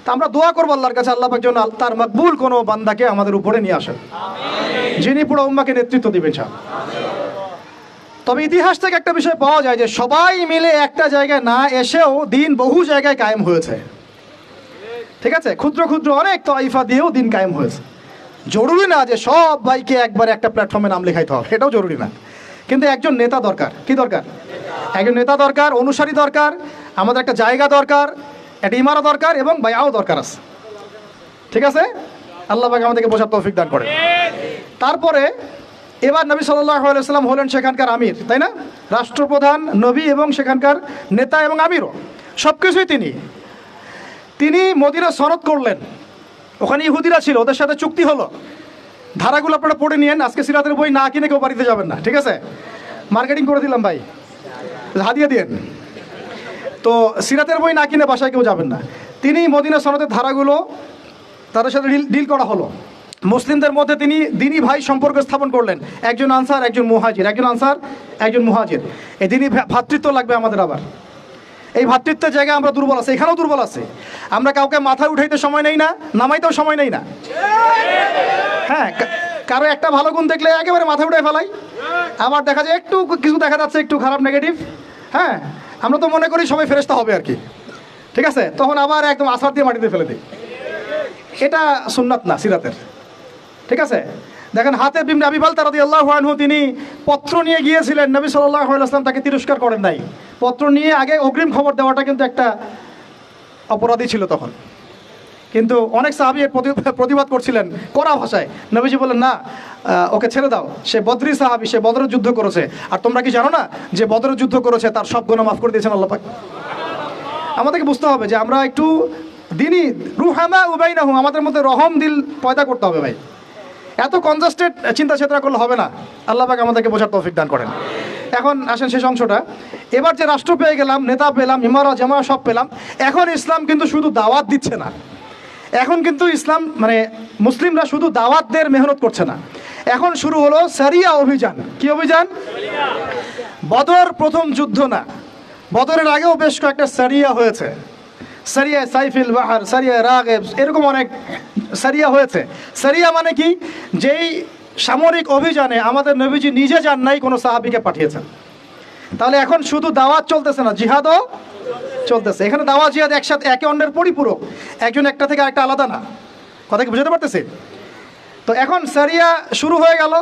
তা আমরা দোয়া করবো আল্লাহর কাছে, আল্লাহ পাক যেন তার মকবুল কোনো বান্দাকে আমাদের উপরে নিয়ে আসেন, যিনি পুরো উম্মাহকে নেতৃত্ব দিবেন ইনশাআল্লাহ। তবে ইতিহাস থেকে একটা বিষয় পাওয়া যায় যে সবাই মিলে একটা জায়গায় না এসেও দিন বহু জায়গায় কায়েম হয়েছে, ঠিক আছে? ক্ষুদ্র ক্ষুদ্র অনেক তাইফা দিয়েও দিন কায়েম হয়েছে। জরুরি না যে সব ভাইকে একবারে একটা প্ল্যাটফর্মে নাম লেখাইতে হবে, এটাও জরুরি না। কিন্তু একজন নেতা দরকার। কি দরকার? একজন নেতা দরকার, অনুসারী দরকার, আমাদের একটা জায়গা দরকার, একটা ইমারা দরকার, এবং বায়াও দরকার আছে, ঠিক আছে? আল্লাহ পাক আমাদেরকে বোঝার তৌফিক দান করে। তারপরে এবার নবী সাল্লাল্লাহু আলাইহি ওয়াসাল্লাম হলেন সেখানকার আমির, তাই না? রাষ্ট্রপ্রধান, নবী এবং সেখানকার নেতা এবং আমিরও, সব কিছুই তিনি মদিনা সনদ করলেন। ওখানে ইহুদিরা ছিল, ওদের সাথে চুক্তি হলো। ধারাগুলো আপনারা পড়ে নিয়েন, আজকে সিরাতের বই না কিনে কেউ বাড়িতে যাবেন না, ঠিক আছে? মার্কেটিং করে দিলাম ভাই, হাদিয়া দিয়েন। তো সিরাতের বই না কিনে বাসায় কেউ যাবেন না। তিনি মদিনা সনদের ধারাগুলো তাদের সাথে ডিল করা হলো। মুসলিমদের মধ্যে তিনি দিনী ভাই সম্পর্ক স্থাপন করলেন, একজন আনসার একজন মুহাজির, একজন আনসার একজন মুহাজির। এই দিনী ভ্রাতৃত্ব লাগবে আমাদের। আবার এই ভ্রাতৃত্বের জায়গায় আমরা দুর্বল আছি, এখানেও দুর্বল আছে। আমরা কাউকে মাথায় উঠাইতে সময় নেই না, নামাইতেও সময় নেই না। হ্যাঁ, কারো একটা ভালো গুণ দেখলে একেবারে মাথায় উঠে ফেলাই। আবার দেখা যায় একটু কিছু দেখা যাচ্ছে একটু খারাপ নেগেটিভ, হ্যাঁ, আমরা তো মনে করি সবাই ফেরেশতা হবে আর কি, ঠিক আছে, তখন আবার একদম আছাড় দিয়ে মাটিতে ফেলে দিই। এটা সুন্নাত না সিরাতের, ঠিক আছে। দেখেন হাতেব ইবনে আবি বালতা রাদিয়াল্লাহু আনহু তিনি পত্র নিয়ে গিয়েছিলেন, নবী সাল্লাল্লাহু আলাইহি ওয়াসাল্লাম তাকে তিরস্কার করেন নাই। পত্র নিয়ে আগে অগ্রিম খবর দেওয়াটা কিন্তু একটা অপরাধী ছিল তখন। কিন্তু অনেক সাহাবী এর প্রতিবাদ করছিলেন কড়া ভাষায়। নবীজি বললেন না, ওকে ছেড়ে দাও, সে বদরি সাহাবী, সে বদরের যুদ্ধ করেছে। আর তোমরা কি জানো না যে বদরের যুদ্ধ করেছে তার সব গুনাহ মাফ করে দিয়েছেন আল্লাহ পাক। আমাদেরকে বুঝতে হবে যে আমরা একটু দিনই রুহামা উবাইনাহুম, আমাদের মধ্যে রহম দিল পয়দা করতে হবে ভাই। এত কনজাস্টেড চিন্তা চেতনা করলে হবে না। আল্লাহ পাক আমাদেরকে বোঝার তৌফিক দান করেন। এখন আসেন শেষ অংশটা। এবার যে রাষ্ট্র পেয়ে গেলাম, নেতা পেলাম, ইমারা জামা সব পেলাম, এখন ইসলাম কিন্তু শুধু দাওয়াত দিচ্ছে না। এখন কিন্তু ইসলাম মানে মুসলিমরা শুধু দাওয়াতদের মেহনত করছে না, এখন শুরু হলো সারিয়া অভিযান। কি অভিযান? বদর প্রথম যুদ্ধ না, বদরের আগেও বেশ কয়েকটা সারিয়া হয়েছে। সারিয়া সাইফিল বাহার, সারিয়া রাগেব, এরকম অনেক সারিয়া হয়েছে। সারিয়া মানে কি? যেই সামরিক অভিযানে আমাদের নবীজি নিজে যান নাই, কোনো সাহাবীকে পাঠিয়েছেন। তাহলে এখন শুধু দাওয়াত চলতেছে না, জিহাদও চলতেছে। এখানে দাওয়াত জিহাদ একসাথে, একে অন্যের পরিপূরক, একজন একটা থেকে আরেকটা আলাদা না। কথা কি বুঝতে পারতেছি? তো এখন সারিয়া শুরু হয়ে গেল।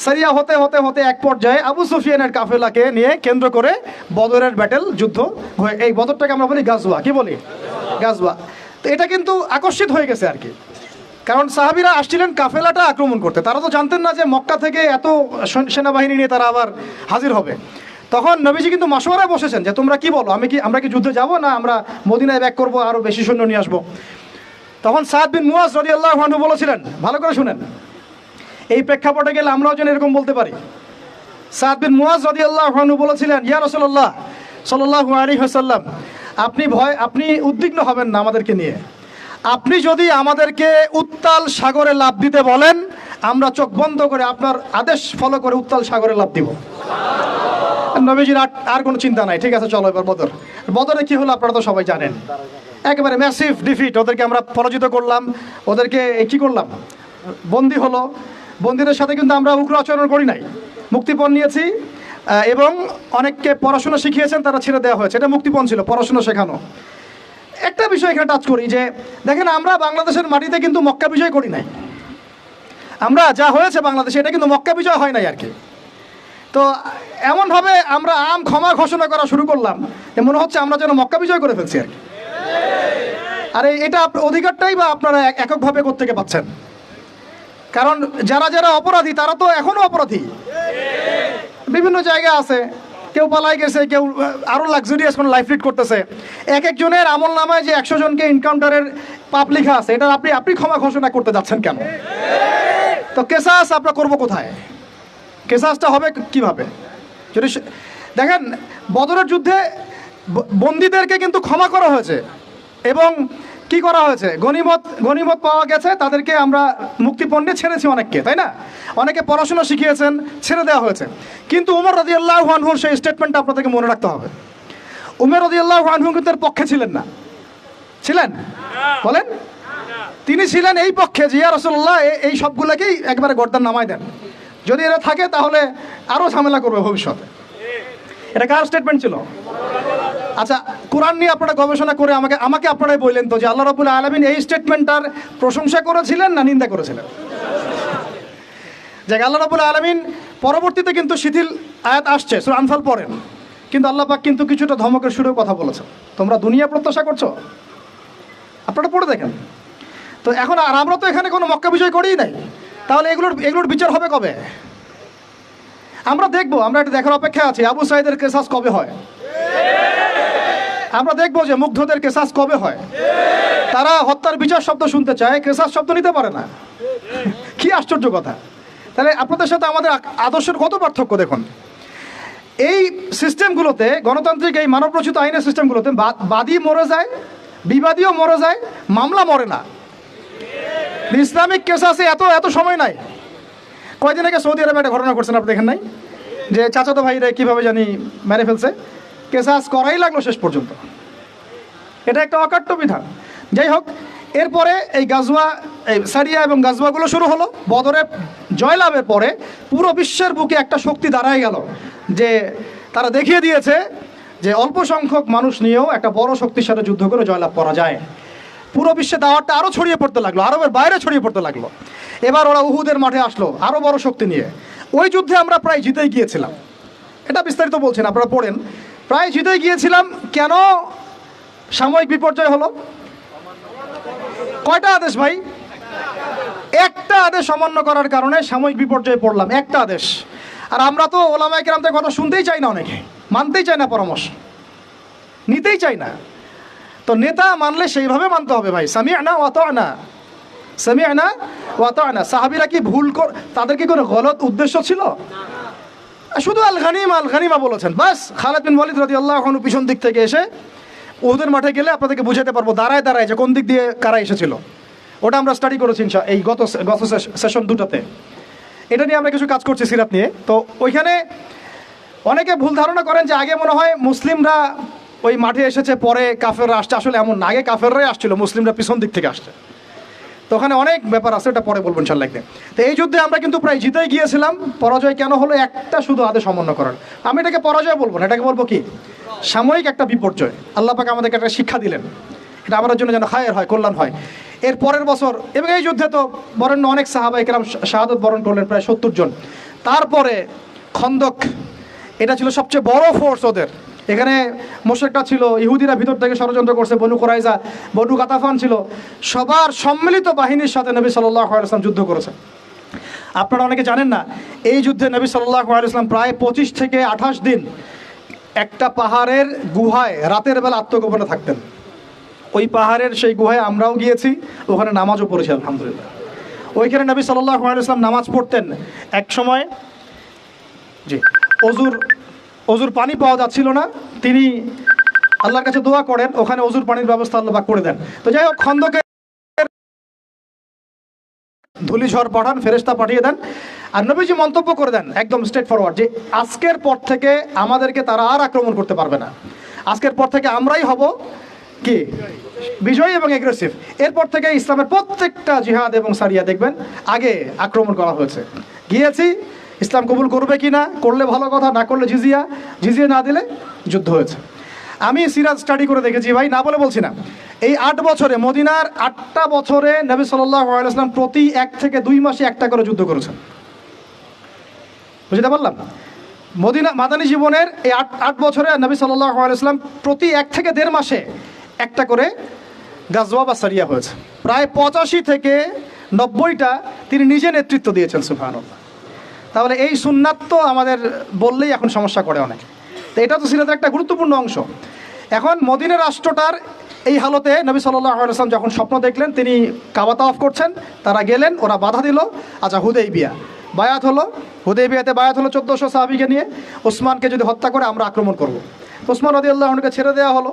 সারিয়া হতে হতে হতে এক পর্যায়ে আবু সুফিয়ানের কাফেলাকে নিয়ে কেন্দ্র করে বদরের ব্যাটেল যুদ্ধ হয়ে, এই বদরটাকে আমরা বলি গাজওয়া। কি বলি? গাজওয়া। তো এটা কিন্তু আকস্মিক হয়ে গেছে আর কি, কারণ সাহাবীরা আসছিলেন কাফেলাটা আক্রমণ করতে। তারা তো জানতেন না যে মক্কা থেকে এত সেনাবাহিনী নিয়ে তারা আবার হাজির হবে। তখন নবীজি কিন্তু মাশওয়ারায় বসেছেন যে তোমরা কি বলো, আমরা কি যুদ্ধে যাব না আমরা মদিনায় ব্যাক করবো, আরও বেশি সৈন্য নিয়ে আসবো। তখন সাদ বিন মুয়াজ রাদিয়াল্লাহু আনহু বলেছিলেন, ভালো করে শুনেন, এই প্রেক্ষাপটে গেলে আমরাও যেন এরকম বলতে পারি। সাদ বিন মুয়াজ রাদিয়াল্লাহু আনহু বলেছিলেন, ইয়া রাসূলুল্লাহ সাল্লাল্লাহু আলাইহি ওয়াসাল্লাম, আপনি উদ্বিগ্ন হবেন না আমাদেরকে নিয়ে। আপনি যদি আমাদেরকে উত্তাল সাগরে লাফ দিতে বলেন, আমরা চোখ বন্ধ করে আপনার আদেশ ফলো করে উত্তাল সাগরে লাফ দিব। নবীজির আর কোনো চিন্তা নাই, ঠিক আছে চলো এবার বদরে কি হলো আপনারা তো সবাই জানেন। একেবারে ম্যাসিভ ডিফিট, ওদেরকে আমরা পরাজিত করলাম, ওদেরকে কি করলাম, বন্দি হলো। বন্দীদের সাথে কিন্তু আমরা উগ্র আচরণ করি নাই, মুক্তিপণ নিয়েছি এবং অনেককে পড়াশোনা শিখিয়েছেন, তারা ছেড়ে দেওয়া হয়েছে। এটা মুক্তিপণ ছিল, পড়াশোনা শেখানো। একটা বিষয় এখানে টাচ করি যে দেখেন, আমরা বাংলাদেশের মাটিতে কিন্তু মক্কা বিজয় করি নাই। আমরা যা হয়েছে বাংলাদেশে, এটা কিন্তু মক্কা বিজয় হয় নাই আর কি। তো এমনভাবে আমরা ক্ষমা ঘোষণা করা শুরু করলাম, মনে হচ্ছে আমরা যেন মক্কা বিজয় করে ফেলছি আর কি। আরে এটা অধিকারটাই বা আপনারা এককভাবে কোত্থেকে পাচ্ছেন? কারণ যারা যারা অপরাধী তারা তো এখনো অপরাধী, বিভিন্ন জায়গায় আছে, কেউ পালাই গেছে, কেউ আরও লাক্সারিয়াস কোনো লাইফ লিড করতেছে। এক একজনের আমল নামায় যে 100 জনকে এনকাউন্টারের পাপ লেখা আছে, এটা আপনি ক্ষমা ঘোষণা করতে যাচ্ছেন কেন? তো কেসাস আমরা করবো কোথায়? কেসাসটা হবে কিভাবে? যদি দেখেন, বদরের যুদ্ধে বন্দীদেরকে কিন্তু ক্ষমা করা হয়েছে এবং কি করা হয়েছে, গনিমত পাওয়া গেছে, তাদেরকে আমরা মুক্তিপণ্যে ছেড়েছি অনেককে, তাই না? অনেকে পড়াশোনা শিখিয়েছেন, ছেড়ে দেওয়া হয়েছে। কিন্তু উমর রাদিয়াল্লাহু আনহুর সেই স্টেটমেন্টটা আপনাদেরকে মনে রাখতে হবে। উমর রাদিয়াল্লাহু আনহু কিন্তু এর পক্ষে ছিলেন না। ছিলেন? বলেন। তিনি ছিলেন এই পক্ষে যে ইয়া রাসূলুল্লাহ, এই সবগুলোকেই একবারে গর্দান নামায় দেন, যদি এরা থাকে তাহলে আরও ঝামেলা করবে ভবিষ্যতে। এটা কার স্টেটমেন্ট ছিল? আচ্ছা, কোরআন নিয়ে আপনারা গবেষণা করে আমাকে আপনারাই বললেন তো যে আল্লাহ রাব্বুল আলামিন এই স্টেটমেন্টটার প্রশংসা করেছিলেন না নিন্দা করেছিলেন? যে আল্লাহ রাব্বুল আলামিন পরবর্তীতে কিন্তু শিথিল আয়াত আসছে, সূরা আনফাল পড়েন, কিন্তু আল্লাহ পাক কিন্তু কিছুটা ধমকের সুরেও কথা বলেছেন, তোমরা দুনিয়া প্রত্যাশা করছো, আপনারা পড়ে দেখেন। তো এখন আর আমরা তো এখানে কোনো মক্কা বিজয় করিই নাই, তাহলে এগুলোর বিচার হবে কবে? আমরা দেখবো, আমরা এটা দেখার অপেক্ষা আছি আবু সাইদের কেসাস কবে হয়। আমরা দেখবো যে মুগ্ধদের কেসাস কবে হয়। তারা হত্যার বিচার শব্দ শুনতে চায়, কেসাস শব্দ নিতে পারে না। কি আশ্চর্য কথা! তাহলে আপনাদের সাথে আমাদের আদর্শের কত পার্থক্য দেখুন। এই সিস্টেমগুলোতে, গণতান্ত্রিক এই মানবরচিত আইনের সিস্টেমগুলোতে বাদী মরে যায়, বিবাদীও মরে যায়, মামলা মরে না। ইসলামিক কেসাসে এত এত সময় নাই। কয়দিন আগে সৌদি আরবে একটা ঘটনা করছেন, আপনি দেখেন নাই? যে চাচাতো ভাইরা কীভাবে জানি মেরে ফেলছে, কেসাস করাই লাগলো শেষ পর্যন্ত। এটা একটা অকাট্য বিধান। যাই হোক, এরপরে এই গাজওয়া, এই সারিয়া এবং গাজওয়াগুলো শুরু হলো। বদরে জয়লাভের পরে পুরো বিশ্বের বুকে একটা শক্তি দাঁড়ায় গেল, যে তারা দেখিয়ে দিয়েছে যে অল্প সংখ্যক মানুষ নিয়েও একটা বড় শক্তির সাথে যুদ্ধ করে জয়লাভ করা যায়। পুরো বিশ্বে দাওয়াতটা আরও ছড়িয়ে পড়তে লাগলো, আরবের বাইরে ছড়িয়ে পড়তে লাগলো। এবার ওরা উহুদের মাঠে আসলো আরও বড় শক্তি নিয়ে। ওই যুদ্ধে আমরা প্রায় জিতেই গিয়েছিলাম, এটা বিস্তারিত বলছেন, আপনারা পড়েন। প্রায় জিতেই গিয়েছিলাম। কেন সাময়িক বিপর্যয় হলো? কয়টা আদেশ ভাই? একটা আদেশ অমান্য করার কারণে সাময়িক বিপর্যয়ে পড়লাম, একটা আদেশ। আর আমরা তো ওলামায়ে কেরামদের কথা শুনতেই চাই না, অনেকে মানতেই চায় না, পরামর্শ নিতেই চাই না। তো নেতা মানলে সেইভাবে মানতে হবে ভাই। সামি'না ওয়া আতা'না, সামি'না ওয়া আতা'না। সাহাবীরা কি ভুল তাদের কি কোনো গলত উদ্দেশ্য ছিল? শুধু আল গানিমা বলেছেন বাস। খালিদ বিন ওয়ালিদ রাদিয়াল্লাহু আনহু পিছন দিক থেকে এসে উহুদের মাঠে গেলে আপনাদেরকে বুঝাতে পারবো দাঁড়ায় দাঁড়ায় যে কোন দিক দিয়ে কারা এসেছিল। ওটা আমরা স্টাডি করেছি এই গত সেশন দুটাতে। এটা নিয়ে আমরা কিছু কাজ করছি সিরাত নিয়ে। তো ওইখানে অনেকে ভুল ধারণা করেন যে আগে মনে হয় মুসলিমরা ওই মাঠে এসেছে, পরে কাফেররা আসছে। আসলে এমন না, আগে কাফেররাই আসছিল, মুসলিমরা পিছন দিক থেকে আসছে। তো ওখানে অনেক ব্যাপার আছে, ওটা পরে বলবো ইনশাআল্লাহ। তো এই যুদ্ধে আমরা কিন্তু প্রায় জিতেই গিয়েছিলাম। পরাজয় কেন হলো? একটা শুধু আদেশ অমান্য করার। আমি এটাকে পরাজয় বলবো না, এটাকে বলবো কি, সাময়িক একটা বিপর্যয়। আল্লাহ পাক আমাদেরকে একটা শিক্ষা দিলেন, এটা আমাদের জন্য যেন খায়ের হয়, কল্যাণ হয়। এর পরের বছর এবং এই যুদ্ধে তো বরেণ্য অনেক সাহাবায়ে কেরাম শাহাদত বরণ করলেন, প্রায় 70 জন। তারপরে খন্দক, এটা ছিল সবচেয়ে বড় ফোর্স ওদের। এখানে মুশরিকরা ছিল, ইহুদিরা ভিতর থেকে ষড়যন্ত্র করছে, বনু কুরাইজা, বনু গাতাফান ছিল। সবার সম্মিলিত বাহিনীর সাথে নবী সাল্লাল্লাহু আলাইহি ওয়াসাল্লাম যুদ্ধ করেছেন। আপনারা অনেকে জানেন না, এই যুদ্ধে নবী সাল্লাল্লাহু আলাইহি ওয়াসাল্লাম প্রায় 25 থেকে 28 দিন একটা পাহাড়ের গুহায় রাতের বেলা আত্মগোপনে থাকতেন। ওই পাহাড়ের সেই গুহায় আমরাও গিয়েছি, ওখানে নামাজও পড়েছি আলহামদুলিল্লাহ। ওইখানে নবী সাল্লাল্লাহু আলাইহি ওয়াসাল্লাম নামাজ পড়তেন। এক সময় অজুর পানি পাওয়া যাচ্ছিল না, তিনি আল্লাহর কাছে দোয়া করেন, ওখানে অজুর পানির ব্যবস্থা আল্লাহ পাক করে দেন। তো যাই হোক, খন্দকের ধূলিঝড় পাঠান, ফেরেশতা পাঠিয়ে দেন। আর নবীজি মন্তব্য করে দেন একদম স্ট্রেট ফরওয়ার্ড, যে আজকের পর থেকে আমাদেরকে তারা আর আক্রমণ করতে পারবে না। আজকের পর থেকে আমরাই হব কি বিজয়ী এবং এগ্রেসিভ। এরপর থেকে ইসলামের প্রত্যেকটা জিহাদ এবং সারিয়া দেখবেন আগে আক্রমণ করা হয়েছে। গিয়েছি, ইসলাম কবুল করবে কি না, করলে ভালো কথা, না করলে জিজিয়া না দিলে যুদ্ধ হয়েছে। আমি সিরাজ স্টাডি করে দেখেছি ভাই, না বলে বলছি না। এই 8 বছরে, মদিনার 8টা বছরে নবী সাল্লাল্লাহু আলাইহি ওয়াসাল্লাম প্রতি 1 থেকে 2 মাসে একটা করে যুদ্ধ করেছেন। বুঝতে পারলাম? মাদানী জীবনের এই 8 বছরে নবী সাল্লাল্লাহু আলাইহি ওয়াসাল্লাম প্রতি 1 থেকে 1.5 মাসে একটা করে গাজওয়া বা সারিয়া হয়েছে। প্রায় 85 থেকে 90টা তিনি নিজে নেতৃত্ব দিয়েছেন। সুবহানাল্লাহ। তাহলে এই সুন্নাত তো আমাদের বললেই এখন সমস্যা করে অনেক। তো এটা তো সিরাতের একটা গুরুত্বপূর্ণ অংশ। এখন মদিনা রাষ্ট্রটার এই হালতে নবী সাল্লাল্লাহু আলাইহি ওয়াসাল্লাম যখন স্বপ্ন দেখলেন তিনি কাবা তাওয়াফ করছেন, তারা গেলেন, ওরা বাধা দিল। আচ্ছা, হুদাইবিয়া বায়াত হলো, হুদাইবিয়াতে বায়াত হলো 1400 সাহাবীকে নিয়ে, ওসমানকে যদি হত্যা করে আমরা আক্রমণ করব। ওসমান রাদিয়াল্লাহু আনহুকে ছেড়ে দেওয়া হলো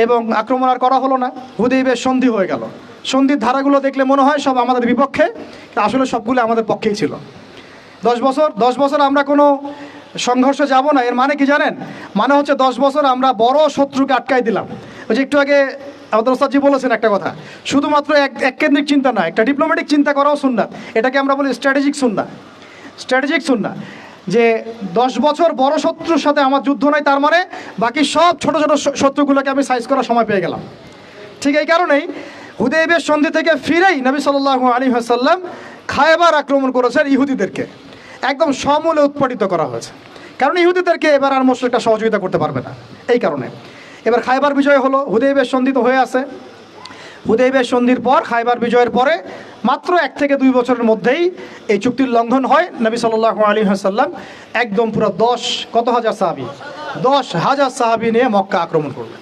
এবং আক্রমণ আর করা হলো না। হুদাইবিয়ার সন্ধি হয়ে গেল। সন্ধির ধারাগুলো দেখলে মনে হয় সব আমাদের বিপক্ষে, আসলে সবগুলো আমাদের পক্ষেই ছিল। 10 বছর আমরা কোনো সংঘর্ষে যাব না, এর মানে কি জানেন? মানে হচ্ছে 10 বছর আমরা বড় শত্রুকে আটকাই দিলাম। ওই যে একটু আগে আমাদের ওস্তাদজি বলেছেন একটা কথা, শুধুমাত্র এক কেন্দ্রিক চিন্তা না, একটা ডিপ্লোম্যাটিক চিন্তা করাও সুন্নাত। এটাকে আমরা বলি স্ট্র্যাটেজিক সুন্নাত। যে 10 বছর বড় শত্রুর সাথে আমার যুদ্ধ নাই, তার মানে বাকি সব ছোট ছোট শত্রুগুলোকে আমি সাইজ করার সময় পেয়ে গেলাম। ঠিক এই কারণেই হুদাইবিয়ার সন্ধি থেকে ফিরেই নবী সাল্লাল্লাহু আলাইহি ওয়াসাল্লাম খায়বার আক্রমণ করেছেন। ইহুদিদেরকে একদম সমূলে উৎপাদিত করা হয়েছে, কারণ ইহুদিদেরকে এবার আর মুশরিকরা সহযোগিতা করতে পারবে না। এই কারণে এবার খায়বার বিজয় হলো। হুদাইবিয়ার সন্ধি তো হয়ে আছে। হুদাইবিয়ার সন্ধির পর, খায়বার বিজয়ের পরে মাত্র 1 থেকে 2 বছরের মধ্যেই এই চুক্তির লঙ্ঘন হয়। নবী সাল্লাল্লাহু আলাইহি ওয়াসাল্লাম একদম পুরো 10,000 সাহাবী নিয়ে মক্কা আক্রমণ করলেন।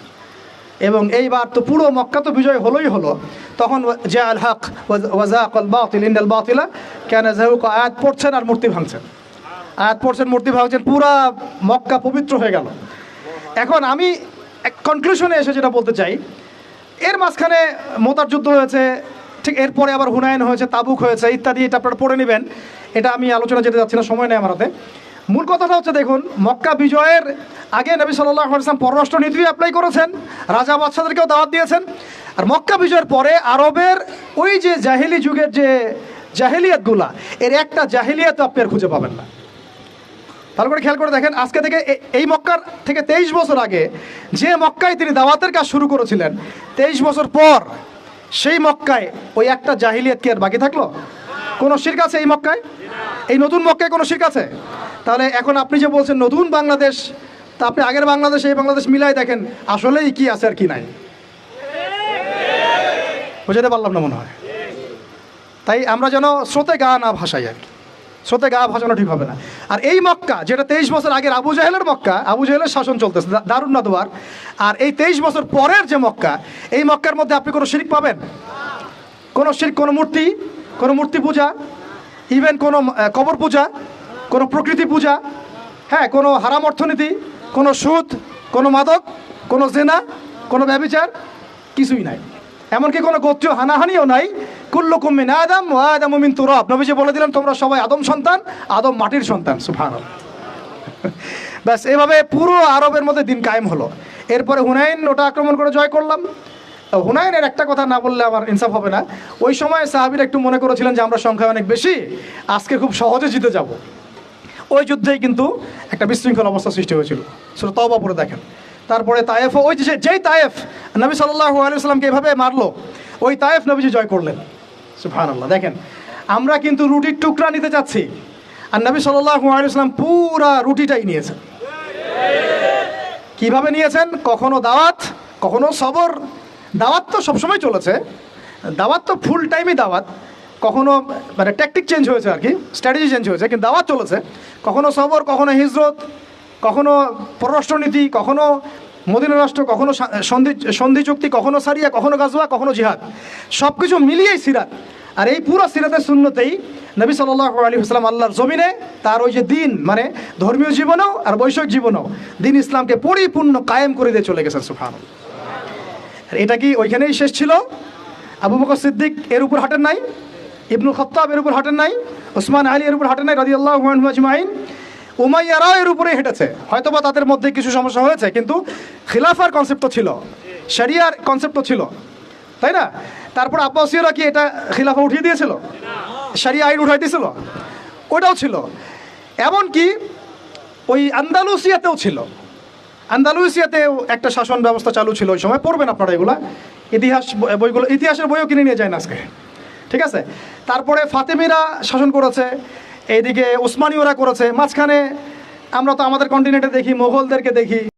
এবং এইবার তো পুরো মক্কা তো বিজয় হলো। তখন জা আল হক ওয়া যাকাল বাতিল ইন্নাল বাতিলা কানা যাহুকা আয়াত পড়ছেন আর মূর্তি ভাঙছেন, পুরা মক্কা পবিত্র হয়ে গেল। এখন আমি এক কনক্লুশনে এসে যেটা বলতে চাই, এর মাঝখানে মোতার যুদ্ধ হয়েছে, ঠিক এরপরে আবার হুনায়ন হয়েছে, তাবুক হয়েছে ইত্যাদি, এটা আপনারা পড়ে নেবেন, এটা আমি আলোচনা যেতে যাচ্ছি না, সময় নেই আমার হাতে। মূল কথাটা হচ্ছে দেখুন, মক্কা বিজয়ের আগে নবী সাল্লাল্লাহু আলাইহি ওয়াসাল্লাম পররাষ্ট্র নীতি অ্যাপ্লাই করেছেন, রাজা বাদশাদেরকেও দাওয়াত দিয়েছেন। আর মক্কা বিজয়ের পরে আরবের ওই যে জাহেলি যুগের যে জাহেলিয়াতগুলা, এর একটা জাহেলিয়াত আপনি আর খুঁজে পাবেন না। ভালো করে খেয়াল করে দেখেন, আজকে থেকে এই মক্কার থেকে 23 বছর আগে যে মক্কায় তিনি দাওয়াতের কাজ শুরু করেছিলেন, 23 বছর পর সেই মক্কায় ওই একটা জাহিলিয়াত কি আর বাকি থাকলো? কোনো শিরক আছে এই মক্কায়? এই নতুন মক্কায় কোনো শিরক আছে? তাহলে এখন আপনি যে বলছেন নতুন বাংলাদেশ, তা আপনি আগের বাংলাদেশ এই বাংলাদেশ মিলাই দেখেন আসলেই কি আছে আর কি নাই। বুঝাতে পারলাম না মনে হয়। তাই আমরা যেন স্রোতে গা না ভাসাই আর কি, স্রোতে গা ভাসানো ঠিক হবে না। আর এই মক্কা যেটা 23 বছর আগের আবু জাহেলের মক্কা, আবু জাহেলের শাসন চলতেছে দারুন নাদওয়ার, আর এই 23 বছর পরের যে মক্কা, এই মক্কার মধ্যে আপনি কোনো শিরক পাবেন? কোনো শিরক, কোনো মূর্তি পূজা, ইভেন কোনো কবর পূজা, কোনো প্রকৃতি পূজা, হ্যাঁ, কোনো হারাম অর্থনীতি, কোনো সুদ, কোনো মাদক, কোনো জেনা, কোনো ব্যভিচার, কিছুই নাই। এমনকি কোনো গোত্রীয় হানাহানিও নাই। কুল্লুকুম মিন আদম ওয়া আদামু মিন তুরাব, নবীজি বলে দিলেন তোমরা সবাই আদম সন্তান, আদম মাটির সন্তান। সুবহানাল্লাহ। ব্যাস এভাবে পুরো আরবের মধ্যে দিন কায়েম হলো। এরপরে হুনাইন ওটা আক্রমণ করে জয় করলাম। হুনাইনের একটা কথা না বললে আমার ইনসাফ হবে না, ওই সময় সাহাবীরা একটু মনে করেছিলেন যে আমরা সংখ্যায় অনেক বেশি, আজকে খুব সহজে জিতে যাব। ওই যুদ্ধেই কিন্তু একটা বিশৃঙ্খল অবস্থা সৃষ্টি হয়েছিল, সেটা তওবা পড়ে দেখেন। তারপরে তায়েফ, ওই যেই তায়েফ নবী সাল্লাল্লাহু আলাইহি ওয়াসাল্লামকে এভাবে মারলো, ওই তায়েফ নবীজি জয় করলেন। সুবহানাল্লাহ। দেখেন, আমরা কিন্তু রুটির টুকরা নিতে চাচ্ছি, আর নবী সাল্লাল্লাহু আলাইহি ওয়াসাল্লাম পুরা রুটিটাই নিয়েছেন। কিভাবে নিয়েছেন? কখনো দাওয়াত, কখনো সবর। দাওয়াত তো সবসময় চলেছে, দাওয়াত তো ফুল টাইমই দাওয়াত, কখনো মানে ট্যাকটিক চেঞ্জ হয়েছে আর কি, স্ট্র্যাটেজি চেঞ্জ হয়েছে, কিন্তু দাওয়াত চলেছে। কখনো সবর, কখনো হিজরত, কখনো পররাষ্ট্রনীতি, কখনো মদিনা রাষ্ট্র, কখনো সন্ধি চুক্তি, কখনো সারিয়া, কখনো গাজওয়া, কখনো জিহাদ, সব কিছু মিলিয়েই সিরাত। আর এই পুরো সিরাতের সুন্নতেই নবী সাল্লাল্লাহু আলাইহি ওয়াসাল্লাম আল্লাহর জমিনে তার ওই যে দিন, মানে ধর্মীয় জীবনেও আর বৈষয়িক জীবনেও দিন ইসলামকে পরিপূর্ণ কায়েম করে দিয়ে চলে গেছেন। সুবহানাল্লাহ। এটা কি ওইখানেই শেষ ছিল? আবু বকর সিদ্দিক এর উপর হাঁটেন নাই, ইবনুল খাত্তাব এর উপর হাঁটেন নাই, ওসমান আলী এর উপর হাঁটেন নাই রাদিয়াল্লাহু আনহু আজমাইন? উমাইয়ারাও এর উপরেই হেঁটেছে। হয়তোবা তাদের মধ্যে কিছু সমস্যা হয়েছে, কিন্তু খিলাফার কনসেপ্ট ছিল, শরিয়ার কনসেপ্ট ছিল, তাই না? তারপর আব্বাসীয়রা কি এটা খিলাফা উঠিয়ে দিয়েছিল? শরিয়া আইন উঠাই দিয়েছিল? ওটাও ছিল। এমনকি ওই আন্দালুসিয়াতেও ছিল, আন্দালুসিয়াতেও একটা শাসন ব্যবস্থা চালু ছিল ওই সময়। পড়বেন আপনারা এগুলা, ইতিহাস বইগুলো, ইতিহাসের বইও কিনে নিয়ে যায় না আজকে, ঠিক আছে? তারপরে ফাতেমিরা শাসন করেছে, এইদিকে উসমানীয়রা করেছে, মাঝখানে আমরা তো আমাদের কন্টিনেন্টে দেখি মোগলদেরকে দেখি।